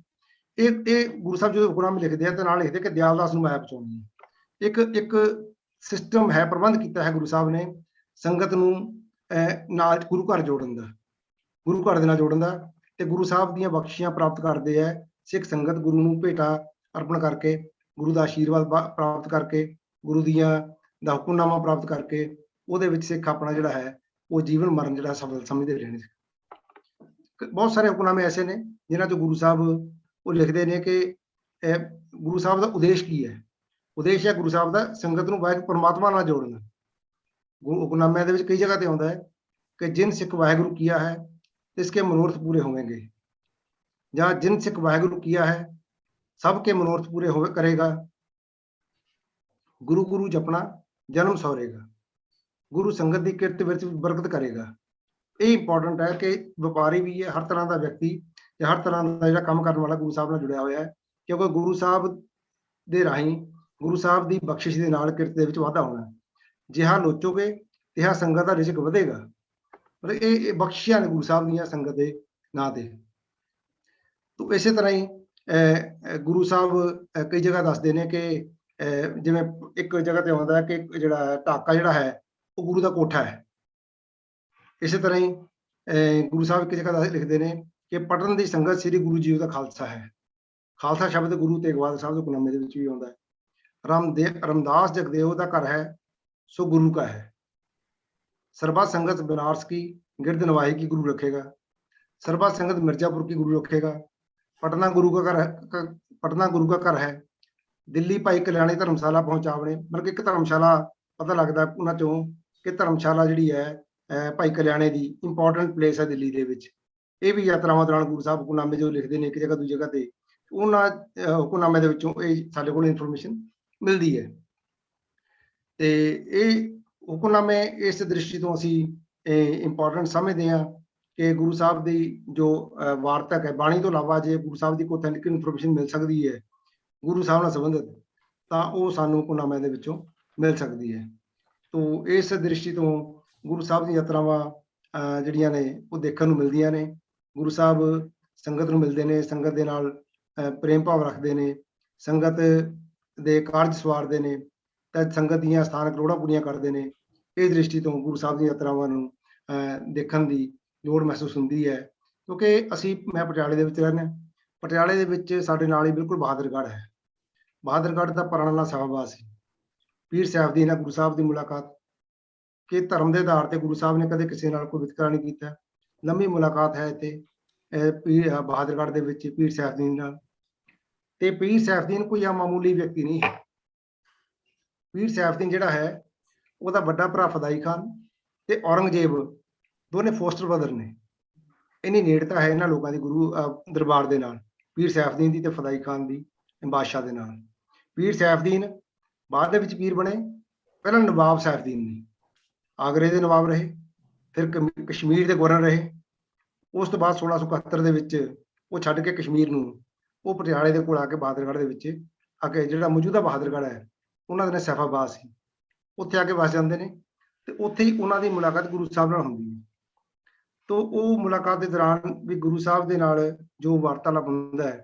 ਇਹ ਗੁਰੂ ਸਾਹਿਬ ਜਦੋਂ ਹੁਕਮਨਾਮੇ ਲਿਖਦੇ ਆ ਤੇ ਨਾਲ ਲਿਖਦੇ ਕਿ ਦਿਆਲ ਦਾਸ ਨੂੰ ਮਾਇਆ ਪਹੁੰਚਾਉਣੀ ਹੈ। ਇੱਕ सिस्टम है, प्रबंध किया है गुरु साहब ने संगत नूं नाल गुरु घर जोड़न दा, गुरु घर दे नाल जोड़न दा। ते गुरु साहब दीयां बख्शियां प्राप्त करदे है सिख संगत, गुरु नूं भेटा अर्पण करके, गुरु दा आशीर्वाद प्राप्त करके, गुरु दियां दा हुक्मनामा प्राप्त करके ਉਹਦੇ ਵਿੱਚ ਸਿੱਖ ਆਪਣਾ ਜਿਹੜਾ ਹੈ ਉਹ ਜੀਵਨ ਮਰਨ ਜਿਹੜਾ ਸਫਲ ਸਮਝਦੇ ਰਹੇ ਨੇ। ਬਹੁਤ ਸਾਰੇ ਹੁਕਮਨਾਮੇ ਐਸੇ ਨੇ ਜਿਨ੍ਹਾਂ 'ਚ ਗੁਰੂ ਸਾਹਿਬ ਉਹ ਲਿਖਦੇ ਨੇ ਕਿ ਗੁਰੂ ਸਾਹਿਬ ਦਾ ਉਦੇਸ਼ ਕੀ ਹੈ। ਉਦੇਸ਼ ਹੈ ਗੁਰੂ ਸਾਹਿਬ ਦਾ ਸੰਗਤ ਨੂੰ ਵਾਹਿਗੁਰੂ ਪਰਮਾਤਮਾ ਨਾਲ ਜੋੜਨਾ। ਹੁਕਮਨਾਮਿਆਂ ਦੇ ਵਿੱਚ ਕਈ ਜਗ੍ਹਾ ਤੇ ਆਉਂਦਾ ਹੈ ਕਿ ਜਿਨ ਸਿੱਖ ਵਾਹਿਗੁਰੂ ਕੀਆ ਹੈ ਇਸਕੇ ਮਨੋਰਥ ਪੂਰੇ ਹੋਵੇਂਗੇ, ਜਾਂ ਜਿਨ ਸਿੱਖ ਵਾਹਿਗੁਰੂ ਕੀਆ ਹੈ ਸਭ ਕੇ ਮਨੋਰਥ ਪੂਰੇ ਹੋਵੇ ਕਰੇਗਾ, ਗੁਰੂ ਗੁਰੂ ਜਪਣਾ ਜਨਮ ਸੌਰੇਗਾ, ਗੁਰੂ ਸੰਗਤ ਦੀ ਕਿਰਤ ਵਿੱਚ ਬਰਕਤ ਕਰੇਗਾ। ਇਹ ਇੰਪੋਰਟੈਂਟ ਹੈ ਕਿ ਵਪਾਰੀ ਵੀ ਹੈ, ਹਰ ਤਰ੍ਹਾਂ ਦਾ ਵਿਅਕਤੀ ਜਾਂ ਹਰ ਤਰ੍ਹਾਂ ਦਾ ਜਿਹੜਾ ਕੰਮ ਕਰਨ ਵਾਲਾ ਗੁਰੂ ਸਾਹਿਬ ਨਾਲ ਜੁੜਿਆ ਹੋਇਆ ਹੈ, ਕਿਉਂਕਿ ਗੁਰੂ ਸਾਹਿਬ ਦੇ ਰਾਹੀਂ ਗੁਰੂ ਸਾਹਿਬ ਦੀ ਬਖਸ਼ਿਸ਼ ਦੇ ਨਾਲ ਕਿਰਤ ਦੇ ਵਿੱਚ ਵਾਧਾ ਹੋਣਾ। ਜਿਹਾ ਲੋਚੋਗੇ ਤਿਹਾ ਸੰਗਤ ਦਾ ਰਿਜ਼ਕ ਵਧੇਗਾ। ਮਤਲਬ ਇਹ ਬਖਸ਼ਿਸ਼ਾਂ ਨੇ ਗੁਰੂ ਸਾਹਿਬ ਦੀਆਂ ਸੰਗਤ ਦੇ ਨਾਂ ਤੇ। ਤੋ ਇਸੇ ਤਰ੍ਹਾਂ ਹੀ ਗੁਰੂ ਸਾਹਿਬ ਕਈ ਜਗ੍ਹਾ ਦੱਸਦੇ ਨੇ ਕਿ ਜਿਵੇਂ ਇੱਕ ਜਗ੍ਹਾ ਤੇ ਆਉਂਦਾ ਕਿ ਜਿਹੜਾ ਢਾਕਾ ਜਿਹੜਾ ਹੈ ਉਹ ਗੁਰੂ ਦਾ ਕੋਠਾ ਹੈ। ਇਸੇ ਤਰ੍ਹਾਂ ਹੀ ਗੁਰੂ ਸਾਹਿਬ ਇੱਕ ਜਗ੍ਹਾ ਲਿਖਦੇ ਨੇ ਕਿ ਪਟਨ ਦੀ ਸੰਗਤ ਸ੍ਰੀ ਗੁਰੂ ਜੀ ਦਾ ਖਾਲਸਾ ਹੈ। ਖਾਲਸਾ ਸ਼ਬਦ ਗੁਰੂ ਤੇਗ ਬਹਾਦਰ ਸਾਹਿਬ ਦੇ ਹੁਕਮਨਾਮੇ ਦੇ ਵਿੱਚ ਵੀ ਆਉਂਦਾ ਹੈ। ਰਾਮਦਾਸ ਜਗਦੇਵ ਦਾ ਘਰ ਹੈ सो गुरु का है। सर्वा संगत बनारस की गिरद नवाही की गुरु रखेगा, सर्वा संगत मिर्जापुर की गुरु रखेगा, पटना गुरु का घर है, पटना गुरु का घर है, दिल्ली भाई कल्याणी धर्मशाला पहुंचावने। मतलब एक धर्मशाला पता लगता उन्होंने चों कि धर्मशाला जी है भाई कल्याणे की इंपॉर्टेंट प्लेस है दिल्ली के। ये भी यात्रावां दौरान गुरु साहब हुक्मनामे जो लिखते हैं एक जगह दूसरी जगह पर, उन्होंने हुक्मनामे के विचों साडे कोल इन्फॉर्मेशन मिलती है। तो ये हुक्मनामे इस दृष्टि तो असी इंपॉर्टेंट समझते हैं कि गुरु साहब की जो वार्तक है बाणी तो इलावा जे गुरु साहब की कोई ऑथेंटिक इन्फॉर्मेशन मिल सकती है गुरु साहब नाल संबंधित, तो वो सानू हुक्मनामे दे विचों मिल सकती है। तो इस दृष्टि तो गुरु साहब दी यात्रावां जिहड़ियां ने वो देखण नूं मिलदियां ने। गुरु साहब संगत नूं मिलदे ने, संगत दे नाल प्रेम भाव रखते हैं, संगत दे कारज सवारते हैं, तो संगत दीयां स्थानक लोड़ां पूरीआं करते हैं। इस दृष्टि तो गुरु साहब दी यात्रावां नूं देखण दी लोड़ महसूस हुंदी है। क्योंकि असी मैं पटियाले दे विच रहना, पटियाले दे विच साडे नाल ही बिल्कुल बहादुरगढ़ है। बहादुरगढ़ दा पुराना नाम सभाबाद सी। पीर सैफुद्दीन नाल गुरु साहब की मुलाकात कि धर्म के आधार पर गुरु साहब ने कदे किसी नाल कोई वितकरा नहीं किया। लंबी मुलाकात है इत्थे पीर बहादुरगढ़ दे विच पीर सैफुद्दीन नाल। ते पीर सैफुद्दीन कोई आ मामूली व्यक्ति नहीं है। पीर सैफुद्दीन जिहड़ा है ਉਹਦਾ ਵੱਡਾ ਭਰਾ ਫਦਾਈ ਖਾਨ ਤੇ ਔਰੰਗਜ਼ੇਬ ਦੋਨੇ ਫੋਸਟਰ ਬ੍ਰਦਰ ਨੇ। ਇੰਨੀ ਨੇੜਤਾ ਹੈ ਇਹਨਾਂ ਲੋਕਾਂ ਦੀ ਗੁਰੂ ਦਰਬਾਰ ਦੇ ਨਾਲ, ਪੀਰ ਸੈਫੁद्दीन ਦੀ ਤੇ ਫਦਾਈ ਖਾਨ ਦੀ ਬਾਦਸ਼ਾਹ ਦੇ ਨਾਲ। ਪੀਰ ਸੈਫੁद्दीन ਬਾਅਦ ਦੇ ਵਿੱਚ ਪੀਰ ਬਣੇ। ਪਹਿਲਾਂ ਨਵਾਬ ਸੈਫੁद्दीन ਨੇ, ਆਗਰੇ ਦੇ ਨਵਾਬ ਰਹੇ, ਫਿਰ ਕਸ਼ਮੀਰ ਦੇ ਗਵਰਨਰ ਰਹੇ। ਉਸ ਤੋਂ ਬਾਅਦ 1671 ਦੇ ਵਿੱਚ ਉਹ ਛੱਡ ਕੇ ਕਸ਼ਮੀਰ ਨੂੰ ਉਹ ਪਟਿਆਲੇ ਦੇ ਕੋਲ ਆ ਕੇ ਬਹਾਦਰਗੜ੍ਹ ਦੇ ਵਿੱਚ ਆ ਕੇ ਜਿਹੜਾ ਮੌਜੂਦਾ ਬਹਾਦਰਗੜ੍ਹ ਹੈ ਉਹਨਾਂ ਦਾ ਸੈਫਾਬਾਦ ਸੀ, ਉੱਥੇ ਆ ਕੇ ਵਸ ਜਾਂਦੇ ਨੇ। ਤੇ ਉੱਥੇ ਹੀ ਉਹਨਾਂ ਦੀ ਮੁਲਾਕਾਤ ਗੁਰੂ ਸਾਹਿਬ ਨਾਲ ਹੁੰਦੀ ਹੈ। तो वो मुलाकात के दौरान भी गुरु साहब के नाल जो वार्तालाप होंदा है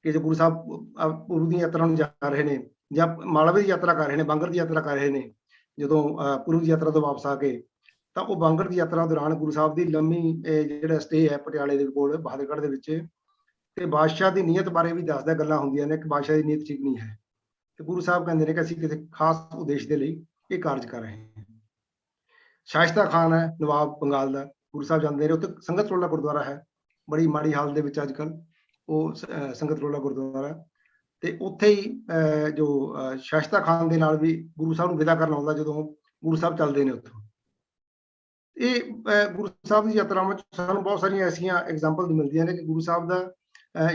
कि जो गुरु साहब पूर्व दी यात्रा जा रहे हैं या मालवे की यात्रा कर रहे हैं, बांगर की यात्रा कर रहे हैं, जो पूर्व की यात्रा तो वापस आ गए, तो वो बांगर की यात्रा दौरान गुरु साहब की लंबी जिहड़ा स्टे है पटियाले के कोल बहादुरगढ़ दे विच ते बादशाह की नीयत बारे भी दसदा गल्लां हुंदियां ने कि बादशाह की नीयत ठीक नहीं है। तो गुरु साहब कहते हैं कि असीं किसी खास उद्देश्य के लिए ये कार्य कर रहे हैं। शाइस्ता खान है नवाब बंगाल का, गुरु साहब जाते रहे। उत्थे संगत रोला गुरुद्वारा है, बड़ी माड़ी हालत दे विच अजकल वो संगत रोला गुरुद्वारा। ते उत्थे ही जो शाइस्ता खान दे नाल भी गुरु साहब नूं विदा करन आउंदा जदों गुरु साहब चलदे ने उत्थों। ये गुरु साहब दी यात्रावां च सानूं बहुत सारियां ऐसियां एग्जाम्पल मिलदियां ने कि गुरु साहब दा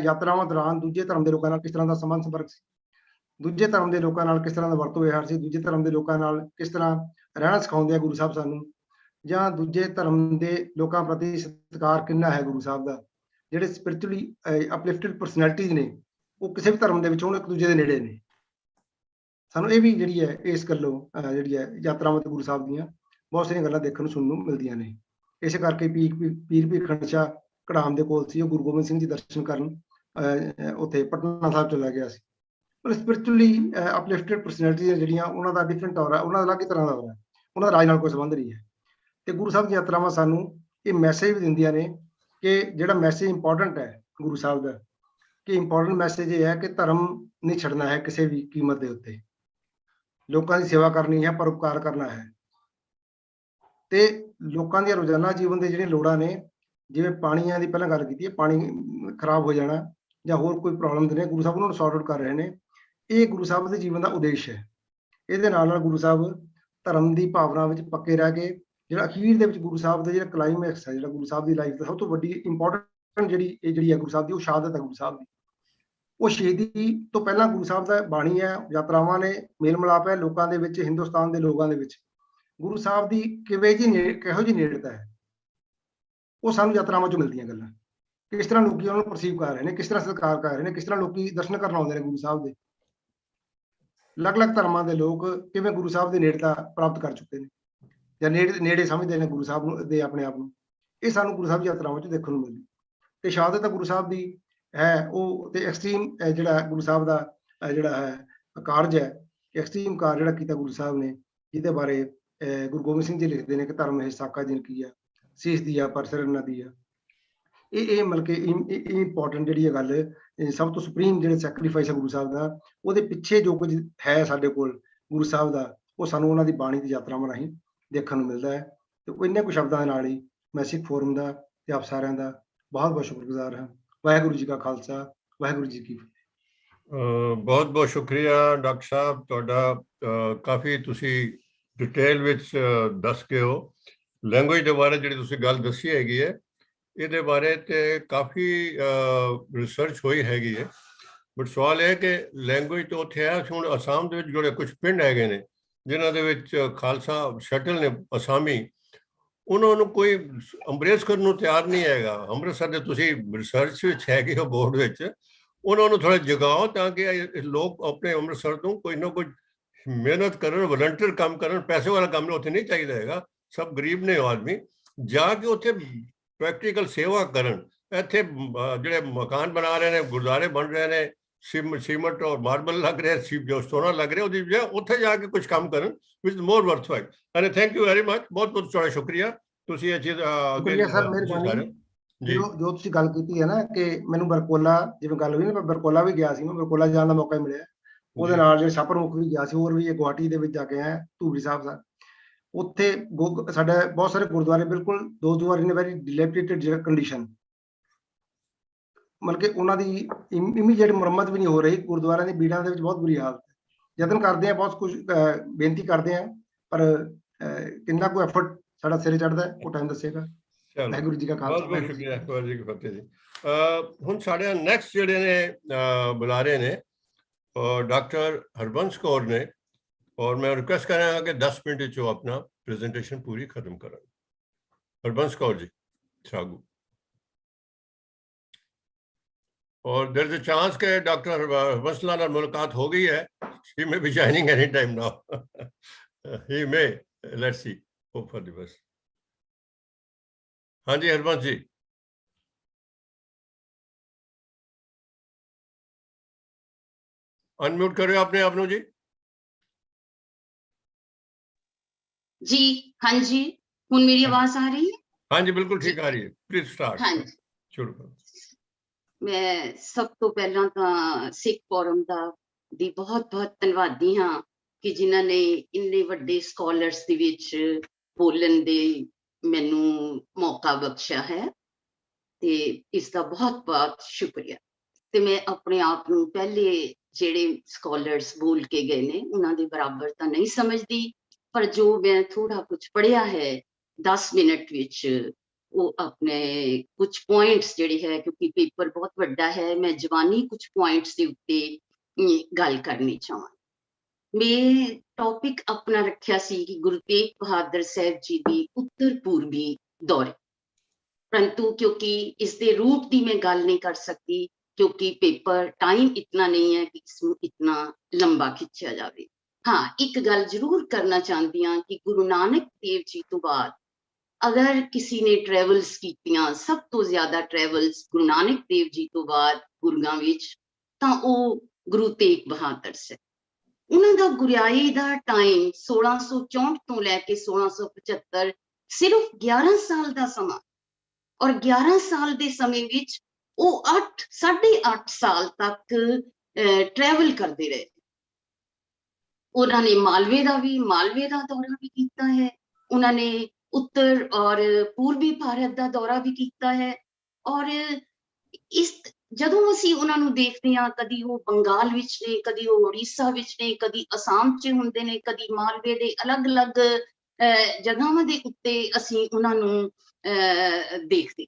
यात्रावां दौरान दूजे धर्म के लोकां नाल किस तरह दा संबंध संपर्क सी, दूजे धर्म के लोकां नाल किस तरह दा वरतो व्यवहार सी, दूजे धर्म के लोकां नाल किस तरह रहना सिखाउंदे आ गुरु साहब सानूं, ਜਾਂ ਦੂਜੇ ਧਰਮ ਦੇ ਲੋਕਾਂ ਪ੍ਰਤੀ ਸਤਿਕਾਰ ਕਿੰਨਾ ਹੈ ਗੁਰੂ ਸਾਹਿਬ ਦਾ। ਜਿਹੜੇ ਸਪਿਰਚੁਅਲੀ ਅਪਲਿਫਟਡ ਪਰਸਨੈਲਿਟੀਜ਼ ਨੇ ਉਹ ਕਿਸੇ ਵੀ ਧਰਮ ਦੇ ਵਿੱਚ ਹੋਣ ਇੱਕ ਦੂਜੇ ਦੇ ਨੇੜੇ ਨੇ। ਸਾਨੂੰ ਇਹ ਵੀ ਜਿਹੜੀ ਹੈ ਇਸ ਗੱਲੋਂ ਜਿਹੜੀ ਹੈ ਯਾਤਰਾਵਾਂ ਤੇ ਗੁਰੂ ਸਾਹਿਬ ਦੀਆਂ ਬਹੁਤ ਸਾਰੀਆਂ ਗੱਲਾਂ ਦੇਖਣ ਨੂੰ ਸੁਣਨ ਨੂੰ ਮਿਲਦੀਆਂ ਨੇ। ਇਸੇ ਕਰਕੇ ਪੀਰ ਭੀਖਣ ਸ਼ਾਹ ਕੜਾਮ ਦੇ ਕੋਲ ਸੀ, ਉਹ ਗੁਰੂ ਗੋਬਿੰਦ ਸਿੰਘ ਜੀ ਦਰਸ਼ਨ ਕਰਨ ਉੱਥੇ ਪਟਨਾ ਸਾਹਿਬ ਚਲਾ ਗਿਆ ਸੀ। ਮਤਲਬ ਸਪਿਰਚੁਅਲੀ ਅਪਲਿਫਟਡ ਪਰਸਨੈਲਿਟੀਜ਼ ਜਿਹੜੀਆਂ ਉਹਨਾਂ ਦਾ ਡਿਫਰੈਂਟ ਔਰਾ, ਉਹਨਾਂ ਦਾ ਅਲੱਗ ਹੀ ਤਰ੍ਹਾਂ ਦਾ ਔਰਾ, ਉਹਨਾਂ ਦਾ ਰਾਜ ਨਾਲ ਕੋਈ ਸੰਬੰਧ ਨਹੀਂ ਹੈ। ਤੇ ਗੁਰੂ ਸਾਹਿਬ ਦੀਆਂ ਯਾਤਰਾਵਾਂ ਸਾਨੂੰ ਇਹ ਮੈਸੇਜ ਵੀ ਦਿੰਦੀਆਂ ਨੇ ਕਿ ਜਿਹੜਾ ਮੈਸੇਜ ਇੰਪੋਰਟੈਂਟ ਹੈ ਗੁਰੂ ਸਾਹਿਬ ਦਾ, ਕਿ ਇੰਪੋਰਟੈਂਟ ਮੈਸੇਜ ਇਹ ਹੈ ਕਿ ਧਰਮ ਨਹੀਂ ਛੱਡਣਾ ਹੈ ਕਿਸੇ ਵੀ ਕੀਮਤ ਦੇ ਉੱਤੇ, ਲੋਕਾਂ ਦੀ ਸੇਵਾ ਕਰਨੀ ਹੈ, ਪਰਉਪਕਾਰ ਕਰਨਾ ਹੈ। ਤੇ ਲੋਕਾਂ ਦੀਆਂ ਰੋਜ਼ਾਨਾ ਜੀਵਨ ਦੇ ਜਿਹੜੀਆਂ ਲੋੜਾਂ ਨੇ, ਜਿਵੇਂ ਪਾਣੀਆਂ ਦੀ ਪਹਿਲਾਂ ਗੱਲ ਕੀਤੀ ਹੈ, ਪਾਣੀ ਖਰਾਬ ਹੋ ਜਾਣਾ ਜਾਂ ਹੋਰ ਕੋਈ ਪ੍ਰੋਬਲਮ ਨੇ, ਗੁਰੂ ਸਾਹਿਬ ਉਹਨਾਂ ਨੂੰ ਸੌਰਟ ਆਊਟ ਕਰ ਰਹੇ ਨੇ। ਇਹ ਗੁਰੂ ਸਾਹਿਬ ਦੇ ਜੀਵਨ ਦਾ ਉਦੇਸ਼ ਹੈ। ਇਹਦੇ ਨਾਲ ਨਾਲ ਗੁਰੂ ਸਾਹਿਬ ਧਰਮ ਦੀ ਭਾਵਨਾ ਵਿੱਚ ਪੱਕੇ ਰਹਿ ਕੇ ਜਿਹੜਾ ਅਖੀਰ ਦੇ ਵਿੱਚ ਗੁਰੂ ਸਾਹਿਬ ਦਾ ਜਿਹੜਾ ਕਲਾਈਮੈਕਸ ਹੈ, ਜਿਹੜਾ ਗੁਰੂ ਸਾਹਿਬ ਦੀ ਲਾਈਫ ਦਾ ਸਭ ਤੋਂ ਵੱਡੀ ਇੰਪੋਰਟੈਂਟ ਜਿਹੜੀ ਹੈ ਗੁਰੂ ਸਾਹਿਬ ਦੀ, ਉਹ ਸ਼ਹਾਦਤ ਹੈ ਗੁਰੂ ਸਾਹਿਬ ਦੀ। ਉਹ ਸ਼ਹੀਦੀ ਤੋਂ ਪਹਿਲਾਂ ਗੁਰੂ ਸਾਹਿਬ ਦਾ ਬਾਣੀ ਹੈ, ਯਾਤਰਾਵਾਂ ਨੇ, ਮੇਲ ਮਿਲਾਪ ਹੈ ਲੋਕਾਂ ਦੇ ਵਿੱਚ, ਹਿੰਦੁਸਤਾਨ ਦੇ ਲੋਕਾਂ ਦੇ ਵਿੱਚ। ਗੁਰੂ ਸਾਹਿਬ ਦੀ ਕਿਹੋ ਜਿਹੀ ਨੇੜਤਾ ਹੈ ਉਹ ਸਾਨੂੰ ਯਾਤਰਾਵਾਂ ਚੋਂ ਮਿਲਦੀਆਂ ਗੱਲਾਂ। ਕਿਸ ਤਰ੍ਹਾਂ ਲੋਕੀ ਉਹਨਾਂ ਨੂੰ ਪਰਸੀਵ ਕਰ ਰਹੇ ਨੇ, ਕਿਸ ਤਰ੍ਹਾਂ ਸਤਿਕਾਰ ਕਰ ਰਹੇ ਨੇ, ਕਿਸ ਤਰ੍ਹਾਂ ਲੋਕੀ ਦਰਸ਼ਨ ਕਰਨ ਆਉਂਦੇ ਨੇ ਗੁਰੂ ਸਾਹਿਬ ਦੇ। ਅਲੱਗ-ਅਲੱਗ ਧਰਮਾਂ ਦੇ ਲੋਕ ਕਿਵੇਂ ਗੁਰੂ ਸਾਹਿਬ ਦੀ ਨੇੜਤਾ ਪ੍ਰਾਪਤ ਕਰ ਚੁੱਕੇ ਨੇ ਜਾਂ ਨੇੜੇ ਸਮਝਦੇ ਨੇ ਗੁਰੂ ਸਾਹਿਬ ਨੂੰ ਦੇ ਆਪਣੇ ਆਪ ਨੂੰ। ਇਹ ਸਾਨੂੰ ਗੁਰੂ ਸਾਹਿਬ ਦੀ ਯਾਤਰਾਵਾਂ 'ਚ ਦੇਖਣ ਨੂੰ ਮਿਲਦੀ। ਤੇ ਸ਼ਹਾਦਤ ਤਾਂ ਗੁਰੂ ਸਾਹਿਬ ਦੀ ਹੈ ਉਹ, ਤੇ ਐਕਸਟ੍ਰੀਮ ਜਿਹੜਾ ਗੁਰੂ ਸਾਹਿਬ ਦਾ ਜਿਹੜਾ ਹੈ ਕਾਰਜ ਹੈ, ਐਕਸਟ੍ਰੀਮ ਕਾਰਜ ਜਿਹੜਾ ਕੀਤਾ ਗੁਰੂ ਸਾਹਿਬ ਨੇ, ਜਿਹਦੇ ਬਾਰੇ ਗੁਰੂ ਗੋਬਿੰਦ ਸਿੰਘ ਜੀ ਲਿਖਦੇ ਨੇ ਕਿ ਧਰਮ ਹੈ ਸਾਕਾ ਜਿਨ ਕੀ ਆ, ਸੀਸ ਦੀਆ ਪਰ ਸਿਰ ਨਾ ਦੀਆ। ਇਹ ਮਤਲਬ ਕਿ ਇੰਪੋਰਟੈਂਟ ਜਿਹੜੀ ਹੈ ਗੱਲ, ਸਭ ਤੋਂ ਸੁਪਰੀਮ ਜਿਹੜਾ ਸੈਕਰੀਫਾਈਸ ਹੈ ਗੁਰੂ ਸਾਹਿਬ ਦਾ, ਉਹਦੇ ਪਿੱਛੇ ਜੋ ਕੁਝ ਹੈ ਸਾਡੇ ਕੋਲ ਗੁਰੂ ਸਾਹਿਬ ਦਾ, ਉਹ ਸਾਨੂੰ ਉਹਨਾਂ ਦੀ ਬਾਣੀ ਦੀ ਯਾਤਰਾਵਾਂ ਰਾਹੀਂ ਦੇਖਣ ਨੂੰ ਮਿਲਦਾ ਹੈ। ਤੇ ਇੰਨੇ ਕੁ ਸ਼ਬਦਾਂ ਦੇ ਨਾਲ ਹੀ ਮੈਂ ਸਿੱਖ ਫੋਰਮ ਦਾ ਤੇ ਆਪ ਸਾਰਿਆਂ ਦਾ ਬਹੁਤ ਬਹੁਤ ਸ਼ੁਕਰਗੁਜ਼ਾਰ ਹਾਂ। ਵਾਹਿਗੁਰੂ ਜੀ ਕਾ ਖਾਲਸਾ, ਵਾਹਿਗੁਰੂ ਜੀ ਕੀ ਫਤਿਹ।
ਬਹੁਤ ਬਹੁਤ ਸ਼ੁਕਰੀਆ ਡਾਕਟਰ ਸਾਹਿਬ ਤੁਹਾਡਾ। ਕਾਫੀ ਤੁਸੀਂ ਡਿਟੇਲ ਵਿੱਚ ਦੱਸ ਕੇ ਹੋ ਲੈਂਗੁਏਜ ਦੇ ਬਾਰੇ ਜਿਹੜੀ ਤੁਸੀਂ ਗੱਲ ਦੱਸੀ ਹੈਗੀ ਹੈ, ਇਹਦੇ ਬਾਰੇ ਤੇ ਕਾਫੀ ਰਿਸਰਚ ਹੋਈ ਹੈਗੀ ਹੈ। ਬਟ ਸਵਾਲ ਇਹ ਕਿ ਲੈਂਗੁਏਜ ਤਾਂ ਉੱਥੇ ਹੈ, ਹੁਣ ਅਸਾਮ ਦੇ ਵਿੱਚ ਜਿਹੜੇ ਕੁਝ ਪਿੰਡ ਹੈਗੇ ਨੇ ਜਿਨ੍ਹਾਂ ਦੇ ਵਿੱਚ ਖਾਲਸਾ ਸ਼ਟਲ ਨੇ ਅਸਾਮੀ, ਉਹਨਾਂ ਨੂੰ ਕੋਈ ਅੰਬਰੇਸ ਕਰਨ ਨੂੰ ਤਿਆਰ ਨਹੀਂ ਹੈਗਾ। ਅੰਮ੍ਰਿਤਸਰ ਦੇ ਤੁਸੀਂ ਰਿਸਰਚ ਵਿੱਚ ਹੈਗੇ ਹੋ ਬੋਰਡ ਵਿੱਚ, ਉਹਨਾਂ ਨੂੰ ਥੋੜਾ ਜਗਾਓ ਤਾਂ ਕਿ ਲੋਕ ਆਪਣੇ ਅੰਮ੍ਰਿਤਸਰ ਤੋਂ ਕੋਈ ਨਾ ਕੋਈ ਮਿਹਨਤ ਕਰਨ, ਵਲੰਟੀਅਰ ਕੰਮ ਕਰਨ। ਪੈਸੇ ਵਾਲਾ ਕੰਮ ਉੱਥੇ ਨਹੀਂ ਚਾਹੀਦਾ ਹੈਗਾ, ਸਭ ਗਰੀਬ ਨੇ ਆਦਮੀ, ਜਾ ਕੇ ਉੱਥੇ ਪ੍ਰੈਕਟੀਕਲ ਸੇਵਾ ਕਰਨ। ਇੱਥੇ ਜਿਹੜੇ ਮਕਾਨ ਬਣਾ ਰਹੇ ਨੇ, ਗੁਰਦੁਆਰੇ ਬਣ ਰਹੇ ਨੇ, ਸੀਮੈਂਟ ਔਰ ਮਾਰਬਲ ਲੱਗ ਰਿਹਾ, ਜੋ ਸੋਨਾ ਲੱਗ ਰਿਹਾ, ਉਹਦੀ ਵਜ੍ਹਾ ਉੱਥੇ ਜਾ ਕੇ ਕੁਝ ਕੰਮ ਕਰਨ ਵਿਚ more worthwhile. And thank you very much, ਬਹੁਤ ਬਹੁਤ ਤੁਹਾਡਾ ਸ਼ੁਕਰੀਆ। ਤੁਸੀਂ ਇਹ ਚੀਜ਼
ਸ਼ੁਕਰੀਆ ਸਰ, ਮਿਹਰਬਾਨੀ। ਜੋ ਤੁਸੀਂ ਗੱਲ ਕੀਤੀ ਹੈ ਨਾ ਕਿ ਮੈਨੂੰ ਬਰਕੋਲਾ, ਜਿਵੇਂ ਗੱਲ ਹੋਈ ਨਾ, ਮੈਂ ਬਰਕੋਲਾ ਵੀ ਗਿਆ ਸੀ, ਮੈਂ ਬਰਕੋਲਾ ਜਾਣ ਦਾ ਮੌਕਾ ਮਿਲਿਆ। ਉਹਦੇ ਨਾਲ ਜਿਹੜੇ ਛਾਪਰਮੁਖ ਵੀ ਗਿਆ ਸੀ, ਹੋਰ ਵੀ ਇਹ ਗੁਹਾਟੀ ਦੇ ਵਿੱਚ ਜਾ ਕੇ ਆਇਆ, ਧੂਬਰੀ ਸਾਹਿਬ ਦਾ। ਉੱਥੇ ਸਾਡੇ ਬਹੁਤ ਸਾਰੇ ਗੁਰਦੁਆਰੇ ਬਿਲਕੁਲ those are in very dilapidated condition, ਮਤਲਬ ਕਿ ਉਹਨਾਂ ਦੀ ਇਮੀਡੀਏਟ ਮੁਰੰਮਤ ਵੀ ਨਹੀਂ ਹੋ ਰਹੀ। ਗੁਰਦੁਆਰਿਆਂ ਦੀ ਬੀੜਾਂ ਦੇ ਵਿੱਚ ਬਹੁਤ ਬੁਰੀ ਹਾਲਤ ਹੈ। ਯਤਨ ਕਰਦੇ ਆ, ਬਹੁਤ ਕੁਝ ਬੇਨਤੀ ਕਰਦੇ ਆ, ਪਰ ਕਿੰਨਾ ਕੁ ਐਫਰਟ ਸਾਡਾ ਸਿਰੇ ਚੜਦਾ ਉਹ ਟਾਈਮ ਦੱਸੇਗਾ। ਵਾਹਿਗੁਰੂ ਜੀ ਕਾ ਖਾਲਸਾ,
ਬਹੁਤ ਬਹੁਤ ਸ਼ੁਕਰੀਆ, ਵਾਹਿਗੁਰੂ ਜੀ ਕੀ ਫਤਿਹ ਜੀ। ਹੁਣ ਸਾਡੇ ਨੈਕਸਟ ਜਿਹੜੇ ਨੇ ਬੁਲਾ ਰਹੇ ਨੇ ਡਾਕਟਰ ਹਰਬੰਸ ਕੌਰ ਨੇ, ਔਰ ਮੈਂ ਰਿਕੁਐਸਟ ਕਰਾਂਗਾ ਕਿ 10 ਮਿੰਟ ਵਿੱਚ ਉਹ ਆਪਣਾ ਪ੍ਰੈਜੈਂਟੇਸ਼ਨ ਪੂਰੀ ਖਤਮ ਕਰਨ। ਹਰਬੰਸ ਕੌਰ ਜੀ ਸਾਗੂ। और there is a chance कि डॉक्टर हरबंस ਨਾਲ मुलाकात हो गई है. He may be joining any time now. He may. Let's see. Hope for the best. हाँ जी हरबंस जी। अनम्यूट करो अपने आप नो जी।
जी हाँ जी, हुन मेरी आवाज आ रही है?
हाँ जी बिल्कुल ठीक आ रही है। Please start.
हाँ जी,
शुरू करो।
मैं सब तो पहला ਤਾਂ ਸਿੱਖ ਫੋਰਮ ਦਾ ਦੀ ਬਹੁਤ-ਬਹੁਤ ਧੰਨਵਾਦੀ ਹਾਂ ਕਿ ਜਿਨ੍ਹਾਂ ਨੇ ਇੰਨੇ ਵੱਡੇ ਸਕਾਲਰਸ ਦੇ ਵਿੱਚ ਬੋਲਣ ਦੇ ਮੈਨੂੰ ਮੌਕਾ ਬਖਸ਼ਿਆ ਹੈ ਤੇ ਇਸ ਦਾ ਬਹੁਤ-ਬਹੁਤ ਸ਼ੁਕਰੀਆ। ਤੇ ਮੈਂ ਆਪਣੇ ਆਪ ਨੂੰ ਪਹਿਲੇ ਜਿਹੜੇ ਸਕਾਲਰਸ ਬੋਲ ਕੇ ਗਏ ਨੇ ਉਹਨਾਂ ਦੇ ਬਰਾਬਰ ਤਾਂ ਨਹੀਂ ਸਮਝਦੀ, ਪਰ ਜੋ ਮੈਂ ਥੋੜਾ ਕੁਝ ਪੜ੍ਹਿਆ ਹੈ 10 ਮਿੰਟ ਵਿੱਚ ਉਹ ਆਪਣੇ ਕੁਝ ਪੁਆਇੰਟਸ ਜਿਹੜੇ ਹੈ, ਕਿਉਂਕਿ ਪੇਪਰ ਬਹੁਤ ਵੱਡਾ ਹੈ, ਮੈਂ ਜਵਾਨੀ ਕੁਝ ਪੁਆਇੰਟਸ ਦੇ ਉੱਤੇ ਗੱਲ ਕਰਨੀ ਚਾਹਾਂ। ਮੈਂ ਟੌਪਿਕ ਆਪਣਾ ਰੱਖਿਆ ਸੀ ਕਿ ਗੁਰੂ ਤੇਗ ਬਹਾਦਰ ਸਾਹਿਬ ਜੀ ਦੀ ਉੱਤਰ ਪੂਰਬੀ ਦੌਰੇ, ਪਰੰਤੂ ਕਿਉਂਕਿ ਇਸ ਦੇ ਰੂਟ ਦੀ ਮੈਂ ਗੱਲ ਨਹੀਂ ਕਰ ਸਕਦੀ ਕਿਉਂਕਿ ਪੇਪਰ ਟਾਈਮ ਇਤਨਾ ਨਹੀਂ ਹੈ ਕਿ ਇਸਨੂੰ ਇਤਨਾ ਲੰਬਾ ਖਿੱਚਿਆ ਜਾਵੇ। ਹਾਂ, ਇੱਕ ਗੱਲ ਜ਼ਰੂਰ ਕਰਨਾ ਚਾਹੁੰਦੀ ਹਾਂ ਕਿ ਗੁਰੂ ਨਾਨਕ ਦੇਵ ਜੀ ਤੋਂ ਬਾਅਦ ਅਗਰ ਕਿਸੇ ਨੇ ਟਰੈਵਲਸ ਕੀਤੀਆਂ, ਸਭ ਤੋਂ ਜ਼ਿਆਦਾ ਟਰੈਵਲਸ ਗੁਰੂ ਨਾਨਕ ਦੇਵ ਜੀ ਤੋਂ ਬਾਅਦ ਗੁਰੂਆਂ ਵਿੱਚ, ਤਾਂ ਉਹ ਗੁਰੂ ਤੇਗ ਬਹਾਦਰ ਸਾਹਿਬ। ਉਹਨਾਂ ਦਾ ਗੁਰਿਆਈ ਦਾ ਟਾਈਮ 1664 ਤੋਂ ਲੈ ਕੇ 1675 ਸਿਰਫ 11 ਸਾਲ ਦਾ ਸਮਾਂ, ਔਰ 11 ਸਾਲ ਦੇ ਸਮੇਂ ਵਿੱਚ ਉਹ 8.5 ਸਾਲ ਤੱਕ ਟਰੈਵਲ ਕਰਦੇ ਰਹੇ। ਉਹਨਾਂ ਨੇ ਮਾਲਵੇ ਦਾ ਦੌਰਾ ਵੀ ਕੀਤਾ ਹੈ, ਉਹਨਾਂ ਨੇ ਉੱਤਰ ਔਰ ਪੂਰਬੀ ਭਾਰਤ ਦਾ ਦੌਰਾ ਵੀ ਕੀਤਾ ਹੈ। ਔਰ ਇਸ ਜਦੋਂ ਅਸੀਂ ਉਹਨਾਂ ਨੂੰ ਦੇਖਦੇ ਹਾਂ, ਕਦੀ ਉਹ ਬੰਗਾਲ ਵਿੱਚ ਨੇ, ਕਦੀ ਉਹ ਉੜੀਸਾ ਵਿੱਚ ਨੇ, ਕਦੀ ਅਸਾਮ 'ਚ ਹੁੰਦੇ ਨੇ, ਕਦੀ ਮਾਲਵੇ ਦੇ ਅਲੱਗ-ਅਲੱਗ ਜਗ੍ਹਾਵਾਂ ਦੇ ਉੱਤੇ ਅਸੀਂ ਉਹਨਾਂ ਨੂੰ ਦੇਖਦੇ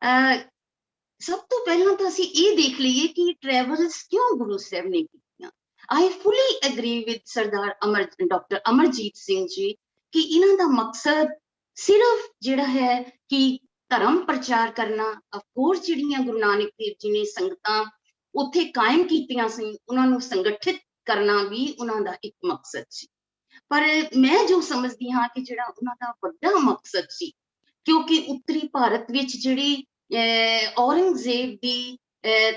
ਹਾਂ। ਸਭ ਤੋਂ ਪਹਿਲਾਂ ਤਾਂ ਅਸੀਂ ਇਹ ਦੇਖ ਲਈਏ ਕਿ ਟਰੈਵਲਸ ਕਿਉਂ ਗੁਰੂ ਸਾਹਿਬ ਨੇ ਕੀਤੀਆਂ। I fully agree with Sardar doctor Amarjit Singh ji ਕਿ ਇਹਨਾਂ ਦਾ ਮਕਸਦ ਸਿਰਫ ਜਿਹੜਾ ਹੈ ਕਿ ਧਰਮ ਪ੍ਰਚਾਰ ਕਰਨਾ। ਅਫਕੋਰਸ ਜਿਹੜੀਆਂ ਗੁਰੂ ਨਾਨਕ ਦੇਵ ਜੀ ਨੇ ਸੰਗਤਾਂ ਉੱਥੇ ਕਾਇਮ ਕੀਤੀਆਂ ਸੀ, ਉਹਨਾਂ ਨੂੰ ਸੰਗਠਿਤ ਕਰਨਾ ਵੀ ਉਹਨਾਂ ਦਾ ਇੱਕ ਮਕਸਦ ਸੀ। ਪਰ ਮੈਂ ਜੋ ਸਮਝਦੀ ਹਾਂ ਕਿ ਜਿਹੜਾ ਉਹਨਾਂ ਦਾ ਵੱਡਾ ਮਕਸਦ ਸੀ, ਕਿਉਂਕਿ ਉੱਤਰੀ ਭਾਰਤ ਵਿੱਚ ਜਿਹੜੀ ਔਰੰਗਜ਼ੇਬ ਦੀ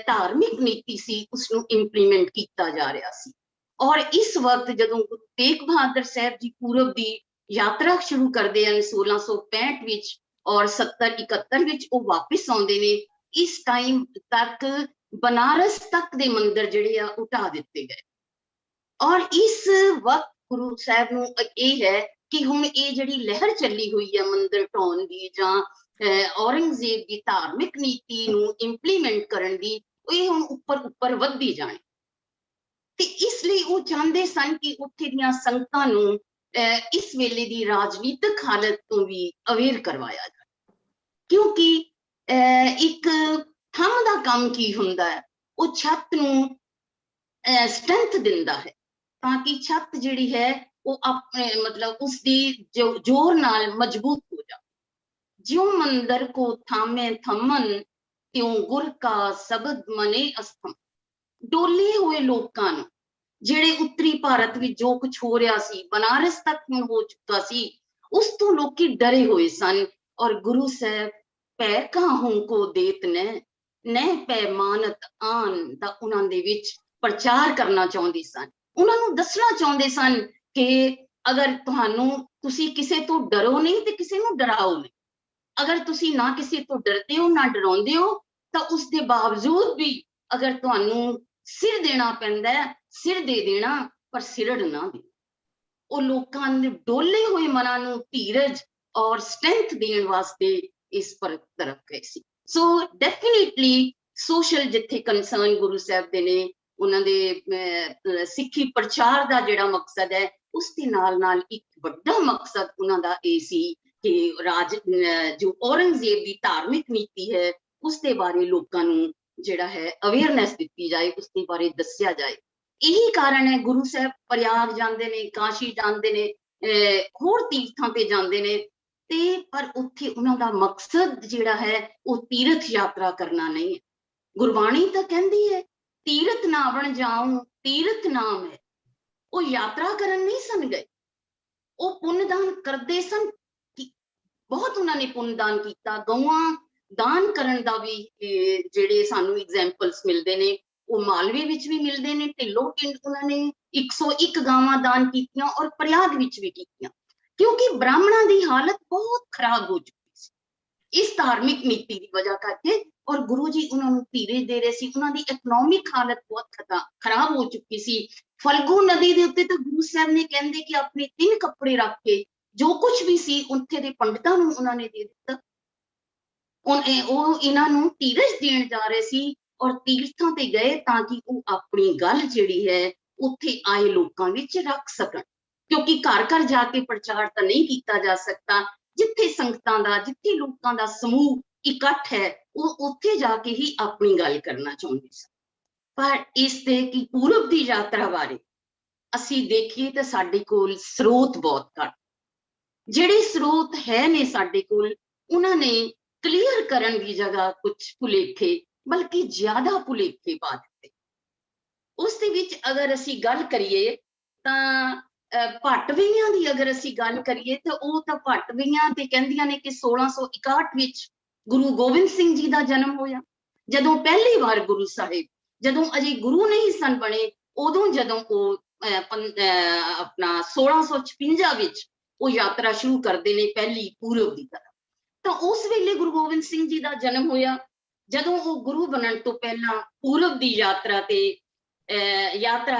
ਧਾਰਮਿਕ ਨੀਤੀ ਸੀ ਉਸਨੂੰ ਇੰਪਲੀਮੈਂਟ ਕੀਤਾ ਜਾ ਰਿਹਾ ਸੀ। ਔਰ ਇਸ ਵਕਤ ਜਦੋਂ ਗੁਰੂ ਤੇਗ ਬਹਾਦਰ ਸਾਹਿਬ ਜੀ ਪੂਰਬ ਦੀ ਯਾਤਰਾ ਸ਼ੁਰੂ ਕਰਦੇ ਹਨ 1665 ਵਿੱਚ ਔਰ 70-71 ਵਿੱਚ ਉਹ ਵਾਪਿਸ ਆਉਂਦੇ ਨੇ, ਇਸ ਟਾਈਮ ਤੱਕ ਬਨਾਰਸ ਤੱਕ ਦੇ ਮੰਦਿਰ ਜਿਹੜੇ ਆ ਉਹ ਢਾਹ ਦਿੱਤੇ ਗਏ। ਔਰ ਇਸ ਵਕਤ ਗੁਰੂ ਸਾਹਿਬ ਨੂੰ ਇਹ ਹੈ ਕਿ ਹੁਣ ਇਹ ਜਿਹੜੀ ਲਹਿਰ ਚੱਲੀ ਹੋਈ ਹੈ ਮੰਦਿਰ ਢਾਉਣ ਦੀ ਜਾਂ ਔਰੰਗਜ਼ੇਬ ਦੀ ਧਾਰਮਿਕ ਨੀਤੀ ਨੂੰ ਇੰਪਲੀਮੈਂਟ ਕਰਨ ਦੀ, ਇਹ ਹੁਣ ਉੱਪਰ ਵੱਧਦੀ ਜਾਣੀ। ਤੇ ਇਸ ਲਈ ਉਹ ਚਾਹੁੰਦੇ ਸਨ ਕਿ ਉੱਥੇ ਦੀਆਂ ਸੰਗਤਾਂ ਨੂੰ ਇਸ ਵੇਲੇ ਦੀ ਰਾਜਨੀਤਿਕ ਹਾਲਤ ਤੋਂ ਵੀ ਅਵੇਅਰ ਕਰਵਾਇਆ ਜਾਏ, ਕਿਉਂਕਿ ਇੱਕ ਥੰਮ ਦਾ ਕੰਮ ਕੀ ਹੁੰਦਾ ਹੈ, ਉਹ ਛੱਤ ਨੂੰ ਸਟਰੈਂਥ ਦਿੰਦਾ ਹੈ ਤਾਂ ਕਿ ਛੱਤ ਜਿਹੜੀ ਹੈ ਉਹ ਆਪਣੇ ਮਤਲਬ ਉਸਦੀ ਜ਼ੋਰ ਨਾਲ ਮਜ਼ਬੂਤ ਹੋ ਜਾਵੇ। ਜਿਉ ਮੰਦਰ ਕੋ ਥਾਮੇ ਥੰਮਨ ਤਿਉ ਗੁਰ ਕਾ ਸ਼ਬਦ ਮਨੇ ਅਸਥਮ। ਡੋਲੇ ਹੋਏ ਲੋਕਾਂ ਨੂੰ, ਜਿਹੜੇ ਉੱਤਰੀ ਭਾਰਤ ਵਿੱਚ ਜੋ ਕੁਝ ਹੋ ਰਿਹਾ ਸੀ, ਬਨਾਰਸ ਤੱਕ ਹੁਣ ਹੋ ਚੁੱਕਾ ਸੀ, ਉਸ ਤੋਂ ਲੋਕੀ ਡਰੇ ਹੋਏ ਸਨ। ਔਰ ਗੁਰੂ ਸਾਹਿਬ ਪੈ ਕਾਹੂ ਕੋ ਦੇਤ ਨਹਿ ਪੈ ਮਾਨਤ ਆਨ ਦਾ ਉਹਨਾਂ ਦੇ ਵਿੱਚ ਪ੍ਰਚਾਰ ਕਰਨਾ ਚਾਹੁੰਦੇ ਸਨ। ਉਹਨਾਂ ਨੂੰ ਦੱਸਣਾ ਚਾਹੁੰਦੇ ਸਨ ਕਿ ਅਗਰ ਤੁਸੀਂ ਕਿਸੇ ਤੋਂ ਡਰੋ ਨਹੀਂ ਤੇ ਕਿਸੇ ਨੂੰ ਡਰਾਓ ਨਹੀਂ। ਅਗਰ ਤੁਸੀਂ ਨਾ ਕਿਸੇ ਤੋਂ ਡਰਦੇ ਹੋ ਨਾ ਡਰਾਉਂਦੇ ਹੋ ਤਾਂ ਉਸ ਦੇ ਬਾਵਜੂਦ ਵੀ ਅਗਰ ਤੁਹਾਨੂੰ ਸਿਰ ਦੇਣਾ ਪੈਂਦਾ ਹੈ, ਸਿਰ ਦੇ ਦੇਣਾ, ਪਰ ਸਿਰੜ ਨਾ ਦੇ। ਉਹ ਲੋਕਾਂ ਦੇ ਡੋਲੇ ਹੋਏ ਮਨਾਂ ਨੂੰ ਧੀਰਜ ਔਰ ਸਟਰੈਂਥ ਦੇਣ ਵਾਸਤੇ ਇਸ ਤਰਫ ਗਏ ਸੀ। ਸੋ ਡੈਫੀਨੇਟਲੀ ਸੋਸ਼ਲ ਜਿੱਥੇ ਕੰਸਰਨ ਗੁਰੂ ਸਾਹਿਬ ਦੇ ਨੇ, ਉਹਨਾਂ ਦੇ ਸਿੱਖੀ ਪ੍ਰਚਾਰ ਦਾ ਜਿਹੜਾ ਮਕਸਦ ਹੈ, ਉਸ ਦੇ ਨਾਲ ਇੱਕ ਵੱਡਾ ਮਕਸਦ ਉਹਨਾਂ ਦਾ ਇਹ ਸੀ ਕਿ ਜੋ ਔਰੰਗਜ਼ੇਬ ਦੀ ਧਾਰਮਿਕ ਨੀਤੀ ਹੈ ਉਸ ਦੇ ਬਾਰੇ ਲੋਕਾਂ ਨੂੰ ਜਿਹੜਾ ਹੈ ਅਵੇਅਰਨੈਸ ਦਿੱਤੀ ਜਾਏ, ਉਸ ਦੇ ਬਾਰੇ ਦੱਸਿਆ ਜਾਏ। ਇਹੀ ਕਾਰਨ ਹੈ ਗੁਰੂ ਸਾਹਿਬ ਪ੍ਰਯਾਗ ਜਾਂਦੇ ਨੇ, ਕਾਸ਼ੀ ਜਾਂਦੇ ਨੇ, ਹੋਰ ਤੀਰਥਾਂ ਤੇ ਜਾਂਦੇ ਨੇ, ਤੇ ਪਰ ਉੱਥੇ ਉਹਨਾਂ ਦਾ ਮਕਸਦ ਜਿਹੜਾ ਹੈ ਉਹ ਤੀਰਥ ਯਾਤਰਾ ਕਰਨਾ ਨਹੀਂ ਹੈ। ਗੁਰਬਾਣੀ ਤਾਂ ਕਹਿੰਦੀ ਹੈ ਤੀਰਥ ਨਾਵਣ ਜਾਉ ਤੀਰਥ ਨਾਮ ਹੈ। ਉਹ ਯਾਤਰਾ ਕਰਨ ਨਹੀਂ ਸਨ ਗਏ, ਉਹ ਪੁੰਨਦਾਨ ਕਰਦੇ ਸਨ। ਬਹੁਤ ਉਹਨਾਂ ਨੇ ਪੁੰਨਦਾਨ ਕੀਤਾ। ਗਊਆਂ ਦਾਨ ਕਰਨ ਦਾ ਵੀ ਜਿਹੜੇ ਸਾਨੂੰ ਐਗਜ਼ਾਮਪਲਸ ਮਿਲਦੇ ਨੇ, ਉਹ ਮਾਲਵੇ ਵਿੱਚ ਵੀ ਮਿਲਦੇ ਨੇ। ਢਿੱਲੋਂ ਪਿੰਡ ਉਹਨਾਂ ਨੇ 101 ਗਾਵਾਂ ਦਾਨ ਕੀਤੀਆਂ ਔਰ ਪ੍ਰਯਾਗ ਵਿੱਚ ਵੀ ਕੀਤੀਆਂ, ਕਿਉਂਕਿ ਬ੍ਰਾਹਮਣਾਂ ਦੀ ਹਾਲਤ ਬਹੁਤ ਖਰਾਬ ਹੋ ਚੁੱਕੀ ਸੀ ਇਸ ਧਾਰਮਿਕ ਨੀਤੀ ਦੀ ਵਜ੍ਹਾ ਕਰਕੇ। ਔਰ ਗੁਰੂ ਜੀ ਉਹਨਾਂ ਨੂੰ ਧੀਰਜ ਦੇ ਰਹੇ ਸੀ। ਉਹਨਾਂ ਦੀ ਇਕਨੋਮਿਕ ਹਾਲਤ ਬਹੁਤ ਖਰਾਬ ਹੋ ਚੁੱਕੀ ਸੀ। ਫਲਗੂ ਨਦੀ ਦੇ ਉੱਤੇ ਤਾਂ ਗੁਰੂ ਸਾਹਿਬ ਨੇ ਕਹਿੰਦੇ ਕਿ ਆਪਣੇ 3 ਕੱਪੜੇ ਰੱਖ ਕੇ ਜੋ ਕੁਝ ਵੀ ਸੀ ਉੱਥੇ ਦੇ ਪੰਡਤਾਂ ਨੂੰ ਉਹਨਾਂ ਨੇ ਦੇ ਦਿੱਤਾ। ਉਹ ਇਹਨਾਂ ਨੂੰ ਧੀਰਜ ਦੇਣ ਜਾ ਰਹੇ ਸੀ ਔਰ ਤੀਰਥਾਂ ਤੇ ਗਏ ਤਾਂ ਕਿ ਉਹ ਆਪਣੀ ਗੱਲ ਜਿਹੜੀ ਹੈ ਉੱਥੇ ਆਏ ਲੋਕਾਂ ਵਿੱਚ ਰੱਖ ਸਕਣ, ਕਿਉਂਕਿ ਘਰ ਘਰ ਜਾ ਕੇ ਪ੍ਰਚਾਰ ਤਾਂ ਨਹੀਂ ਕੀਤਾ ਜਾ ਸਕਦਾ। ਜਿੱਥੇ ਸੰਗਤਾਂ ਦਾ, ਜਿੱਥੇ ਲੋਕਾਂ ਦਾ ਸਮੂਹ ਇਕੱਠ ਹੈ, ਉਹ ਉੱਥੇ ਜਾ ਕੇ ਹੀ ਆਪਣੀ ਗੱਲ ਕਰਨਾ ਚਾਹੁੰਦੇ ਸਨ। ਪਰ ਇਸ ਦੇ ਕਿ ਪੂਰਬ ਦੀ ਯਾਤਰਾ ਬਾਰੇ ਅਸੀਂ ਦੇਖੀਏ ਤਾਂ ਸਾਡੇ ਕੋਲ ਸਰੋਤ ਬਹੁਤ ਘੱਟ। ਜਿਹੜੇ ਸਰੋਤ ਹੈ ਨੇ ਸਾਡੇ ਕੋਲ, ਉਹਨਾਂ ਨੇ ਕਲੀਅਰ ਕਰਨ ਦੀ ਜਗ੍ਹਾ ਕੁਝ ਭੁਲੇਖੇ, ਬਲਕਿ ਜ਼ਿਆਦਾ ਭੁਲੇਖੇ ਪਾ ਦਿੱਤੇ। ਉਸ ਦੇ ਵਿੱਚ ਅਗਰ ਅਸੀਂ ਗੱਲ ਕਰੀਏ ਤਾਂ ਭੱਟਵਈਆਂ ਦੀ ਅਗਰ ਅਸੀਂ ਗੱਲ ਕਰੀਏ ਤਾਂ ਉਹ ਤਾਂ ਭੱਟਵਈਆਂ ਤੇ ਕਹਿੰਦੀਆਂ ਨੇ ਕਿ 1661 ਵਿੱਚ ਗੁਰੂ ਗੋਬਿੰਦ ਸਿੰਘ ਜੀ ਦਾ ਜਨਮ ਹੋਇਆ। ਜਦੋਂ ਪਹਿਲੀ ਵਾਰ ਗੁਰੂ ਸਾਹਿਬ, ਜਦੋਂ ਅਜੇ ਗੁਰੂ ਨਹੀਂ ਸਨ ਬਣੇ, ਉਦੋਂ ਜਦੋਂ ਉਹ ਆਪਣਾ 1656 ਵਿੱਚ ਉਹ ਯਾਤਰਾ ਸ਼ੁਰੂ ਕਰਦੇ ਨੇ ਪਹਿਲੀ ਪੂਰਬ ਦੀ ਤਰਫ, ਤਾਂ ਉਸ ਵੇਲੇ ਗੁਰੂ ਗੋਬਿੰਦ ਸਿੰਘ ਜੀ ਦਾ ਜਨਮ ਹੋਇਆ। ਜਦੋਂ ਉਹ ਗੁਰੂ ਬਣਨ ਤੋਂ ਪਹਿਲਾਂ ਪੂਰਬ ਦੀ ਯਾਤਰਾ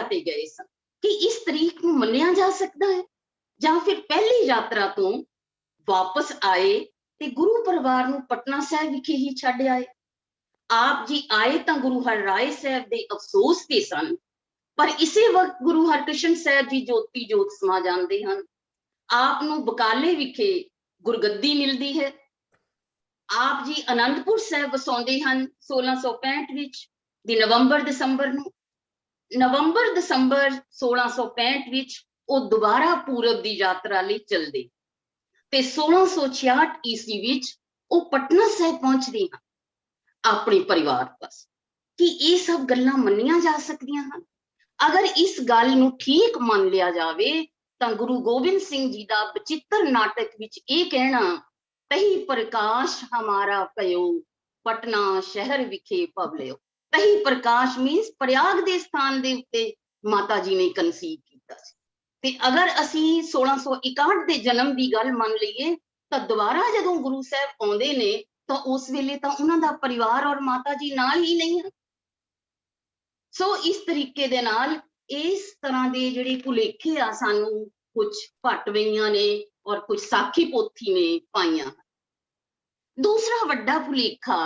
ਤੇ ਗਏ ਸਨ। ਕਿ ਇਸ ਤਰੀਕ ਨੂੰ ਮੰਨਿਆ ਜਾ ਸਕਦਾ ਹੈ? ਜਾਂ ਫਿਰ ਪਹਿਲੀ ਯਾਤਰਾ ਤੋਂ ਵਾਪਸ ਆਏ ਤੇ ਗੁਰੂ ਪਰਿਵਾਰ ਨੂੰ ਪਟਨਾ ਸਾਹਿਬ ਵਿਖੇ ਹੀ ਛੱਡ ਆਏ। ਆਪ ਜੀ ਆਏ ਤਾਂ ਗੁਰੂ ਹਰਿਰਾਏ ਸਾਹਿਬ ਦੇ ਅਫਸੋਸ ਤੇ ਸਨ, ਪਰ ਇਸੇ ਵਕਤ ਗੁਰੂ ਹਰਕ੍ਰਿਸ਼ਨ ਸਾਹਿਬ ਜੀ ਜੋਤੀ ਜੋਤ ਸਮਾ ਜਾਂਦੇ ਹਨ। ਆਪ ਨੂੰ ਬਕਾਲੇ ਵਿਖੇ ਗੁਰਗੱਦੀ ਮਿਲਦੀ ਹੈ। ਆਪ ਜੀ ਅਨੰਦਪੁਰ ਸਾਹਿਬ ਵਸਾਉਂਦੇ ਹਨ 1665 ਵਿੱਚ ਦੀ ਨਵੰਬਰ-ਦਸੰਬਰ ਨੂੰ। ਨਵੰਬਰ-ਦਸੰਬਰ 1665 ਵਿੱਚ ਉਹ ਦੁਬਾਰਾ ਪੂਰਬ ਦੀ ਯਾਤਰਾ ਲਈ ਚੱਲਦੇ ਤੇ 1666 ਈਸਵੀ ਵਿੱਚ ਉਹ ਪਟਨਾ ਸਾਹਿਬ ਪਹੁੰਚਦੇ ਹਨ ਆਪਣੇ ਪਰਿਵਾਰ ਪਾਸ। ਕਿ ਇਹ ਸਭ ਗੱਲਾਂ ਮੰਨੀਆਂ ਜਾ ਸਕਦੀਆਂ ਹਨ? ਅਗਰ ਇਸ ਗੱਲ ਨੂੰ ਠੀਕ ਮੰਨ ਲਿਆ ਜਾਵੇ ਤਾਂ ਗੁਰੂ ਗੋਬਿੰਦ ਸਿੰਘ ਜੀ ਦਾ ਬਚਿੱਤਰ ਨਾਟਕ ਵਿੱਚ ਇਹ ਕਹਿਣਾ, ਤਹੀ ਪ੍ਰਕਾਸ਼ ਹਮਾਰਾ ਪਇਓ ਪਟਨਾ ਸ਼ਹਿਰ ਵਿਖੇ ਪਵ ਲਿਓ। ਤਹੀ ਪ੍ਰਕਾਸ਼ ਮੀਨਸ ਪ੍ਰਯਾਗ ਦੇ ਸਥਾਨ ਦੇ ਉੱਤੇ ਮਾਤਾ ਜੀ ਨੇ ਕਨਸੀਵ ਕੀਤਾ ਸੀ। ਤੇ ਅਗਰ ਅਸੀਂ 1661 ਦੇ ਜਨਮ ਦੀ ਗੱਲ ਮੰਨ ਲਈਏ ਤਾਂ ਦੁਬਾਰਾ ਜਦੋਂ ਗੁਰੂ ਸਾਹਿਬ ਆਉਂਦੇ ਨੇ ਤਾਂ ਉਸ ਵੇਲੇ ਤਾਂ ਉਹਨਾਂ ਦਾ ਪਰਿਵਾਰ ਔਰ ਮਾਤਾ ਜੀ ਨਾਲ ਹੀ ਨਹੀਂ ਹੈ। ਸੋ ਇਸ ਤਰੀਕੇ ਦੇ ਨਾਲ ਇਸ ਤਰ੍ਹਾਂ ਦੇ ਜਿਹੜੇ ਭੁਲੇਖੇ ਆ ਸਾਨੂੰ ਕੁਝ ਭੱਟਵਈਆਂ ਨੇ ਔਰ ਕੁਝ ਸਾਖੀ ਪੋਥੀ ਨੇ ਪਾਈਆਂ। ਦੂਸਰਾ ਵੱਡਾ ਭੁਲੇਖਾ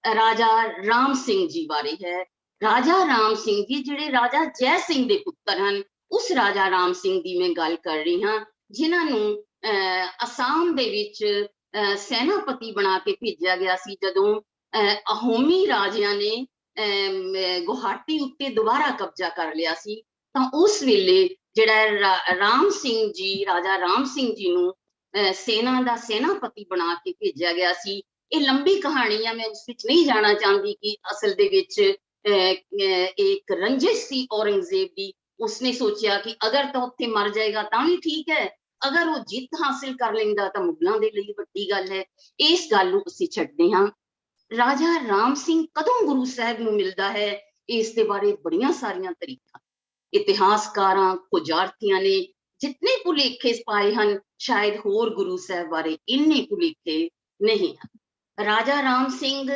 ਰਾਜਾ ਰਾਮ ਸਿੰਘ ਜੀ ਬਾਰੇ ਹੈ। ਰਾਜਾ ਰਾਮ ਸਿੰਘ ਜੀ ਜਿਹੜੇ ਰਾਜਾ ਜੈ ਸਿੰਘ ਦੇ ਪੁੱਤਰ ਹਨ, ਉਸ ਰਾਜਾ ਰਾਮ ਸਿੰਘ ਦੀ ਮੈਂ ਗੱਲ ਕਰ ਰਹੀ ਹਾਂ, ਜਿਨ੍ਹਾਂ ਨੂੰ ਅਸਾਮ ਦੇ ਵਿੱਚ ਸੈਨਾਪਤੀ ਬਣਾ ਕੇ ਭੇਜਿਆ ਗਿਆ ਸੀ ਜਦੋਂ ਅਹੋਮੀ ਰਾਜਿਆਂ ਨੇ ਗੁਹਾਟੀ ਉੱਤੇ ਦੁਬਾਰਾ ਕਬਜ਼ਾ ਕਰ ਲਿਆ ਸੀ। ਤਾਂ ਉਸ ਵੇਲੇ ਜਿਹੜਾ ਰਾਮ ਸਿੰਘ ਜੀ, ਰਾਜਾ ਰਾਮ ਸਿੰਘ ਜੀ ਨੂੰ ਸੈਨਾ ਦਾ ਸੈਨਾਪਤੀ ਬਣਾ ਕੇ ਭੇਜਿਆ ਗਿਆ ਸੀ। ਇਹ ਲੰਬੀ ਕਹਾਣੀ ਆ, ਮੈਂ ਉਸ ਵਿੱਚ ਨਹੀਂ ਜਾਣਾ ਚਾਹੁੰਦੀ ਕਿ ਅਸਲ ਦੇ ਵਿੱਚ ਇੱਕ ਰੰਜਿਸ਼ ਸੀ ਔਰੰਗਜ਼ੇਬ ਦੀ। ਉਸਨੇ ਸੋਚਿਆ ਕਿ ਅਗਰ ਤਾਂ ਉੱਥੇ ਮਰ ਜਾਏਗਾ ਤਾਂ ਵੀ ਠੀਕ ਹੈ, ਅਗਰ ਉਹ ਜਿੱਤ ਹਾਸਿਲ ਕਰ ਲੈਂਦਾ ਤਾਂ ਮੁਗਲਾਂ ਦੇ ਲਈ ਵੱਡੀ ਗੱਲ ਹੈ। ਇਸ ਗੱਲ ਨੂੰ ਅਸੀਂ ਛੱਡਦੇ ਹਾਂ। ਰਾਜਾ ਰਾਮ ਸਿੰਘ ਕਦੋਂ ਗੁਰੂ ਸਾਹਿਬ ਨੂੰ ਮਿਲਦਾ ਹੈ, ਇਸ ਦੇ ਬਾਰੇ ਬੜੀਆਂ ਸਾਰੀਆਂ ਤਰੀਕਾਂ ਇਤਿਹਾਸਕਾਰਾਂ, ਖੋਜਾਰਥੀਆਂ ਨੇ ਜਿਤਨੇ ਭੁਲੇਖੇ ਪਾਏ ਹਨ, ਸ਼ਾਇਦ ਹੋਰ ਗੁਰੂ ਸਾਹਿਬ ਬਾਰੇ ਇੰਨੇ ਭੁਲੇਖੇ ਨਹੀਂ ਹਨ। ਰਾਜਾ ਰਾਮ ਸਿੰਘ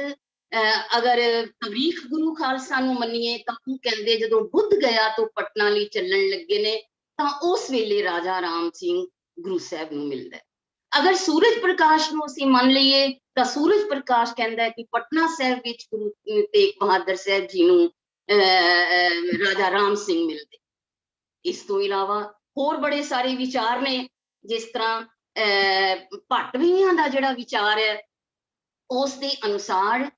ਅਗਰ ਤਵਰੀਖ ਗੁਰੂ ਖਾਲਸਾ ਨੂੰ ਮੰਨੀਏ ਤਾਂ ਉਹ ਕਹਿੰਦੇ ਜਦੋਂ ਬੁੱਧ ਗਿਆ ਤੋਂ ਪਟਨਾ ਲਈ ਚੱਲਣ ਲੱਗੇ ਨੇ, ਤਾਂ ਉਸ ਵੇਲੇ ਰਾਜਾ ਰਾਮ ਸਿੰਘ ਗੁਰੂ ਸਾਹਿਬ ਨੂੰ ਮਿਲਦਾ ਹੈ। ਅਗਰ ਸੂਰਜ ਪ੍ਰਕਾਸ਼ ਨੂੰ ਅਸੀਂ ਮੰਨ ਲਈਏ ਤਾਂ ਸੂਰਜ ਪ੍ਰਕਾਸ਼ ਕਹਿੰਦਾ ਹੈ ਕਿ ਪਟਨਾ ਸਾਹਿਬ ਵਿੱਚ ਗੁਰੂ ਤੇਗ ਬਹਾਦਰ ਸਾਹਿਬ ਜੀ ਨੂੰ ਰਾਜਾ ਰਾਮ ਸਿੰਘ ਮਿਲਦੇ। ਇਸ ਤੋਂ ਇਲਾਵਾ ਹੋਰ ਬੜੇ ਸਾਰੇ ਵਿਚਾਰ ਨੇ, ਜਿਸ ਤਰ੍ਹਾਂ ਭੱਟਵਈਆਂ ਦਾ ਜਿਹੜਾ ਵਿਚਾਰ ਹੈ ਉਸ ਦੇ ਅਨੁਸਾਰ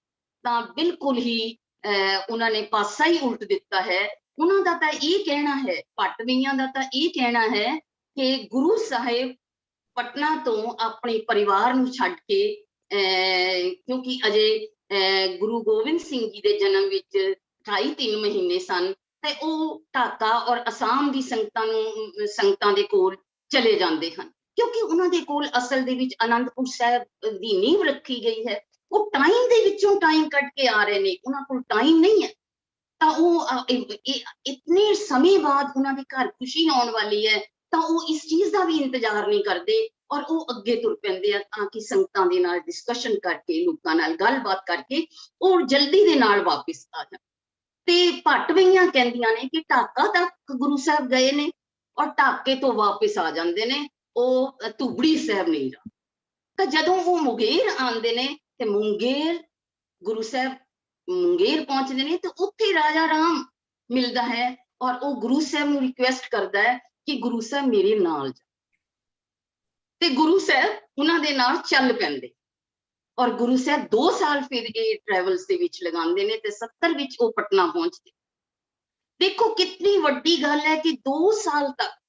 ਤਾਂ ਬਿਲਕੁਲ ਹੀ ਉਹਨਾਂ ਨੇ ਪਾਸਾ ਹੀ ਉਲਟ ਦਿੱਤਾ ਹੈ। ਉਹਨਾਂ ਦਾ ਤਾਂ ਇਹ ਕਹਿਣਾ ਹੈ, ਭੱਟਵਈਆਂ ਦਾ ਤਾਂ ਇਹ ਕਹਿਣਾ ਹੈ ਕਿ ਗੁਰੂ ਸਾਹਿਬ ਪਟਨਾ ਤੋਂ ਆਪਣੇ ਪਰਿਵਾਰ ਨੂੰ ਛੱਡ ਕੇ ਕਿਉਂਕਿ ਅਜੇ ਗੁਰੂ ਗੋਬਿੰਦ ਸਿੰਘ ਜੀ ਦੇ ਜਨਮ ਵਿੱਚ 2.5-3 ਮਹੀਨੇ ਸਨ, ਤੇ ਉਹ ਢਾਕਾ ਔਰ ਅਸਾਮ ਦੀ ਸੰਗਤਾਂ ਦੇ ਕੋਲ ਚਲੇ ਜਾਂਦੇ ਹਨ, ਕਿਉਂਕਿ ਉਹਨਾਂ ਦੇ ਕੋਲ ਅਸਲ ਦੇ ਵਿੱਚ ਅਨੰਦਪੁਰ ਸਾਹਿਬ ਦੀ ਨੀਂਹ ਰੱਖੀ ਗਈ ਹੈ। ਉਹ ਟਾਈਮ ਦੇ ਵਿੱਚੋਂ ਟਾਈਮ ਕੱਢ ਕੇ ਆ ਰਹੇ ਨੇ, ਉਹਨਾਂ ਕੋਲ ਟਾਈਮ ਨਹੀਂ ਹੈ। ਤਾਂ ਉਹ ਇਤਨੇ ਸਮੇਂ ਬਾਅਦ ਉਹਨਾਂ ਦੇ ਘਰ ਖੁਸ਼ੀ ਆਉਣ ਵਾਲੀ ਹੈ, ਤਾਂ ਉਹ ਇਸ ਚੀਜ਼ ਦਾ ਵੀ ਇੰਤਜ਼ਾਰ ਨਹੀਂ ਕਰਦੇ ਔਰ ਉਹ ਅੱਗੇ ਤੁਰ ਪੈਂਦੇ ਆ ਤਾਂ ਕਿ ਸੰਗਤਾਂ ਦੇ ਨਾਲ ਡਿਸਕਸ਼ਨ ਕਰਕੇ, ਲੋਕਾਂ ਨਾਲ ਗੱਲਬਾਤ ਕਰਕੇ ਉਹ ਜਲਦੀ ਦੇ ਨਾਲ ਵਾਪਿਸ ਆ ਜਾਣ। ਤੇ ਭੱਟਵਈਆਂ ਕਹਿੰਦੀਆਂ ਨੇ ਕਿ ਢਾਕਾ ਤੱਕ ਗੁਰੂ ਸਾਹਿਬ ਗਏ ਨੇ ਔਰ ਢਾਕੇ ਤੋਂ ਵਾਪਿਸ ਆ ਜਾਂਦੇ ਨੇ, ਉਹ ਧੂਬੜੀ ਸਾਹਿਬ ਨਹੀਂ ਜਾਂਦੇ। ਤਾਂ ਜਦੋਂ ਉਹ ਮੁੰਗੇਰ ਆਉਂਦੇ ਨੇ ਤੇ ਮੁੰਗੇਰ ਗੁਰੂ ਸਾਹਿਬ ਮੁੰਗੇਰ ਪਹੁੰਚਦੇ ਨੇ ਤੇ ਉੱਥੇ ਰਾਜਾ ਰਾਮ ਮਿਲਦਾ ਹੈ ਔਰ ਉਹ ਗੁਰੂ ਸਾਹਿਬ ਨੂੰ ਰਿਕੁਐਸਟ ਕਰਦਾ ਹੈ ਕਿ ਗੁਰੂ ਸਾਹਿਬ ਮੇਰੇ ਨਾਲ ਜਾ, ਤੇ ਗੁਰੂ ਸਾਹਿਬ ਉਹਨਾਂ ਦੇ ਨਾਲ ਚੱਲ ਪੈਂਦੇ ਔਰ ਗੁਰੂ ਸਾਹਿਬ 2 ਸਾਲ ਫਿਰ ਇਹ ਟਰੈਵਲਸ ਦੇ ਵਿੱਚ ਲਗਾਉਂਦੇ ਨੇ ਤੇ 70 ਵਿੱਚ ਉਹ ਪਟਨਾ ਪਹੁੰਚਦੇ। ਦੇਖੋ ਕਿੰਨੀ ਵੱਡੀ ਗੱਲ ਹੈ ਕਿ 2 ਸਾਲ ਤੱਕ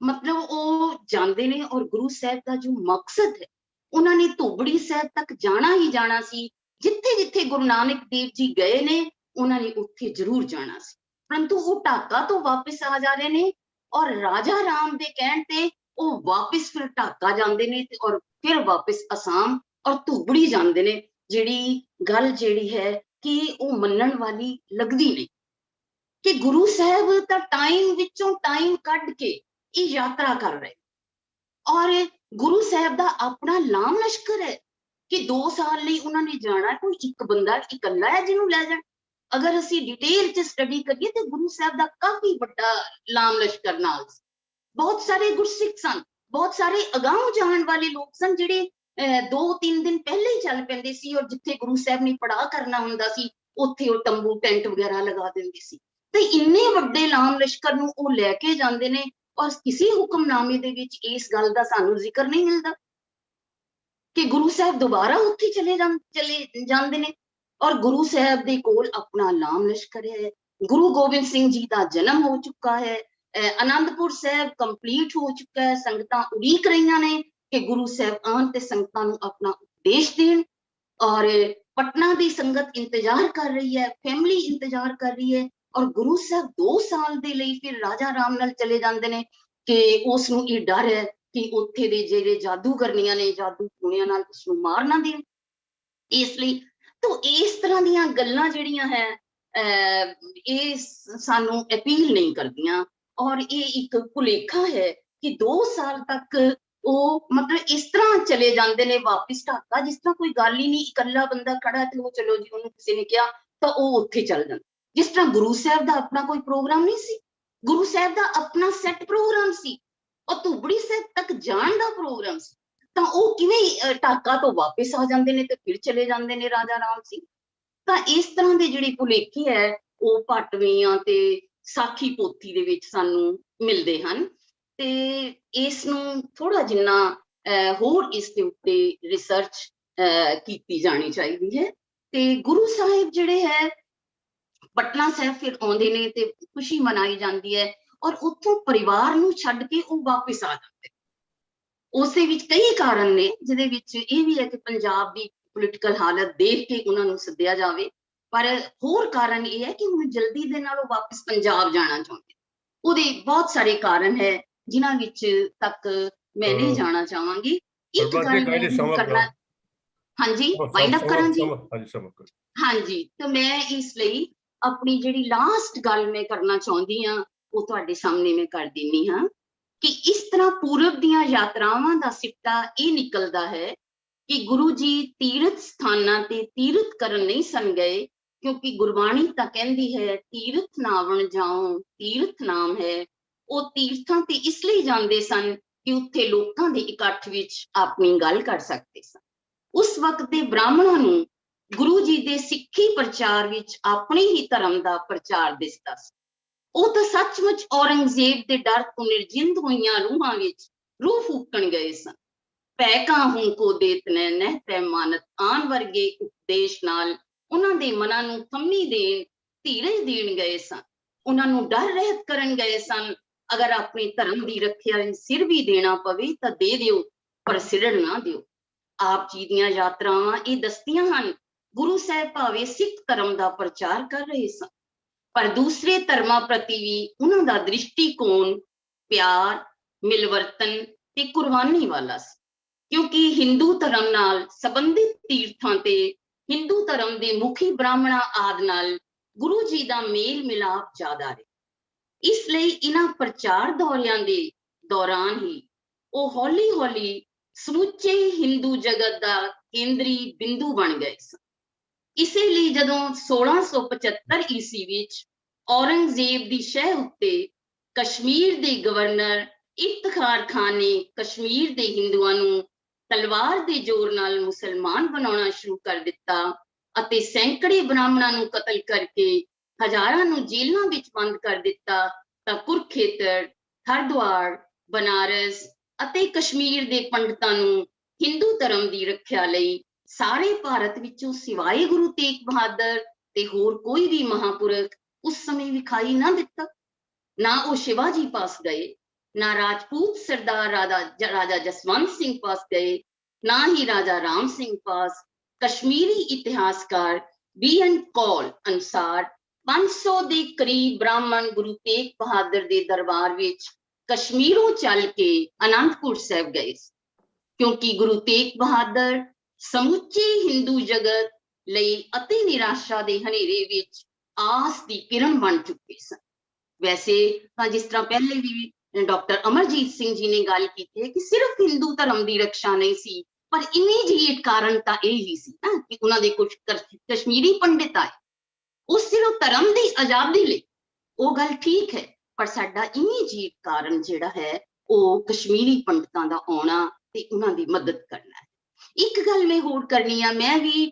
ਮਤਲਬ ਉਹ ਜਾਂਦੇ ਨੇ ਔਰ ਗੁਰੂ ਸਾਹਿਬ ਦਾ ਜੋ ਮਕਸਦ ਹੈ, ਉਹਨਾਂ ਨੇ ਧੂਬੜੀ ਸਾਹਿਬ ਤੱਕ ਜਾਣਾ ਹੀ ਜਾਣਾ ਸੀ। ਜਿੱਥੇ ਜਿੱਥੇ ਗੁਰੂ ਨਾਨਕ ਦੇਵ ਜੀ ਗਏ ਨੇ ਉਹਨਾਂ ਨੇ ਉੱਥੇ ਜ਼ਰੂਰ ਜਾਣਾ ਸੀ, ਪਰੰਤੂ ਉਹ ਢਾਕਾ ਤੋਂ ਵਾਪਿਸ ਆ ਜਾ ਰਹੇ ਨੇ ਔਰ ਰਾਜਾ ਰਾਮ ਦੇ ਕਹਿਣ ਤੇ ਉਹ ਵਾਪਿਸ ਫਿਰ ਢਾਕਾ ਜਾਂਦੇ ਨੇ ਤੇ ਔਰ ਫਿਰ ਵਾਪਿਸ ਅਸਾਮ ਔਰ ਧੂਬੜੀ ਜਾਂਦੇ ਨੇ। ਜਿਹੜੀ ਗੱਲ ਜਿਹੜੀ ਹੈ ਕਿ ਉਹ ਮੰਨਣ ਵਾਲੀ ਲੱਗਦੀ ਨਹੀਂ ਕਿ ਗੁਰੂ ਸਾਹਿਬ ਤਾਂ ਟਾਈਮ ਵਿੱਚੋਂ ਟਾਈਮ ਕੱਢ ਕੇ ਇਹ ਯਾਤਰਾ ਕਰ ਰਹੇ ਔਰ ਗੁਰੂ ਸਾਹਿਬ ਦਾ ਆਪਣਾ ਲਾਮ ਲਸ਼ਕਰ ਹੈ ਕਿ 2 ਸਾਲ ਲਈ ਉਹਨਾਂ ਨੇ ਜਾਣਾ। ਕੋਈ ਇੱਕ ਬੰਦਾ ਇਕੱਲਾ ਹੈ ਜਿਹਨੂੰ ਲੈ ਜਾਣ? ਅਗਰ ਅਸੀਂ ਡਿਟੇਲ 'ਚ ਸਟੱਡੀ ਕਰੀਏ ਤੇ ਗੁਰੂ ਸਾਹਿਬ ਦਾ ਕਾਫੀ ਵੱਡਾ ਲਾਮ ਲਸ਼ਕਰ ਨਾਲ ਸੀ। ਬਹੁਤ ਸਾਰੇ ਗੁਰਸਿੱਖ ਸਨ, ਬਹੁਤ ਸਾਰੇ ਅਗਾਂਹ ਜਾਣ ਵਾਲੇ ਲੋਕ ਸਨ ਜਿਹੜੇ 2-3 ਦਿਨ ਪਹਿਲੇ ਹੀ ਚੱਲ ਪੈਂਦੇ ਸੀ ਔਰ ਜਿੱਥੇ ਗੁਰੂ ਸਾਹਿਬ ਨੇ ਪੜਾਅ ਕਰਨਾ ਹੁੰਦਾ ਸੀ ਉੱਥੇ ਉਹ ਤੰਬੂ ਟੈਂਟ ਵਗੈਰਾ ਲਗਾ ਦਿੰਦੇ ਸੀ। ਤੇ ਇੰਨੇ ਵੱਡੇ ਲਾਮ ਲਸ਼ਕਰ ਨੂੰ ਉਹ ਲੈ ਕੇ ਜਾਂਦੇ ਨੇ ਔਰ ਕਿਸੇ ਹੁਕਮਨਾਮੇ ਦੇ ਵਿੱਚ ਇਸ ਗੱਲ ਦਾ ਸਾਨੂੰ ਜ਼ਿਕਰ ਨਹੀਂ ਮਿਲਦਾ ਕਿ ਗੁਰੂ ਸਾਹਿਬ ਦੁਬਾਰਾ ਉੱਥੇ ਚਲੇ ਜਾਂਦੇ ਨੇ। ਔਰ ਗੁਰੂ ਸਾਹਿਬ ਦੇ ਕੋਲ ਆਪਣਾ ਲਾਮ ਲਸ਼ਕਰ ਹੈ। ਗੁਰੂ ਗੋਬਿੰਦ ਸਿੰਘ ਜੀ ਦਾ ਜਨਮ ਹੋ ਚੁੱਕਾ ਹੈ, ਅਨੰਦਪੁਰ ਸਾਹਿਬ ਕੰਪਲੀਟ ਹੋ ਚੁੱਕਾ ਹੈ, ਸੰਗਤਾਂ ਉਡੀਕ ਰਹੀਆਂ ਨੇ ਕਿ ਗੁਰੂ ਸਾਹਿਬ ਆਉਣ ਤੇ ਸੰਗਤਾਂ ਨੂੰ ਆਪਣਾ ਉਪਦੇਸ਼ ਦੇਣ ਔਰ ਪਟਨਾ ਦੀ ਸੰਗਤ ਇੰਤਜ਼ਾਰ ਕਰ ਰਹੀ ਹੈ, ਫੈਮਿਲੀ ਇੰਤਜ਼ਾਰ ਕਰ ਰਹੀ ਹੈ ਔਰ ਗੁਰੂ ਸਾਹਿਬ 2 ਸਾਲ ਦੇ ਲਈ ਫਿਰ ਰਾਜਾ ਰਾਮ ਨਾਲ ਚਲੇ ਜਾਂਦੇ ਨੇ ਕਿ ਉਸ ਨੂੰ ਇਹ ਡਰ ਹੈ ਕਿ ਉੱਥੇ ਦੇ ਜਿਹੜੇ ਜਾਦੂਗਰਨੀਆਂ ਨੇ, ਜਾਦੂ ਟੂਣਿਆਂ ਨਾਲ ਉਸਨੂੰ ਮਾਰ ਨਾ ਦੇਣ। ਇਸ ਲਈ ਤਾਂ ਇਸ ਤਰ੍ਹਾਂ ਦੀਆਂ ਗੱਲਾਂ ਜਿਹੜੀਆਂ ਹੈ ਇਹ ਸਾਨੂੰ ਅਪੀਲ ਨਹੀਂ ਕਰਦੀਆਂ ਔਰ ਇਹ ਇੱਕ ਭੁਲੇਖਾ ਹੈ ਕਿ 2 ਸਾਲ ਤੱਕ ਉਹ ਮਤਲਬ ਇਸ ਤਰ੍ਹਾਂ ਚਲੇ ਜਾਂਦੇ ਨੇ ਵਾਪਿਸ ਢਾਕਾ, ਜਿਸ ਤਰ੍ਹਾਂ ਕੋਈ ਗੱਲ ਹੀ ਨਹੀਂ, ਇਕੱਲਾ ਬੰਦਾ ਖੜਾ ਤੇ ਉਹ ਚਲੋ ਜੀ ਉਹਨੂੰ ਕਿਸੇ ਨੇ ਕਿਹਾ ਤਾਂ ਉਹ ਉੱਥੇ ਚੱਲ ਜਾਂਦਾ, ਜਿਸ ਤਰ੍ਹਾਂ ਗੁਰੂ ਸਾਹਿਬ ਦਾ ਆਪਣਾ ਕੋਈ ਪ੍ਰੋਗਰਾਮ ਨਹੀਂ ਸੀ। ਗੁਰੂ ਸਾਹਿਬ ਦਾ ਆਪਣਾ ਸੈੱਟ ਪ੍ਰੋਗਰਾਮ ਸੀ, ਉਹ ਧੂਬੜੀ ਸਾਹਿਬ ਤੱਕ ਜਾਣ ਦਾ ਪ੍ਰੋਗਰਾਮ ਸੀ, ਤਾਂ ਉਹ ਕਿਵੇਂ ਢਾਕਾ ਤੋਂ ਵਾਪਸ ਆ ਜਾਂਦੇ ਨੇ ਤੇ ਫਿਰ ਚਲੇ ਜਾਂਦੇ ਨੇ ਰਾਜਾ ਰਾਮ ਸਿੰਘ। ਤਾਂ ਇਸ ਤਰ੍ਹਾਂ ਦੇ ਜਿਹੜੇ ਭੁਲੇਖੇ ਹੈ ਉਹ ਭੱਟਵੀਆਂ ਤੇ ਸਾਖੀ ਪੋਥੀ ਦੇ ਵਿੱਚ ਸਾਨੂੰ ਮਿਲਦੇ ਹਨ। ਤੇ ਇਸ ਨੂੰ ਥੋੜਾ ਜਿੰਨਾ ਹੋਰ ਇਸ ਦੇ ਉੱਤੇ ਰਿਸਰਚ ਕੀਤੀ ਜਾਣੀ ਚਾਹੀਦੀ ਹੈ। ਤੇ ਗੁਰੂ ਸਾਹਿਬ ਜਿਹੜੇ ਹੈ ਪਟਨਾ ਸਾਹਿਬ ਫਿਰ ਆਉਂਦੇ ਨੇ ਤੇ ਖੁਸ਼ੀ ਮਨਾਈ ਜਾਂਦੀ ਹੈ, ਔਰ ਉੱਥੋਂ ਪਰਿਵਾਰ ਨੂੰ ਛੱਡ ਕੇ ਉਹ ਵਾਪਿਸ ਆ ਜਾਂਦੇ। ਉਸਦੇ ਵਿੱਚ ਕਈ ਕਾਰਨ ਨੇ, ਜਿਹਦੇ ਵਿੱਚ ਇਹ ਵੀ ਹੈ ਕਿ ਪੰਜਾਬ ਦੀ ਪੋਲੀਟੀਕਲ ਹਾਲਤ ਦੇਖ ਕੇ ਉਹਨਾਂ ਨੂੰ ਸੱਦਿਆ ਜਾਵੇ, ਪਰ ਹੋਰ ਕਾਰਨ ਇਹ ਹੈ ਕਿ ਹੁਣ ਜਲਦੀ ਦੇ ਨਾਲ ਉਹ ਵਾਪਿਸ ਪੰਜਾਬ ਜਾਣਾ ਚਾਹੁੰਦੇ। ਉਹਦੇ ਬਹੁਤ ਸਾਰੇ ਕਾਰਨ ਹੈ ਜਿਨ੍ਹਾਂ ਵਿੱਚ ਤੱਕ ਮੈਂ ਨਹੀਂ ਜਾਣਾ ਚਾਹਾਂਗੀ। ਇੱਕ ਗੱਲ ਮੈਂ ਕਰਨਾ, ਹਾਂਜੀ ਵਾਈਂਡ ਅਪ ਕਰਾਂ ਜੀ, ਹਾਂਜੀ, ਤਾਂ ਮੈਂ ਇਸ ਲਈ ਆਪਣੀ ਜਿਹੜੀ ਲਾਸਟ ਗੱਲ ਮੈਂ ਕਰਨਾ ਚਾਹੁੰਦੀ ਹਾਂ ਉਹ ਤੁਹਾਡੇ ਸਾਹਮਣੇ ਮੈਂ ਕਰ ਦਿੰਦੀ ਹਾਂ ਕਿ ਇਸ ਤਰ੍ਹਾਂ ਪੂਰਬ ਦੀਆਂ ਯਾਤਰਾਵਾਂ ਦਾ ਸਿੱਟਾ ਇਹ ਨਿਕਲਦਾ ਹੈ ਕਿ ਗੁਰੂ ਜੀ ਤੀਰਥ ਸਥਾਨਾਂ ਤੇ ਤੀਰਥ ਕਰਨ ਨਹੀਂ ਸਨ ਗਏ, ਕਿਉਂਕਿ ਗੁਰਬਾਣੀ ਤਾਂ ਕਹਿੰਦੀ ਹੈ ਤੀਰਥ ਨਾਵਣ ਜਾਓ ਤੀਰਥ ਨਾਮ ਹੈ। ਉਹ ਤੀਰਥਾਂ ਤੇ ਇਸ ਲਈ ਜਾਂਦੇ ਸਨ ਕਿ ਉੱਥੇ ਲੋਕਾਂ ਦੇ ਇਕੱਠ ਵਿੱਚ ਆਪਣੀ ਗੱਲ ਕਰ ਸਕਦੇ ਸਨ। ਉਸ ਵਕਤ ਦੇ ਬ੍ਰਾਹਮਣਾਂ ਨੂੰ ਗੁਰੂ ਜੀ ਦੇ ਸਿੱਖੀ ਪ੍ਰਚਾਰ ਵਿੱਚ ਆਪਣੇ ਹੀ ਧਰਮ ਦਾ ਪ੍ਰਚਾਰ ਦਿਸਦਾ ਸੀ। ਉਹ ਤਾਂ ਸੱਚਮੁੱਚ ਔਰੰਗਜ਼ੇਬ ਦੇ ਡਰ ਤੋਂ ਨਿਰਜਿੰਦ ਹੋਈਆਂ ਰੂਹਾਂ ਵਿੱਚ ਰੂਹ ਫੂਕਣ ਗਏ ਸਨ। ਪੈ ਕਾਹੂ ਕੋ ਦੇਤਨੈ ਨਹਿ ਪੈ ਮਾਨਤ ਆਨ ਵਰਗੇ ਉਪਦੇਸ਼ ਨਾਲ ਉਹਨਾਂ ਦੇ ਮਨਾਂ ਨੂੰ ਥੰਮੀ ਦੇਣ, ਧੀਰਜ ਦੇਣ ਗਏ ਸਨ। ਉਹਨਾਂ ਨੂੰ ਡਰ ਰਹਿਤ ਕਰਨ ਗਏ ਸਨ। ਅਗਰ ਆਪਣੇ ਧਰਮ ਦੀ ਰੱਖਿਆ ਲਈ ਸਿਰ ਵੀ ਦੇਣਾ ਪਵੇ ਤਾਂ ਦੇ ਦਿਓ, ਪਰ ਸਿਰੜ ਨਾ ਦਿਓ। ਆਪ ਜੀ ਦੀਆਂ ਯਾਤਰਾਵਾਂ ਇਹ ਦੱਸਦੀਆਂ ਹਨ ਗੁਰੂ ਸਾਹਿਬ ਭਾਵੇਂ ਸਿੱਖ ਧਰਮ ਦਾ ਪ੍ਰਚਾਰ ਕਰ ਰਹੇ ਸਨ, ਪਰ ਦੂਸਰੇ ਧਰਮਾਂ ਪ੍ਰਤੀ ਵੀ ਉਹਨਾਂ ਦਾ ਦ੍ਰਿਸ਼ਟੀਕੋਣ ਪਿਆਰ, ਮਿਲਵਰਤਨ ਤੇ ਕੁਰਬਾਨੀ ਵਾਲਾ ਸੀ। ਕਿਉਂਕਿ ਹਿੰਦੂ ਧਰਮ ਨਾਲ ਸੰਬੰਧਿਤ ਤੀਰਥਾਂ ਤੇ ਹਿੰਦੂ ਧਰਮ ਦੇ ਮੁਖੀ ਬ੍ਰਾਹਮਣਾਂ ਆਦਿ ਨਾਲ ਗੁਰੂ ਜੀ ਦਾ ਮੇਲ ਮਿਲਾਪ ਜ਼ਿਆਦਾ ਰਿਹਾ। ਇਸ ਲਈ ਇਹਨਾਂ ਪ੍ਰਚਾਰ ਦੌਰਿਆਂ ਦੇ ਦੌਰਾਨ ਹੀ ਉਹ ਹੌਲੀ-ਹੌਲੀ ਸਮੁੱਚੇ ਹਿੰਦੂ ਜਗਤ ਦਾ ਕੇਂਦਰੀ ਬਿੰਦੂ ਬਣ ਗਏ ਸਨ। ਇਸੇ ਲਈ ਜਦੋਂ 1675 ਈਸਵੀ ਵਿੱਚ ਔਰੰਗਜ਼ੇਬ ਦੀ ਸ਼ਹਿ ਉੱਤੇ ਕਸ਼ਮੀਰ ਦੇ ਗਵਰਨਰ ਇਫਤਖਾਰ ਖਾਨ ਨੇ ਕਸ਼ਮੀਰ ਦੇ ਹਿੰਦੂਆਂ ਨੂੰ ਤਲਵਾਰ ਦੇ ਜ਼ੋਰ ਨਾਲ ਮੁਸਲਮਾਨ ਬਣਾਉਣਾ ਸ਼ੁਰੂ ਕਰ ਦਿੱਤਾ ਅਤੇ ਸੈਂਕੜੇ ਬ੍ਰਾਹਮਣਾਂ ਨੂੰ ਕਤਲ ਕਰਕੇ ਹਜ਼ਾਰਾਂ ਨੂੰ ਜੇਲ੍ਹਾਂ ਵਿੱਚ ਬੰਦ ਕਰ ਦਿੱਤਾ, ਤਾਂ ਕੁਰੂਖੇਤਰ, ਹਰਿਦੁਆਰ, ਬਨਾਰਸ ਅਤੇ ਕਸ਼ਮੀਰ ਦੇ ਪੰਡਤਾਂ ਨੂੰ ਹਿੰਦੂ ਧਰਮ ਦੀ ਰੱਖਿਆ ਲਈ ਸਾਰੇ ਭਾਰਤ ਵਿੱਚੋਂ ਸਿਵਾਏ ਗੁਰੂ ਤੇਗ ਬਹਾਦਰ ਤੇ ਹੋਰ ਕੋਈ ਵੀ ਮਹਾਪੁਰਖ ਉਸ ਸਮੇਂ ਵਿਖਾਈ ਨਾ ਦਿੱਤਾ। ਨਾ ਉਹ ਸ਼ਿਵਾਜੀ ਪਾਸ ਗਏ, ਨਾ ਰਾਜਪੂਤ ਸਰਦਾਰ ਰਾਜਾ ਜਸਵੰਤ ਸਿੰਘ ਪਾਸ ਗਏ, ਨਾ ਹੀ ਰਾਜਾ ਰਾਮ ਸਿੰਘ ਪਾਸ। ਕਸ਼ਮੀਰੀ ਇਤਿਹਾਸਕਾਰ B.N. ਕੌਲ ਅਨੁਸਾਰ 500 ਦੇ ਕਰੀਬ ਬ੍ਰਾਹਮਣ ਗੁਰੂ ਤੇਗ ਬਹਾਦਰ ਦੇ ਦਰਬਾਰ ਵਿੱਚ ਕਸ਼ਮੀਰੋਂ ਚੱਲ ਕੇ ਅਨੰਦਪੁਰ ਸਾਹਿਬ ਗਏ, ਕਿਉਂਕਿ ਗੁਰੂ ਤੇਗ ਬਹਾਦਰ ਸਮੁੱਚੇ ਹਿੰਦੂ ਜਗਤ ਲਈ ਅਤੀ ਨਿਰਾਸ਼ਾ ਦੇ ਹਨੇਰੇ ਵਿੱਚ ਆਸ ਦੀ ਕਿਰਨ ਬਣ ਚੁੱਕੇ ਸਨ। ਵੈਸੇ ਤਾਂ ਜਿਸ ਤਰ੍ਹਾਂ ਪਹਿਲੇ ਵੀ ਡਾਕਟਰ ਅਮਰਜੀਤ ਸਿੰਘ ਜੀ ਨੇ ਗੱਲ ਕੀਤੀ ਹੈ ਕਿ ਸਿਰਫ ਹਿੰਦੂ ਧਰਮ ਦੀ ਰੱਖਿਆ ਨਹੀਂ ਸੀ, ਪਰ ਇਮੀਡੀਏਟ ਕਾਰਨ ਤਾਂ ਇਹ ਵੀ ਸੀ ਨਾ ਕਿ ਉਹਨਾਂ ਦੇ ਕੁਝ ਕਸ਼ਮੀਰੀ ਪੰਡਿਤ ਆਏ। ਉਹ ਸਿਰਫ ਧਰਮ ਦੀ ਆਜ਼ਾਦੀ ਲਈ, ਉਹ ਗੱਲ ਠੀਕ ਹੈ, ਪਰ ਸਾਡਾ ਇਮੀਡੀਏਟ ਕਾਰਨ ਜਿਹੜਾ ਹੈ ਉਹ ਕਸ਼ਮੀਰੀ ਪੰਡਤਾਂ ਦਾ ਆਉਣਾ ਤੇ ਉਹਨਾਂ ਦੀ ਮਦਦ ਕਰਨਾ ਹੈ। ਇੱਕ ਗੱਲ ਮੈਂ ਹੋਰ ਕਰਨੀ ਆ, ਮੈਂ ਵੀ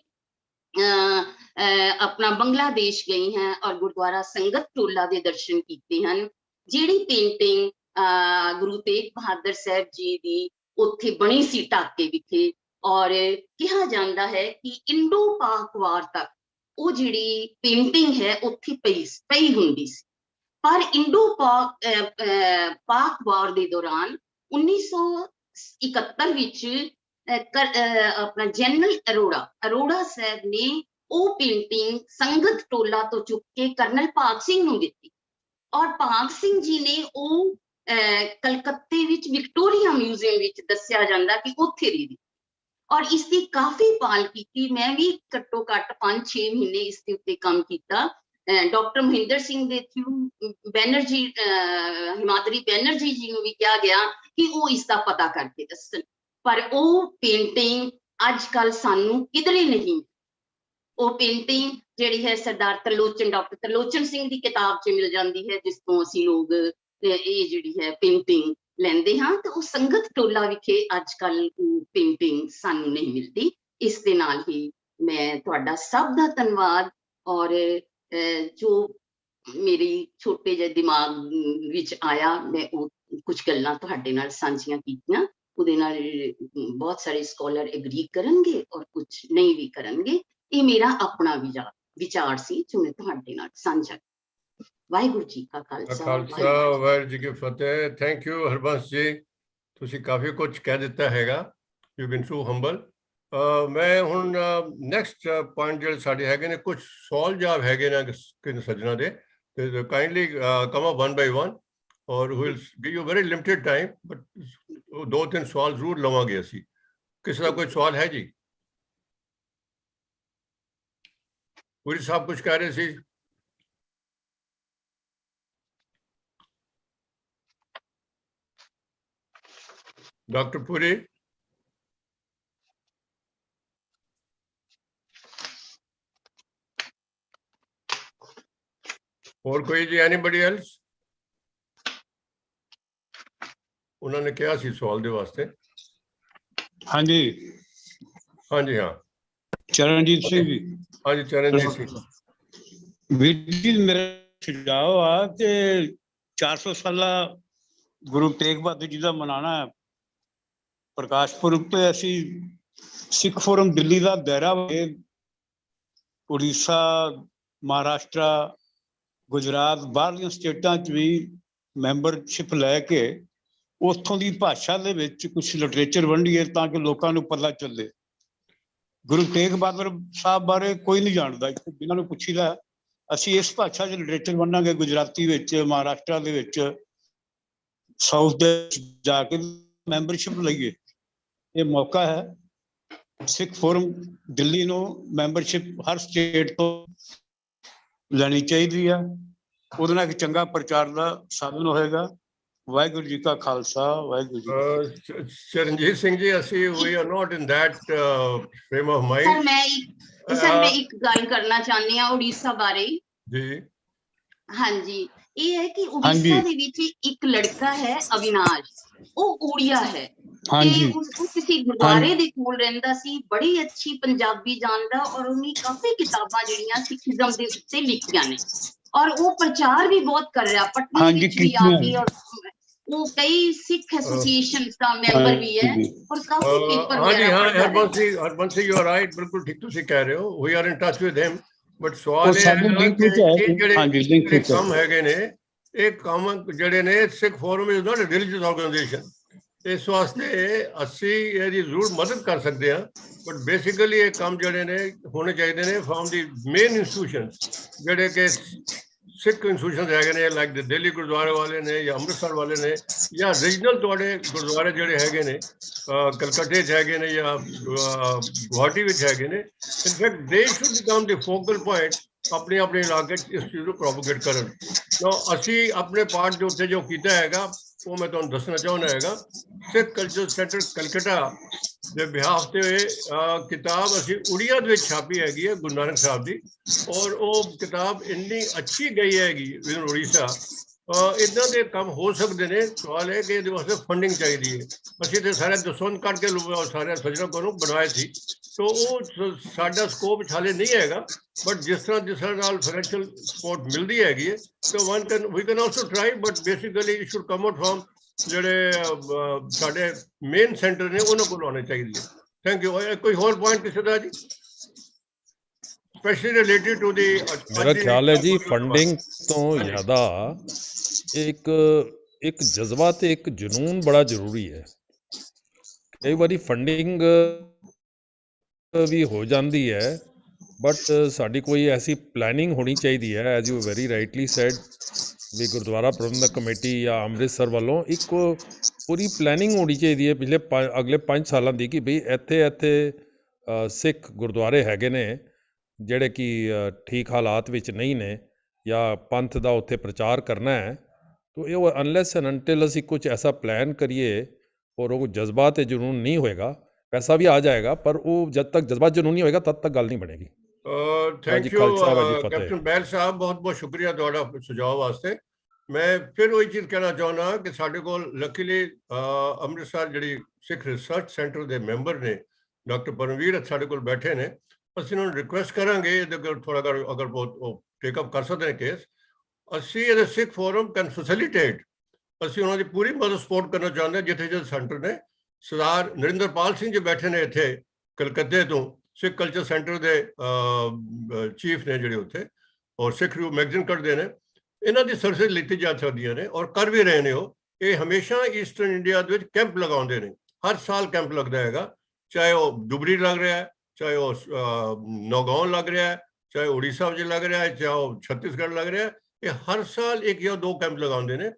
ਆਪਣਾ ਬੰਗਲਾਦੇਸ਼ ਗਈ ਹਾਂ ਔਰ ਗੁਰਦੁਆਰਾ ਸੰਗਤ ਟੋਲਾ ਦੇ ਦਰਸ਼ਨ ਕੀਤੇ ਹਨ। ਜਿਹੜੀ ਪੇਂਟਿੰਗ ਗੁਰੂ ਤੇਗ ਬਹਾਦਰ ਸਾਹਿਬ ਜੀ ਦੀ ਉੱਥੇ ਬਣੀ ਸੀ ਢਾਕੇ ਵਿਖੇ, ਔਰ ਕਿਹਾ ਜਾਂਦਾ ਹੈ ਕਿ ਇੰਡੋ ਪਾਕ ਵਾਰ ਤੱਕ ਉਹ ਜਿਹੜੀ ਪੇਂਟਿੰਗ ਹੈ ਉੱਥੇ ਪਈ ਹੁੰਦੀ ਸੀ। ਪਰ ਇੰਡੋ ਪਾਕ ਵਾਰ ਦੇ ਦੌਰਾਨ 1971 ਵਿੱਚ ਆਪਣਾ ਜਨਰਲ ਅਰੋੜਾ ਸਾਹਿਬ ਨੇ ਉਹ ਪੇਂਟਿੰਗ ਸੰਗਤ ਟੋਲਾ ਤੋਂ ਚੁੱਕ ਕੇ ਕਰਨਲ ਭਾਗ ਸਿੰਘ ਨੂੰ ਦਿੱਤੀ, ਔਰ ਭਾਗ ਸਿੰਘ ਜੀ ਨੇ ਉਹ ਕਲਕੱਤੇ ਵਿੱਚ ਵਿਕਟੋਰੀਆ ਮਿਊਜ਼ੀਅਮ ਵਿੱਚ ਦੱਸਿਆ ਜਾਂਦਾ ਕਿ ਉੱਥੇ ਦੇ ਦਿੱਤੀ, ਔਰ ਇਸ ਦੀ ਕਾਫੀ ਭਾਲ ਕੀਤੀ। ਮੈਂ ਵੀ ਘੱਟੋ ਘੱਟ 5-6 ਮਹੀਨੇ ਇਸ ਦੇ ਉੱਤੇ ਕੰਮ ਕੀਤਾ। ਡਾਕਟਰ ਮਹਿੰਦਰ ਸਿੰਘ ਦੇ ਥਰੂ ਬੈਨਰਜੀ, ਹਿਮਾਦਰੀ ਬੈਨਰਜੀ ਜੀ ਨੂੰ ਵੀ ਕਿਹਾ ਗਿਆ ਕਿ ਉਹ ਇਸ ਦਾ ਪਤਾ ਕਰਕੇ ਦੱਸਣ, ਪਰ ਉਹ ਪੇਂਟਿੰਗ ਅੱਜ ਕੱਲ ਸਾਨੂੰ ਕਿਧਰੇ ਨਹੀਂ। ਉਹ ਪੇਂਟਿੰਗ ਜਿਹੜੀ ਹੈ ਸਰਦਾਰ ਤਰਲੋਚਨ, ਡਾਕਟਰ ਤਰਲੋਚਨ ਸਿੰਘ ਦੀ ਕਿਤਾਬ 'ਚ ਮਿਲ ਜਾਂਦੀ ਹੈ, ਜਿਸ ਤੋਂ ਅਸੀਂ ਲੋਕ ਇਹ ਜਿਹੜੀ ਹੈ ਪੇਂਟਿੰਗ ਲੈਂਦੇ ਹਾਂ। ਤੇ ਉਹ ਸੰਗਤ ਟੋਲਾ ਵਿਖੇ ਅੱਜ ਕੱਲ ਪੇਂਟਿੰਗ ਸਾਨੂੰ ਨਹੀਂ ਮਿਲਦੀ। ਇਸ ਦੇ ਨਾਲ ਹੀ ਮੈਂ ਤੁਹਾਡਾ ਸਭ ਦਾ ਧੰਨਵਾਦ, ਔਰ ਜੋ ਮੇਰੀ ਛੋਟੇ ਜਿਹੇ ਦਿਮਾਗ ਵਿੱਚ ਆਇਆ ਮੈਂ ਉਹ ਕੁਝ ਗੱਲਾਂ ਤੁਹਾਡੇ ਨਾਲ ਸਾਂਝੀਆਂ ਕੀਤੀਆਂ। ਉਹਦੇ ਨਾਲ ਬਹੁਤ ਸਾਰੇ ਸਕਾਲਰ ਐਗਰੀ ਕਰਨਗੇ ਔਰ ਕੁਝ ਨਹੀਂ ਵੀ ਕਰਨਗੇ। ਇਹ ਮੇਰਾ ਆਪਣਾ ਵਿਚਾਰ ਸੀ ਜੋ ਮੈਂ ਤੁਹਾਡੇ ਨਾਲ ਸਾਂਝਾ। ਵਾਹਿਗੁਰੂ ਜੀ ਕਾ ਖਾਲਸਾ,
ਵਾਹਿਗੁਰੂ ਜੀ ਕੀ ਫਤਿਹ। ਥੈਂਕ ਯੂ ਹਰਬੰਸ ਜੀ, ਤੁਸੀਂ ਕਾਫੀ ਕੁਝ ਕਹਿ ਦਿੱਤਾ ਹੈਗਾ। You been so humble. ਮੈਂ ਹੁਣ ਨੈਕਸਟ ਪੁਆਇੰਟ ਜਿਹੜੇ ਸਾਡੇ ਹੈਗੇ ਨੇ, ਕੁਝ ਸਵਾਲ ਜਵਾਬ ਹੈਗੇ ਨੇ ਕਿਸੇ ਸੱਜਣਾ ਦੇ, ਤੇ kindly come up one by one, ਔਰ will give you very limited time, but 2-3 ਸਵਾਲ ਜ਼ਰੂਰ ਲਵਾਂਗੇ ਅਸੀਂ। ਕਿਸੇ ਦਾ ਕੋਈ ਸਵਾਲ ਹੈ ਜੀ? ਪੁਰੀ ਸਾਹਿਬ ਕੁਝ ਕਹਿ ਰਹੇ ਸੀ। ਡਾਕਟਰ ਪੁਰੀ, ਹੋਰ ਕੋਈ ਜੀ? Anybody else? ਉਹਨਾਂ ਨੇ ਕਿਹਾ ਸੀ ਸਵਾਲ ਦੇ ਵਾਸਤੇ।
ਹਾਂਜੀ
ਹਾਂਜੀ, ਹਾਂ
ਚਰਨਜੀਤ ਸਿੰਘ ਜੀ।
ਹਾਂਜੀ ਚਰਨਜੀਤ ਸਿੰਘ।
ਵੀਰ ਜੀ ਮੇਰਾ ਸੁਝਾਅ ਆ ਕਿ 400 ਸਾਲਾ ਗੁਰੂ ਤੇਗ ਬਹਾਦਰ ਜੀ ਦਾ ਮਨਾਉਣਾ ਹੈ ਪ੍ਰਕਾਸ਼ ਪੁਰਬ ਤੇ, ਅਸੀਂ ਸਿੱਖ ਫੋਰਮ ਦਿੱਲੀ ਦਾ ਦਾਇਰਾ ਉੜੀਸਾ, ਮਹਾਰਾਸ਼ਟਰ, ਗੁਜਰਾਤ, ਬਾਹਰਲੀਆਂ ਸਟੇਟਾਂ 'ਚ ਵੀ ਮੈਂਬਰਸ਼ਿਪ ਲੈ ਕੇ ਉੱਥੋਂ ਦੀ ਭਾਸ਼ਾ ਦੇ ਵਿੱਚ ਕੁਝ ਲਿਟਰੇਚਰ ਵੰਡੀਏ ਤਾਂ ਕਿ ਲੋਕਾਂ ਨੂੰ ਪਤਾ ਚੱਲੇ। ਗੁਰੂ ਤੇਗ ਬਹਾਦਰ ਸਾਹਿਬ ਬਾਰੇ ਕੋਈ ਨਹੀਂ ਜਾਣਦਾ, ਜਿਨ੍ਹਾਂ ਨੂੰ ਪੁੱਛੀਦਾ ਅਸੀਂ ਇਸ ਭਾਸ਼ਾ 'ਚ ਲਿਟਰੇਚਰ ਵੰਡਾਂਗੇ, ਗੁਜਰਾਤੀ ਵਿੱਚ, ਮਹਾਰਾਸ਼ਟਰ ਦੇ ਵਿੱਚ, ਸਾਊਥ ਦੇ ਜਾ ਕੇ ਮੈਂਬਰਸ਼ਿਪ ਲਈਏ। ਇਹ ਮੌਕਾ ਹੈ ਸਿੱਖ ਫੋਰਮ ਦਿੱਲੀ ਨੂੰ ਮੈਂਬਰਸ਼ਿਪ ਹਰ ਸਟੇਟ ਤੋਂ ਲੈਣੀ ਚਾਹੀਦੀ ਆ। ਉਹਦੇ ਨਾਲ ਇੱਕ ਚੰਗਾ ਪ੍ਰਚਾਰ ਦਾ ਸਾਧਨ ਹੋਏਗਾ। ਵਾਹਿਗੁਰੂ ਜੀ ਕਾ ਖਾਲਸਾ, ਵਾਹਿਗੁਰੂ ਜੀ।
ਚਰਨਜੀਤ ਸਿੰਘ ਜੀ, ਅਸੀਂ we are not in that frame of mind.
Sir ਮੈਂ ਇੱਕ ਗੱਲ ਕਰਨਾ ਚਾਹੁੰਦੀ ਹਾਂ ਉੜੀਸਾ ਬਾਰੇ
ਜੀ।
ਹਾਂਜੀ, ਇਹ ਹੈ ਕਿ ਉੜੀਸਾ ਦੇ ਵਿੱਚ ਇੱਕ ਲੜਕਾ ਹੈ ਅਵਿਨਾਸ਼, ਉਹ ਊੜੀਆ ਹੈ ਤੇ ਉਹ ਕਿਸੇ ਗੁਰਦੁਆਰੇ ਦੇ ਕੋਲ ਰਹਿੰਦਾ ਸੀ, ਬੜੀ ਅੱਛੀ ਪੰਜਾਬੀ ਜਾਣਦਾ, ਔਰ ਉਹਨੇ ਕਾਫੀ ਕਿਤਾਬਾਂ ਜਿਹੜੀਆਂ ਸਿੱਖੀਜ਼ਮ ਦੇ ਉੱਤੇ ਲਿਖੀਆਂ ਨੇ, ਔਰ ਉਹ ਪ੍ਰਚਾਰ ਵੀ ਬਹੁਤ ਕਰ ਰਿਹਾ ਪਟਨੇ ਵਿੱਚ ਵੀ ਆ ਕੇ, ਔਰ ਉਹ ਕਈ ਸਿੱਖ ਐਸੋਸੀਏਸ਼ਨਸ ਦਾ ਮੈਂਬਰ ਵੀ ਹੈ, ਔਰ ਕਾਫੀ ਪੇਪਰ ਵਗੈरह
ਪੜ੍ਹਦਾ ਹੈ। ਹਰਬੰਸ ਜੀ, ਯੂ ਆਰ ਰਾਈਟ, ਬਿਲਕੁਲ ਠੀਕ ਤੁਸੀਂ ਕਹਿ ਰਹੇ ਹੋ। We are in touch with him, but ਸਵਾਲ ਇਹ ਹੈ ਕਿ ਜਿਹੜੇ ਕੰਮ ਹੈਗੇ ਨੇ, ਇਹ ਕੰਮ ਜਿਹੜੇ ਨੇ, Sikh forum is not a religious organisation. ਇਸ ਵਾਸਤੇ ਅਸੀਂ ਇਹਦੀ ਜ਼ਰੂਰ ਮਦਦ ਕਰ ਸਕਦੇ ਹਾਂ, ਬਟ ਬੇਸਿਕਲੀ ਇਹ ਕੰਮ ਜਿਹੜੇ ਨੇ ਹੋਣੇ ਚਾਹੀਦੇ ਨੇ ਫਰੋਮ ਦੀ ਮੇਨ ਇੰਸਟੀਟਿਊਸ਼ਨ, ਜਿਹੜੇ ਕਿ ਸਿੱਖ ਇੰਸਟੀਟਿਊਸ਼ਨ ਹੈਗੇ ਨੇ, ਲਾਈਕ ਦੇ ਦਿੱਲੀ ਗੁਰਦੁਆਰੇ ਵਾਲੇ ਨੇ, ਜਾਂ ਅੰਮ੍ਰਿਤਸਰ ਵਾਲੇ ਨੇ, ਜਾਂ ਰੀਜਨਲ ਤੁਹਾਡੇ ਗੁਰਦੁਆਰੇ ਜਿਹੜੇ ਹੈਗੇ ਨੇ, ਕਲਕੱਤੇ 'ਚ ਹੈਗੇ ਨੇ, ਜਾਂ ਗੁਹਾਟੀ ਵਿੱਚ ਹੈਗੇ ਨੇ। ਇਨਫੈਕਟ ਦੇ should become the focal point ਆਪਣੇ ਆਪਣੇ ਇਲਾਕੇ 'ਚ ਇਸ ਚੀਜ਼ ਨੂੰ ਪ੍ਰੋਪੋਗੇਟ ਕਰਨ। ਅਸੀਂ ਆਪਣੇ ਪਾਰਟ ਦੇ ਉੱਤੇ ਜੋ ਕੀਤਾ ਹੈਗਾ ਉਹ ਮੈਂ ਤੁਹਾਨੂੰ ਦੱਸਣਾ ਚਾਹੁੰਦਾ ਹੈਗਾ। ਸਿੱਖ ਕਲਚਰ ਸੈਂਟਰ ਕਲਕੱਤਾ ਦੇ ਬਿਹਾਫ ਤੇ ਕਿਤਾਬ ਅਸੀਂ ਉੜੀਆ ਦੇ ਵਿੱਚ ਛਾਪੀ ਹੈਗੀ ਹੈ, ਗੁਰੂ ਨਾਨਕ ਸਾਹਿਬ ਦੀ, ਔਰ ਉਹ ਕਿਤਾਬ ਇੰਨੀ ਅੱਛੀ ਗਈ ਹੈਗੀ ਵਿਦ ਉੜੀਸਾ। ਇੱਦਾਂ ਦੇ ਕੰਮ ਹੋ ਸਕਦੇ ਨੇ। ਸਵਾਲ ਹੈ ਕਿ ਇਹਦੇ ਵਾਸਤੇ ਫੰਡਿੰਗ ਚਾਹੀਦੀ ਹੈ। ਅਸੀਂ ਤੇ ਸਾਰੇ ਦਸਵੰਧ ਕੱਢ ਕੇ ਸਾਰੇ ਸੱਜਣਾ ਕੋਲੋਂ ਬਣਵਾਏ ਸੀ, तो वो साडा स्कोप हाले नहीं हैगा, बट जिस तरह नाल फाइनेंशियल सपोर्ट मिलती हैगी है, तो we can also try, but basically it should come out from ਜਿਹੜੇ ਸਾਡੇ ਮੇਨ ਸੈਂਟਰ ਨੇ ਉਹਨਾਂ ਕੋਲ ਆਉਣੇ ਚਾਹੀਦੇ। Thank you. ਕੋਈ ਹੋਰ ਪੁਆਇੰਟ ਕਿਸੇ ਦਾ ਜੀ, ਸਪੈਸ਼ਲੀ ਰਿਲੇਟਡ ਟੂ ਦੀ?
ਮੇਰਾ ਖਿਆਲ ਹੈ ਜੀ ਫੰਡਿੰਗ ਤੋਂ ਜ਼ਿਆਦਾ ਇੱਕ ਜਜ਼ਬਾ ਤੇ ਇੱਕ ਜਨੂਨ ਬੜਾ ਜ਼ਰੂਰੀ ਹੈ। ਕਈ ਵਾਰੀ ਫੰਡਿੰਗ ਵੀ ਹੋ ਜਾਂਦੀ ਹੈ, ਬਟ ਸਾਡੀ ਕੋਈ ਐਸੀ ਪਲੈਨਿੰਗ ਹੋਣੀ ਚਾਹੀਦੀ ਹੈ, as you very rightly said, we Gurdwara Prabandhak committee ਜਾਂ ਅੰਮ੍ਰਿਤਸਰ ਵੱਲੋਂ ਇੱਕ ਪੂਰੀ ਪਲੈਨਿੰਗ ਹੋਣੀ ਚਾਹੀਦੀ ਹੈ ਪਿਛਲੇ ਅਗਲੇ 5 ਸਾਲਾਂ ਦੀ, ਕਿ ਬਈ ਇੱਥੇ ਸਿੱਖ ਗੁਰਦੁਆਰੇ ਹੈਗੇ ਨੇ ਜਿਹੜੇ ਕਿ ਠੀਕ ਹਾਲਾਤ ਵਿੱਚ ਨਹੀਂ ਨੇ, ਜਾਂ ਪੰਥ ਦਾ ਉੱਥੇ ਪ੍ਰਚਾਰ ਕਰਨਾ ਹੈ। ਤਾਂ ਇਹ ਅਨਲੈਸ ਐਂਡ ਅਨਟਿਲ ਅਸੀਂ ਕੁਝ ਐਸਾ ਪਲਾਨ ਕਰੀਏ ਔਰ ਉਹ ਜਜ਼ਬਾ ਤੇ ਜਨੂਨ ਨਹੀਂ ਹੋਏਗਾ, ਪੈਸਾ ਵੀ ਆ ਜਾਏਗਾ, ਪਰ ਉਹ ਜਦ ਤੱਕ ਜਜ਼ਬਾ ਜਨੂਨ ਨਹੀਂ ਹੋਏਗਾ ਤਦ ਤੱਕ ਗੱਲ ਨਹੀਂ ਬਣੇਗੀ।
ਥੈਂਕ
ਜੀ
you
Khalsa Waheguru ji Fateh.
Captain ਬੈਲ ਸਾਹਿਬ, ਬਹੁਤ ਬਹੁਤ ਸ਼ੁਕਰੀਆ ਤੁਹਾਡਾ ਸੁਝਾਅ ਵਾਸਤੇ। ਮੈਂ ਫਿਰ ਉਹੀ ਚੀਜ਼ ਕਹਿਣਾ ਚਾਹੁੰਦਾ ਕਿ ਸਾਡੇ ਕੋਲ ਲੱਕੀਲੀ ਅੰਮ੍ਰਿਤਸਰ ਜਿਹੜੀ ਸਿੱਖ ਰਿਸਰਚ ਸੈਂਟਰ ਦੇ ਮੈਂਬਰ ਨੇ ਡਾਕਟਰ ਪਰਮਵੀਰ ਸਾਡੇ ਕੋਲ ਬੈਠੇ ਨੇ। ਅਸੀਂ ਉਹਨਾਂ ਨੂੰ ਰਿਕੁਐਸਟ ਕਰਾਂਗੇ ਇਹਦੇ ਕੋਲ ਥੋੜਾ ਅਗਰ ਬਹੁਤ ਟੇਕਅਪ ਕਰ ਸਕਦੇ ਨੇ ਕੇਸ, ਅਸੀਂ ਇਹਦੇ ਸਿੱਖ ਫੋਰਮ ਕੈਨ ਫੈਸਿਲਿਟੇਟ, ਅਸੀਂ ਉਹਨਾਂ ਦੀ ਪੂਰੀ ਮਦਦ ਸਪੋਰਟ ਕਰਨਾ ਚਾਹੁੰਦੇ ਹਾਂ। ਜਿੱਥੇ ਜਿਹੇ ਸੈਂਟਰ ਨੇ ਸਰਦਾਰ ਨਰਿੰਦਰਪਾਲ ਸਿੰਘ ਜੀ ਬੈਠੇ ਨੇ ਇੱਥੇ ਕਲਕੱਤੇ ਤੋਂ, ਸਿੱਖ ਕਲਚਰ ਸੈਂਟਰ ਦੇ ਚੀਫ ਨੇ ਜਿਹੜੇ ਉੱਥੇ, ਔਰ ਸਿੱਖ ਰਿਵਿਊ ਮੈਗਜ਼ੀਨ ਕੱਢਦੇ ਨੇ। ਇਹਨਾਂ ਦੀ ਸਰਵਿਸ ਲਿੱਤੀ ਜਾ ਸਕਦੀਆਂ ਨੇ ਔਰ ਕਰ ਵੀ ਰਹੇ ਨੇ ਉਹ। ਇਹ ਹਮੇਸ਼ਾ ਈਸਟਰਨ ਇੰਡੀਆ ਦੇ ਵਿੱਚ ਕੈਂਪ ਲਗਾਉਂਦੇ ਨੇ, ਹਰ ਸਾਲ ਕੈਂਪ ਲੱਗਦਾ ਹੈਗਾ, ਚਾਹੇ ਉਹ ਡੁਬਰੀ ਲੱਗ ਰਿਹਾ ਹੈ, ਚਾਹੇ ਉਹ ਨੌਗਾਉਂ ਲੱਗ ਰਿਹਾ ਹੈ, ਚਾਹੇ ਉੜੀਸਾ ਵਿੱਚ ਲੱਗ ਰਿਹਾ ਹੈ, ਚਾਹੇ ਉਹ ਛੱਤੀਸਗੜ੍ਹ ਲੱਗ ਰਿਹਾ ਹੈ। ਇਹ ਹਰ ਸਾਲ 1 ਜਾਂ 2 ਕੈਂਪ ਲਗਾਉਂਦੇ ਨੇ।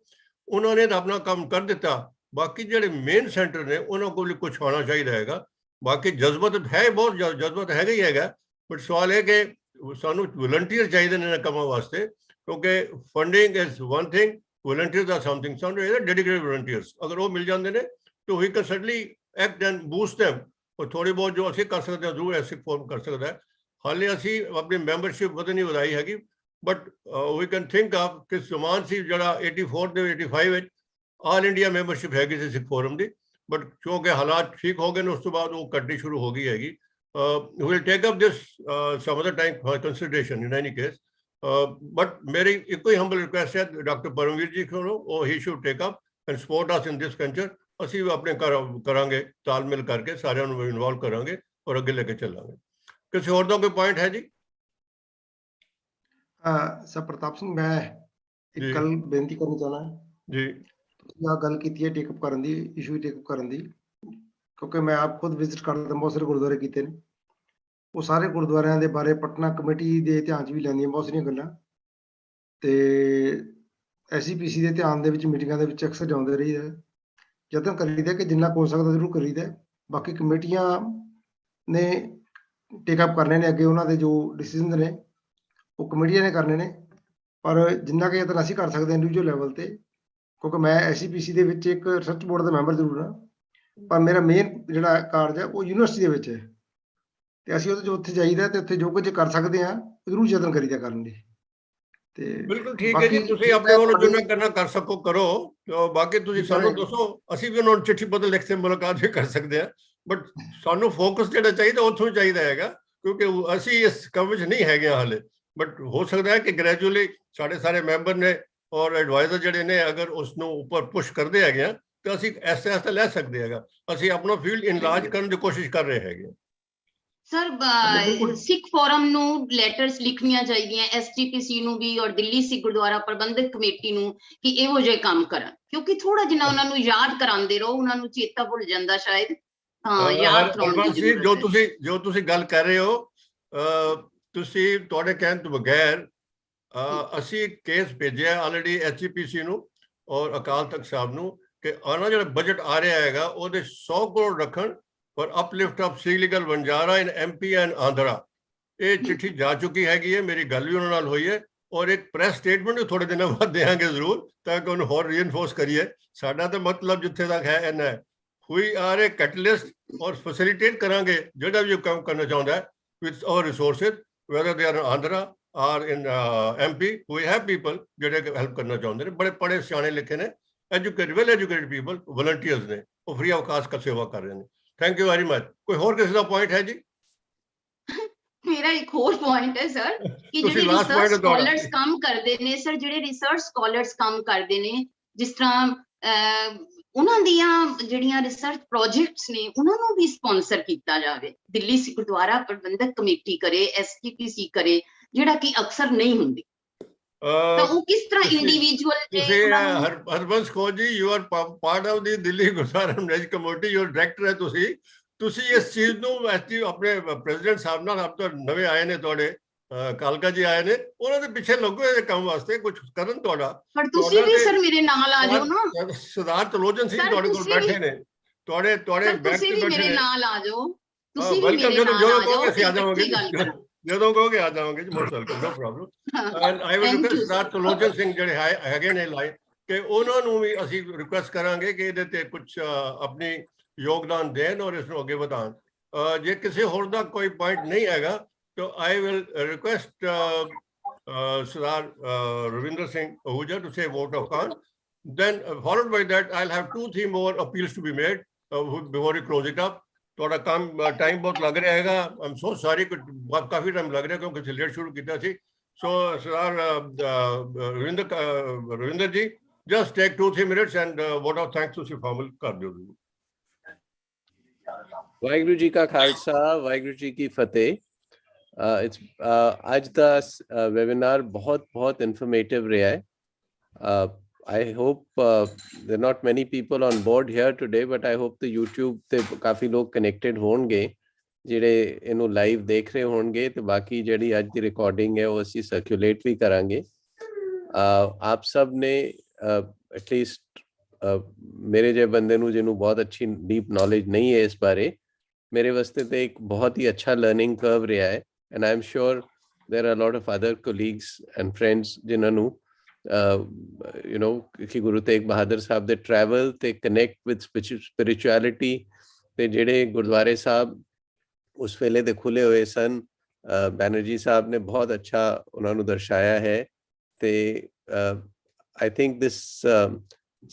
ਉਹਨਾਂ ਨੇ ਤਾਂ ਆਪਣਾ ਕੰਮ ਕਰ ਦਿੱਤਾ, ਬਾਕੀ ਜਿਹੜੇ ਮੇਨ ਸੈਂਟਰ ਨੇ ਉਹਨਾਂ ਕੋਲ ਕੁਝ ਹੋਣਾ ਚਾਹੀਦਾ ਹੈਗਾ। ਬਾਕੀ ਜਜ਼ਬਤ ਹੈ, ਬਹੁਤ ਜਜ਼ਬਤ ਹੈਗਾ ਹੀ ਹੈਗਾ, ਬਟ ਸਵਾਲ ਇਹ ਕਿ ਸਾਨੂੰ ਵਲੰਟੀਅਰ ਚਾਹੀਦੇ ਨੇ ਇਹਨਾਂ ਕੰਮਾਂ ਵਾਸਤੇ, ਕਿਉਂਕਿ funding is one thing, volunteers are something. ਸਾਨੂੰ ਇਹਦਾ ਡੈਡੀਕੇਟਡ ਵਲੰਟੀਅਰਸ ਅਗਰ ਉਹ ਮਿਲ ਜਾਂਦੇ ਨੇ ਤਾਂ we can certainly act and boost them. ਔਰ ਥੋੜੀ ਬਹੁਤ ਜੋ ਅਸੀਂ ਕਰ ਸਕਦੇ ਹਾਂ ਜ਼ਰੂਰ ਐਸੇ ਫੋਰਮ ਕਰ ਸਕਦਾ ਹੈ। ਹਾਲੇ ਅਸੀਂ ਆਪਣੀ ਮੈਂਬਰਸ਼ਿਪ ਵਧੀ ਨਹੀਂ ਵਧਾਈ ਹੈਗੀ, but we can think of ਕਿ ਸਮਾਨ ਸੀ ਜਿਹੜਾ 84 ਦੇ 85 ਵਿੱਚ ਆਲ ਇੰਡੀਆ ਮੈਂਬਰਸ਼ਿਪ ਹੈਗੀ ਸੀ ਸਿੱਖ ਫੋਰਮ ਦੀ, ਬਟ ਕਿਉਂਕਿ ਹਾਲਾਤ ਠੀਕ ਹੋ ਗਏ ਨੇ ਉਸ ਤੋਂ ਬਾਅਦ ਉਹ ਘਟਣੀ ਸ਼ੁਰੂ ਹੋ ਗਈ ਹੈਗੀ। Will take up this sum other time for consideration in any case, but ਮੇਰੀ ਇੱਕੋ ਹੀ ਹੰਬਲ ਰਿਕੁਐਸਟ ਹੈ ਡਾਕਟਰ ਪਰਮਵੀਰ ਜੀ ਕੋਲੋਂ, ਉਹ ਹੀ should take up and support us in this venture. ਅਸੀਂ ਵੀ ਆਪਣੇ ਕਰਾਂਗੇ, ਤਾਲਮੇਲ ਕਰਕੇ ਸਾਰਿਆਂ ਨੂੰ ਇਨਵੋਲਵ ਕਰਾਂਗੇ ਔਰ ਅੱਗੇ ਲੈ ਕੇ ਚੱਲਾਂਗੇ। ਕਿਸੇ ਹੋਰ ਦਾ ਕੋਈ ਪੁਆਇੰਟ ਹੈ ਜੀ?
ਸਰ ਪ੍ਰਤਾਪ ਸਿੰਘ, ਮੈਂ ਇੱਕ ਗੱਲ ਬੇਨਤੀ ਕਰਨੀ ਚਾਹੁੰਦਾ
ਜੀ।
ਤੁਸੀਂ ਆਹ ਗੱਲ ਕੀਤੀ ਹੈ ਟੇਕਅਪ ਕਰਨ ਦੀ, ਇਸ਼ੂ ਟੇਕਅਪ ਕਰਨ ਦੀ, ਕਿਉਂਕਿ ਮੈਂ ਆਪ ਖੁਦ ਵਿਜ਼ਿਟ ਕਰਦਾ, ਬਹੁਤ ਸਾਰੇ ਗੁਰਦੁਆਰੇ ਕੀਤੇ ਨੇ। ਉਹ ਸਾਰੇ ਗੁਰਦੁਆਰਿਆਂ ਦੇ ਬਾਰੇ ਪਟਨਾ ਕਮੇਟੀ ਦੇ ਧਿਆਨ 'ਚ ਵੀ ਲੈਂਦੀਆਂ ਬਹੁਤ ਸਾਰੀਆਂ ਗੱਲਾਂ, ਤੇ SCPC ਦੇ ਧਿਆਨ ਦੇ ਵਿੱਚ ਮੀਟਿੰਗਾਂ ਦੇ ਵਿੱਚ ਅਕਸਰ ਜਾਂਦੇ ਰਹੀਦਾ। ਯਤਨ ਕਰੀਦਾ ਕਿ ਜਿੰਨਾ ਹੋ ਸਕਦਾ ਜ਼ਰੂਰ ਕਰੀਦਾ। ਬਾਕੀ ਕਮੇਟੀਆਂ ਨੇ ਟੇਕਅਪ ਕਰਨੇ ਨੇ, ਅੱਗੇ ਉਹਨਾਂ ਦੇ ਜੋ ਡਿਸੀਜ਼ਨ ਨੇ ਉਹ ਕਮੇਟੀਆਂ ਨੇ ਕਰਨੇ ਨੇ, ਪਰ ਜਿੰਨਾ ਕਿ ਯਤਨ ਅਸੀਂ ਕਰ ਸਕਦੇ ਇੰਡੀਵਿਜੂਅਲ ਲੈਵਲ ਤੇ, ਕਿਉਂਕਿ ਮੈਂ SCPC ਦੇ ਵਿੱਚ ਇੱਕ ਰਿਸਰਚ ਬੋਰਡ ਦਾ ਮੈਂਬਰ ਜ਼ਰੂਰ ਹਾਂ, ਪਰ ਮੇਰਾ ਮੇਨ ਜਿਹੜਾ ਕਾਰਜ ਹੈ ਉਹ ਯੂਨੀਵਰਸਿਟੀ ਦੇ ਵਿੱਚ ਹੈ, ਤੇ ਅਸੀਂ ਉਹਦੇ 'ਚ ਉੱਥੇ ਜਾਈਦਾ ਤੇ ਉੱਥੇ ਜੋ ਕੁਝ ਕਰ ਸਕਦੇ ਹਾਂ ਜ਼ਰੂਰ ਯਤਨ ਕਰੀਦਾ ਕਰਨ ਲਈ। ਤੇ
ਬਿਲਕੁਲ ਠੀਕ ਹੈ ਜੀ, ਤੁਸੀਂ ਆਪਣੇ ਵੱਲੋਂ ਜਿੰਨਾ ਕਰਨਾ ਕਰ ਸਕੋ ਕਰੋ, ਬਾਕੀ ਤੁਸੀਂ ਸਾਨੂੰ ਦੱਸੋ, ਅਸੀਂ ਵੀ ਉਹਨਾਂ ਨੂੰ ਚਿੱਠੀ ਬਦਲ ਲਿਖ ਕੇ ਮੁਲਾਕਾਤ ਵੀ ਕਰ ਸਕਦੇ ਹਾਂ, ਬਟ ਸਾਨੂੰ ਫੋਕਸ ਜਿਹੜਾ ਚਾਹੀਦਾ ਉੱਥੋਂ ਹੀ ਚਾਹੀਦਾ ਹੈਗਾ, ਕਿਉਂਕਿ ਅਸੀਂ ਇਸ ਕੰਮ ਵਿੱਚ ਨਹੀਂ ਹੈਗੇ ਹਾਲੇ। ਬਟ ਹੋ ਸਕਦਾ ਹੈ ਕਿ ਗ੍ਰੈਜੂਅਲੀ ਸਾਡੇ ਸਾਰੇ ਮੈਂਬਰ ਨੇ ਔਰ ਐਡਵਾਈਜ਼ਰ ਜਿਹੜੇ ਨੇ ਅਗਰ ਉਸ ਨੂੰ ਉੱਪਰ ਪੁਸ਼ ਕਰਦੇ ਹੈਗੇ ਆ ਤਾਂ ਅਸੀਂ ਐਸੇ ਐਸੇ ਲੈ ਸਕਦੇ ਹੈਗਾ। ਅਸੀਂ ਆਪਣਾ ਫੀਲਡ ਇਨਲਾਰਜ ਕਰਨ ਦੀ ਕੋਸ਼ਿਸ਼ ਕਰ ਰਹੇ ਹੈਗੇ।
ਸਰ ਸਿੱਖ ਫੋਰਮ ਨੂੰ ਲੈਟਰਸ ਲਿਖਣੀਆਂ ਚਾਹੀਦੀਆਂ SGPC ਨੂੰ ਵੀ ਔਰ ਦਿੱਲੀ ਸਿੱਖ ਗੁਰਦੁਆਰਾ ਪ੍ਰਬੰਧਕ ਕਮੇਟੀ ਨੂੰ ਕਿ ਇਹੋ ਜਿਹੇ ਕੰਮ ਕਰਨ, ਕਿਉਂਕਿ ਥੋੜਾ ਜਿਹਾ ਉਹਨਾਂ ਨੂੰ ਯਾਦ ਕਰਾਉਂਦੇ ਰਹੋ, ਉਹਨਾਂ ਨੂੰ ਚੇਤਾ ਭੁੱਲ ਜਾਂਦਾ ਸ਼ਾਇਦ, ਤਾਂ ਯਾਦ ਕਰਾਉਣ ਦੀ ਜ਼ਰੂਰਤ ਹੈ।
ਜੋ ਤੁਸੀਂ ਗੱਲ ਕਰ ਰਹੇ ਹੋ, ਤੁਸੀਂ ਤੁਹਾਡੇ ਕਹਿਣ ਤੋਂ ਬਗੈਰ ਅਸੀਂ ਕੇਸ ਭੇਜਿਆ ਆਲਰੇਡੀ SGPC ਨੂੰ ਔਰ ਅਕਾਲ ਤਖਤ ਸਾਹਿਬ ਨੂੰ ਕਿ ਆਉਣਾ ਜਿਹੜਾ ਬਜਟ ਆ ਰਿਹਾ ਹੈਗਾ ਉਹਦੇ 100 ਕਰੋੜ ਰੱਖਣ for uplift of sea legal Vanjara in MP and Andhra. ਇਹ ਚਿੱਠੀ ਜਾ ਚੁੱਕੀ ਹੈਗੀ ਹੈ, ਮੇਰੀ ਗੱਲ ਵੀ ਉਹਨਾਂ ਨਾਲ ਹੋਈ ਹੈ, ਔਰ ਇੱਕ ਪ੍ਰੈਸ ਸਟੇਟਮੈਂਟ ਵੀ ਥੋੜੇ ਦਿਨਾਂ ਬਾਅਦ ਦੇਵਾਂਗੇ ਜ਼ਰੂਰ, ਤਾਂ ਕਿ ਉਹਨੂੰ ਹੋਰ ਰੀਇਨਫੋਰਸ ਕਰੀਏ। ਸਾਡਾ ਤਾਂ ਮਤਲਬ ਜਿੱਥੇ ਤੱਕ ਹੈ ਇੰਨਾ ਹੈ, ਵੀ ਆਰ ਏ ਕੈਟਲਿਸਟ ਔਰ ਫੈਸਿਲਿਟੇਟ ਕਰਾਂਗੇ ਜਿਹੜਾ ਵੀ ਕੰਮ ਕਰਨਾ ਚਾਹੁੰਦਾ ਹੈ ਵਿਦ ਔਰ resources, whether they are in Andhra or in MP, we have people ਜਿਹੜੇ ਹੈਲਪ ਕਰਨਾ ਚਾਹੁੰਦੇ ਨੇ, ਬੜੇ ਪੜ੍ਹੇ ਸਿਆਣੇ ਲਿਖੇ ਨੇ, educated well educated people, volunteers ਨੇ, ਉਹ ਫ੍ਰੀ ਆਫ ਕਾਸਟ ਦੀ ਸੇਵਾ ਕਰ ਰਹੇ ਨੇ। Thank you very much. ਕੋਈ ਹੋਰ ਕਿਸੇ ਦਾ ਪੁਆਇੰਟ ਹੈ ਜੀ?
ਮੇਰਾ ਇੱਕ ਹੋਰ ਪੁਆਇੰਟ ਹੈ ਸਰ ਕਿ ਜਿਹੜੇ ਰਿਸਰਚ ਸਕਾਲਰਸ ਕੰਮ ਕਰਦੇ ਨੇ ਸਰ, ਜਿਹੜੇ ਰਿਸਰਚ ਸਕਾਲਰਸ ਕੰਮ ਕਰਦੇ ਨੇ, ਜਿਸ ਤਰ੍ਹਾਂ ਉਹਨਾਂ ਦੀਆਂ ਜਿਹੜੀਆਂ ਰਿਸਰਚ ਪ੍ਰੋਜੈਕਟਸ ਨੇ ਉਹਨਾਂ ਨੂੰ ਵੀ ਸਪਾਂਸਰ ਕੀਤਾ ਜਾਵੇ। ਦਿੱਲੀ ਸਿੱਖ ਗੁਰਦੁਆਰਾ ਪ੍ਰਬੰਧਕ ਕਮੇਟੀ ਕਰੇ, SGPC ਕਰੇ, ਜਿਹੜਾ ਕਿ ਅਕਸਰ ਨਹੀਂ ਹੁੰਦੀ, ਤਾਂ ਉਹ ਕਿਸ ਤਰ੍ਹਾਂ individual.
Harbans Kaur ji, you are part of the Delhi Gurdwara manage committee, you are director ਹੈ ਤੁਸੀਂ ਇਸ ਚੀਜ਼ ਨੂੰ ਆਪਣੇ ਪ੍ਰੈਜ਼ੀਡੈਂਟ ਸਾਹਿਬ ਨਾਲ, ਆਪ ਤਾਂ ਨਵੇਂ ਆਏ ਨੇ ਤੁਹਾਡੇ ਕਾਲਕਾ ਜੀ ਆਏ ਨੇ, ਉਹਨਾਂ ਦੇ ਪਿੱਛੇ ਲੱਗੋ ਇਹ ਕੰਮ ਵਾਸਤੇ ਕੁਝ ਕਰਨ ਤੁਹਾਡਾ।
ਪਰ ਤੁਸੀਂ ਵੀ ਸਰ ਮੇਰੇ ਨਾਲ ਆ ਜਾਓ ਨਾ।
ਸਰਦਾਰ ਤਲੋਚਨ ਸਿੰਘ ਤੁਹਾਡੇ ਕੋਲ ਬੈਠੇ ਨੇ, ਤੁਹਾਡੇ ਬੈਕ ਤੇ ਬੈਠੇ ਨੇ,
ਨਾਲ ਆ ਜਾਓ ਤੁਸੀਂ ਵੀ ਮੇਰੇ ਨਾਲ ਆ ਜਾਓ,
ਜਦੋਂ ਕਹੋਗੇ ਆ ਜਾਵਾਂਗੇ ji, most welcome, no problem. And I will request Sardar Tarlochan Singh ਜਿਹੜੇ ਹੈਗੇ ਨੇ ਲਾਈਨ, ਕਿ ਉਹਨਾਂ ਨੂੰ ਵੀ ਅਸੀਂ ਰਿਕੁਐਸਟ ਕਰਾਂਗੇ ਕਿ ਇਹਦੇ ਤੇ ਕੁਝ ਆਪਣੀ ਯੋਗਦਾਨ ਦੇਣ ਔਰ ਇਸ ਨੂੰ ਅੱਗੇ ਵਧਾਉਣ। ਜੇ ਕਿਸੇ ਹੋਰ ਦਾ ਕੋਈ ਪੁਆਇੰਟ ਨਹੀਂ ਹੈਗਾ So I will request Sardar Ravinder Singh Ahuja to say vote of count. Then followed by that, I'll have 2-3 more appeals to be made before we close it up. थोड़ा काम टाइम बहुत लग रहा हैगा. I'm so sorry कि काफी टाइम लग रहा है क्योंकि लेट शुरू किया थी. So Sardar Ravinder ji, just take 2-3 minutes and vote of thanks to formal कर दो.
ਵਾਹਿਗੁਰੂ ਜੀ ਕਾ ਖਾਲਸਾ, ਵਾਹਿਗੁਰੂ ਜੀ ਕੀ ਫਤਿਹ. ਅੱਜ ਦਾ ਵੈਬਿਨਾਰ ਬਹੁਤ ਇਨਫੋਰਮੇਟਿਵ ਰਿਹਾ ਹੈ. I hope there are not many people on board here today, but I hope the YouTube ਤੇ ਕਾਫੀ ਲੋਕ ਕਨੈਕਟਡ ਹੋਣਗੇ ਜਿਹੜੇ ਇਹਨੂੰ ਲਾਈਵ ਦੇਖ ਰਹੇ ਹੋਣਗੇ, ਤੇ ਬਾਕੀ ਜਿਹੜੀ ਅੱਜ ਦੀ ਰਿਕਾਰਡਿੰਗ ਹੈ ਉਹ ਅਸੀਂ ਸਰਕੂਲੇਟ ਵੀ ਕਰਾਂਗੇ. ਆਪ ਸਭ ਨੇ ਐਟਲੀਸਟ ਮੇਰੇ ਜਿਹੇ ਬੰਦੇ ਨੂੰ ਜਿਹਨੂੰ ਬਹੁਤ ਅੱਛੀ ਡੀਪ ਨੌਲੇਜ ਨਹੀਂ ਹੈ ਇਸ ਬਾਰੇ, ਮੇਰੇ ਵਾਸਤੇ ਤੇ ਇੱਕ ਬਹੁਤ ਹੀ ਅੱਛਾ ਲਰਨਿੰਗ ਕਰਵ ਰਿਹਾ ਹੈ. And I am sure there are a lot of other colleagues and friends ਜਿਨ੍ਹਾਂ ਨੂੰ ਕਿ ਗੁਰੂ ਤੇਗ ਬਹਾਦਰ ਸਾਹਿਬ ਦੇ ਟਰੈਵਲ ਤੇ ਕਨੈਕਟ ਵਿਦ ਸਪਿਰਿਚੁਅਲਿਟੀ ਤੇ ਜਿਹੜੇ ਗੁਰਦੁਆਰੇ ਸਾਹਿਬ ਉਸ ਵੇਲੇ ਦੇ ਖੁੱਲੇ ਹੋਏ ਸਨ, ਬੈਨਰਜੀ ਸਾਹਿਬ ਨੇ ਬਹੁਤ ਅੱਛਾ ਉਹਨਾਂ ਨੂੰ ਦਰਸਾਇਆ ਹੈ. ਤੇ I think this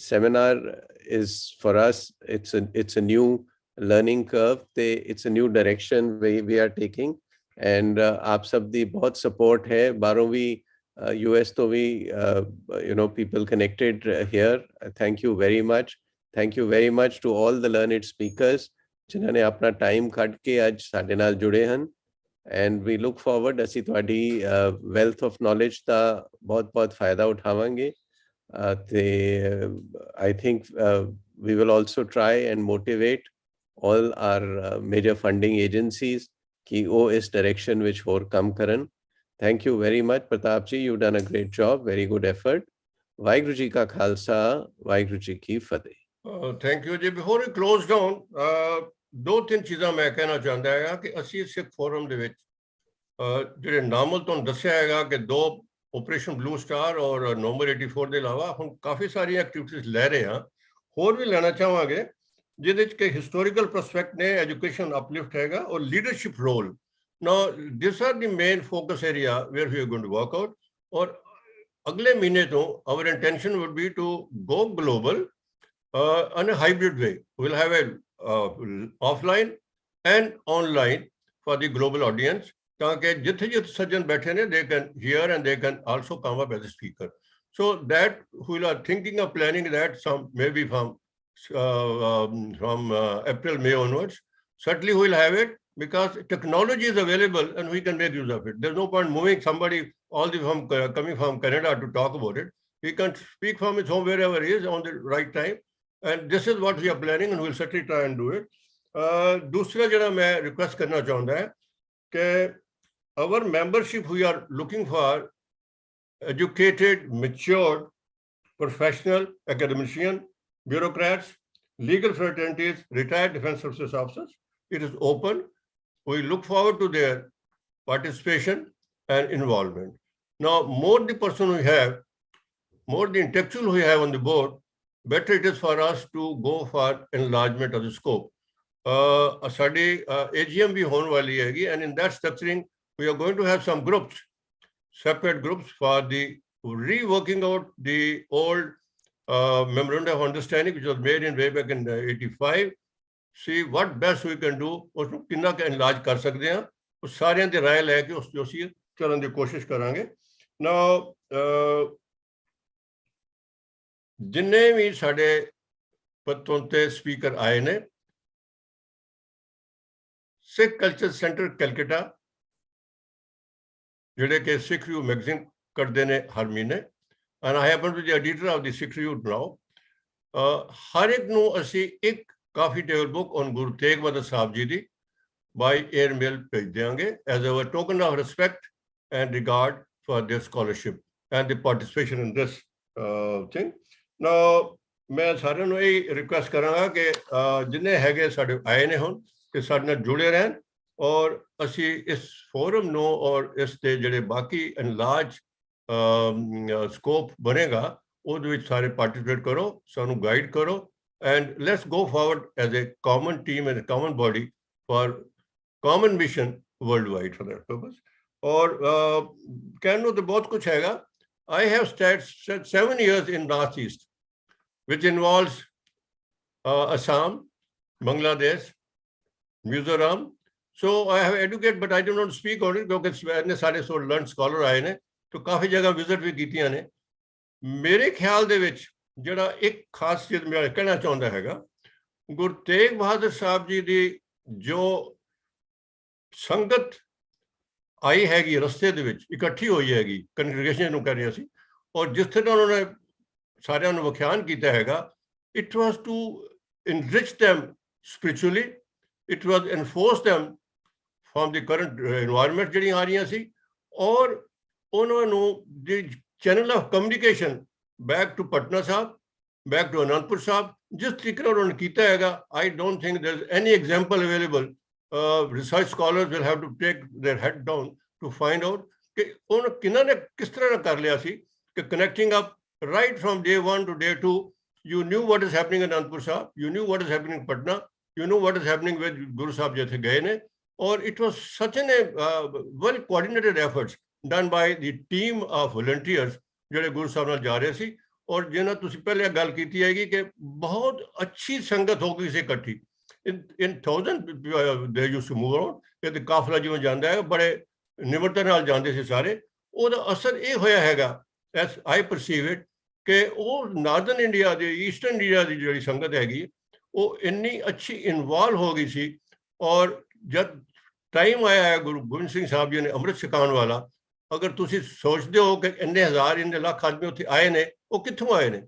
seminar is for us, it's a new learning curve, it's a new direction we are taking, and aap sab di bahut support hai. Baron vi US to vi people connected here. Thank you very much. Thank you very much to all the learned speakers ਜਿਨ੍ਹਾਂ ਨੇ ਆਪਣਾ ਟਾਈਮ ਕੱਢ ਕੇ ਅੱਜ ਸਾਡੇ ਨਾਲ ਜੁੜੇ ਹਨ. ਐਂਡ ਵੀ ਲੁੱਕ ਫਾਰਵਰਡ, ਅਸੀਂ ਤੁਹਾਡੀ ਵੈਲਥ ਆਫ ਨੌਲੇਜ ਦਾ ਬਹੁਤ ਫਾਇਦਾ ਉਠਾਵਾਂਗੇ. ਤੇ I think we will also try and motivate all our major funding agencies ਕਿ ਉਹ ਇਸ direction ਵਿੱਚ ਹੋਰ ਕੰਮ ਕਰਨ. Thank you very much, Pratap ji. You've done a great job. Very good effort. Waheguru ji ਕਾ ਖਾਲਸਾ, ਵਾਹਿਗੁਰੂ ਜੀ ਕੀ ਫਤਿਹ.
Thank you ji. Before we close down, 2-3 ਚੀਜ਼ਾਂ ਮੈਂ ਕਹਿਣਾ ਚਾਹੁੰਦਾ ਹੈਗਾ ਕਿ ਅਸੀਂ ਸਿੱਖ ਫੋਰਮ ਦੇ ਵਿੱਚ ਜਿਹੜੇ ਨਾਮਲ ਤੁਹਾਨੂੰ ਦੱਸਿਆ ਹੈਗਾ ਕਿ 2 ਆਪਰੇਸ਼ਨ ਬਲੂ ਸਟਾਰ ਔਰ ਨੰਬਰ 84 ਦੇ ਇਲਾਵਾ ਹੁਣ ਕਾਫੀ ਸਾਰੀਆਂ ਐਕਟੀਵਿਟੀਜ਼ ਲੈ ਰਹੇ ਹਾਂ, ਹੋਰ ਵੀ ਲੈਣਾ ਚਾਹਾਂਗੇ, ਜਿਹਦੇ ਵਿੱਚ ਕਿ ਹਿਸਟੋਰੀਕਲ ਪ੍ਰਸਪੈਕਟ ਨੇ, ਐਜੂਕੇਸ਼ਨ ਅਪਲਿਫਟ ਹੈਗਾ ਔਰ leadership role. Now these are the main focus area where we are going to work out. ਔਰ ਅਗਲੇ ਮਹੀਨੇ ਤੋਂ our intention would be to go global in a hybrid way. We'll have a offline and online for the global audience, ताकि जिथे सज्जन बैठे ने they can hear and they can also come up as a speaker. So that we are thinking of planning that some maybe from April, May onwards. Certainly we will have it because technology is available and we can make use of it. There's no point moving somebody all the from coming from Canada to talk about it. He can speak from his home wherever he is on the right time. And this is what we are planning and we'll certainly try and do it. दूसरा जरा मैं request करना चाहता है कि our membership we are looking for educated, matured, professional, academician, bureaucrats, legal fraternities, retired defense services officers. It is open. We look forward to their participation and involvement. Now, more the person we have, more the intellectual we have on the board, better it is for us to go for enlargement of the scope. Saadi AGM bhi hone wali hai, and in that structuring, we are going to have some groups, separate groups for the reworking out the old memorandum of understanding, which was made in way back in 85. See what best we can do, उसको कितना का enlarge कर सकते हैं, उस सारे दी राय लेके उस जो सी चलन दी कोशिश करांगे. Now जिन्ने भी साढ़े पत्तोंते स्पीकर आए ने, सिख कल्चर सेंटर कलकत्ता जिहड़े के सिख रिव्यू मैगजीन करते ने हर महीने, and I happen to be the editor of the Sikh Review now. हर एक नु असी एक काफी table book on Guru Tegh Bahadur Sahib ji di by airmail भेज देंगे as our token of respect and regard for their scholarship and the participation in this thing. Now मैं सारे नु ये request करांगा कि जिन्ने हैगे साडे आए ने हुन कि साडे नाल जुड़े रहन और असी इस फोरम नु और इस ते जेडे बाकी enlarge scope बनेगा ਉਹਦੇ ਵਿੱਚ ਸਾਰੇ participate ਕਰੋ, ਸਾਨੂੰ guide ਕਰੋ, and let's go forward as a common team and a common body for common mission world wide for that purpose. और कहने तो बहुत कुछ हैगा. I have stayed 7 years in Northeast, which involves Assam, Bangladesh, Mizoram. So I have educated, but I do not speak on it because इतने सारे सो learned scholar आए ने, तो काफी जगह visit भी कीतियां ने. मेरे ख्याल दे विच ਜਿਹੜਾ ਇੱਕ ਖਾਸ ਚੀਜ਼ ਮੈਂ ਕਹਿਣਾ ਚਾਹੁੰਦਾ ਹੈਗਾ, ਗੁਰੂ ਤੇਗ ਬਹਾਦਰ ਸਾਹਿਬ ਜੀ ਦੀ ਜੋ ਸੰਗਤ ਆਈ ਹੈਗੀ ਰਸਤੇ ਦੇ ਵਿੱਚ ਇਕੱਠੀ ਹੋਈ ਹੈਗੀ, ਕੰਗਰੀਗੇਸ਼ਨ ਨੂੰ ਕਹਿ ਰਹੇ ਸੀ, ਔਰ ਜਿਸ ਤਰ੍ਹਾਂ ਉਹਨਾਂ ਨੇ ਸਾਰਿਆਂ ਨੂੰ ਵਿਖਿਆਨ ਕੀਤਾ ਹੈਗਾ, it was to enrich them spiritually, it was enforce them from the current environment ਜਿਹੜੀਆਂ ਆ ਰਹੀਆਂ ਸੀ, ਔਰ ਉਹਨਾਂ ਨੂੰ the channel of communication back to Patna Sahib, back to Anandpur Sahib, ਜਿਸ ਤਰੀਕੇ ਨਾਲ ਉਹਨਾਂ ਨੇ ਕੀਤਾ ਹੈਗਾ, I don't think there is any example available. Research scholars will have to take their head down to find out ਕਿ ਉਹਨਾਂ ਕਿਹਨਾਂ ਨੇ ਕਿਸ ਤਰ੍ਹਾਂ ਨਾਲ ਕਰ ਲਿਆ ਸੀ ਕਿ connecting up right from day 1 to day 2. You knew what is happening in Anandpur Sahib, you knew what is happening in Patna, you knew what is happening with Guru Sahib ਜਿੱਥੇ ਗਏ ਨੇ, or it was such a well coordinated efforts done by the team of volunteers ਜਿਹੜੇ ਗੁਰੂ ਸਾਹਿਬ ਨਾਲ ਜਾ ਰਹੇ ਸੀ, ਔਰ ਜਿਹਨਾਂ ਤੁਸੀਂ ਪਹਿਲੇ ਗੱਲ ਕੀਤੀ ਹੈਗੀ ਕਿ ਬਹੁਤ ਅੱਛੀ ਸੰਗਤ ਹੋ ਗਈ ਸੀ ਇਕੱਠੀ. in thousand they used to move around, ਕਿ ਕਾਫਲਾ ਜਿਵੇਂ ਜਾਂਦਾ ਹੈ, ਬੜੇ ਨਿਮਰਤਾ ਨਾਲ ਜਾਂਦੇ ਸੀ ਸਾਰੇ. ਉਹਦਾ ਅਸਰ ਇਹ ਹੋਇਆ ਹੈਗਾ, as I perceive it, ਕਿ ਉਹ ਨਾਰਦਰਨ ਇੰਡੀਆ ਦੀ, ਈਸਟਰਨ ਇੰਡੀਆ ਦੀ ਜਿਹੜੀ ਸੰਗਤ ਹੈਗੀ, ਉਹ ਇੰਨੀ ਅੱਛੀ ਇਨਵੋਲਵ ਹੋ ਗਈ ਸੀ, ਔਰ ਜਦ ਟਾਈਮ ਆਇਆ ਹੈ ਗੁਰੂ ਗੋਬਿੰਦ ਸਿੰਘ ਸਾਹਿਬ ਜੀ ਨੇ ਅੰਮ੍ਰਿਤ ਛਕਾਉਣ ਵਾਲਾ, ਅਗਰ ਤੁਸੀਂ ਸੋਚਦੇ ਹੋ ਕਿ ਇੰਨੇ ਹਜ਼ਾਰ ਇੰਨੇ ਲੱਖ ਆਦਮੀ ਉੱਥੇ ਆਏ ਨੇ, ਉਹ ਕਿੱਥੋਂ ਆਏ ਨੇ?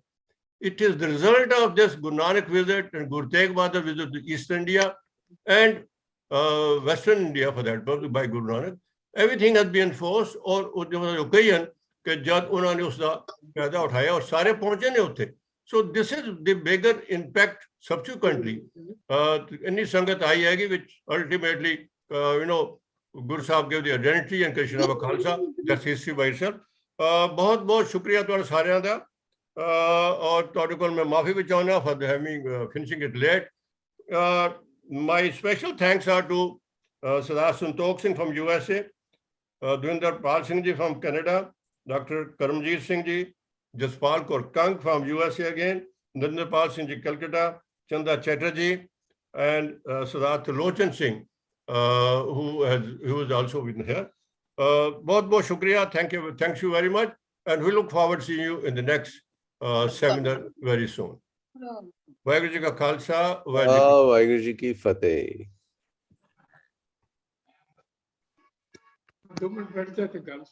It is the result of this Guru Nanak visit and Guru Tegh Bahadur visit to East India and Western India for that purpose by Guru Nanak. Everything has been enforced, और there was an occasion कि जब उन्होंने उसका फायदा उठाया और सारे पहुंचे ने उत्थे. So this is the bigger impact subsequently. इन्नी संगत आई है कि which ultimately Guru Sahib gave the identity and Krishna wa Khalsa. That's history by itself. बहुत बहुत शुक्रिया ਤੁਹਾਡਾ ਸਾਰਿਆਂ ਦਾ, ਔਰ ਤੁਹਾਡੇ ਕੋਲ ਮੈਂ ਮਾਫੀ ਵੀ ਚਾਹੁੰਦਾ for having finishing it late. My special thanks are to Sardar Santokh Singh from USA, Dwinder Pal Singh ji from Canada, Dr. Karamjit Singh ji, Jaspal Kaur Kang from USA again, Narinder Pal Singh ji Calcutta, Chanda Chatterjee, and Sardar Tilochan Singh, who is also been here. बहुत बहुत शुक्रिया. Thanks you very much, and we look forward to seeing you in the next seminar very soon. Waheguru ji ਕਾ ਖਾਲਸਾ,
ਵਾਹਿਗੁਰੂ ਜੀ ਕੀ ਫਤਿਹ.
2 ਮਿੰਟ ਬੈਠ ਜਾ ਤੇ ਗੱਲ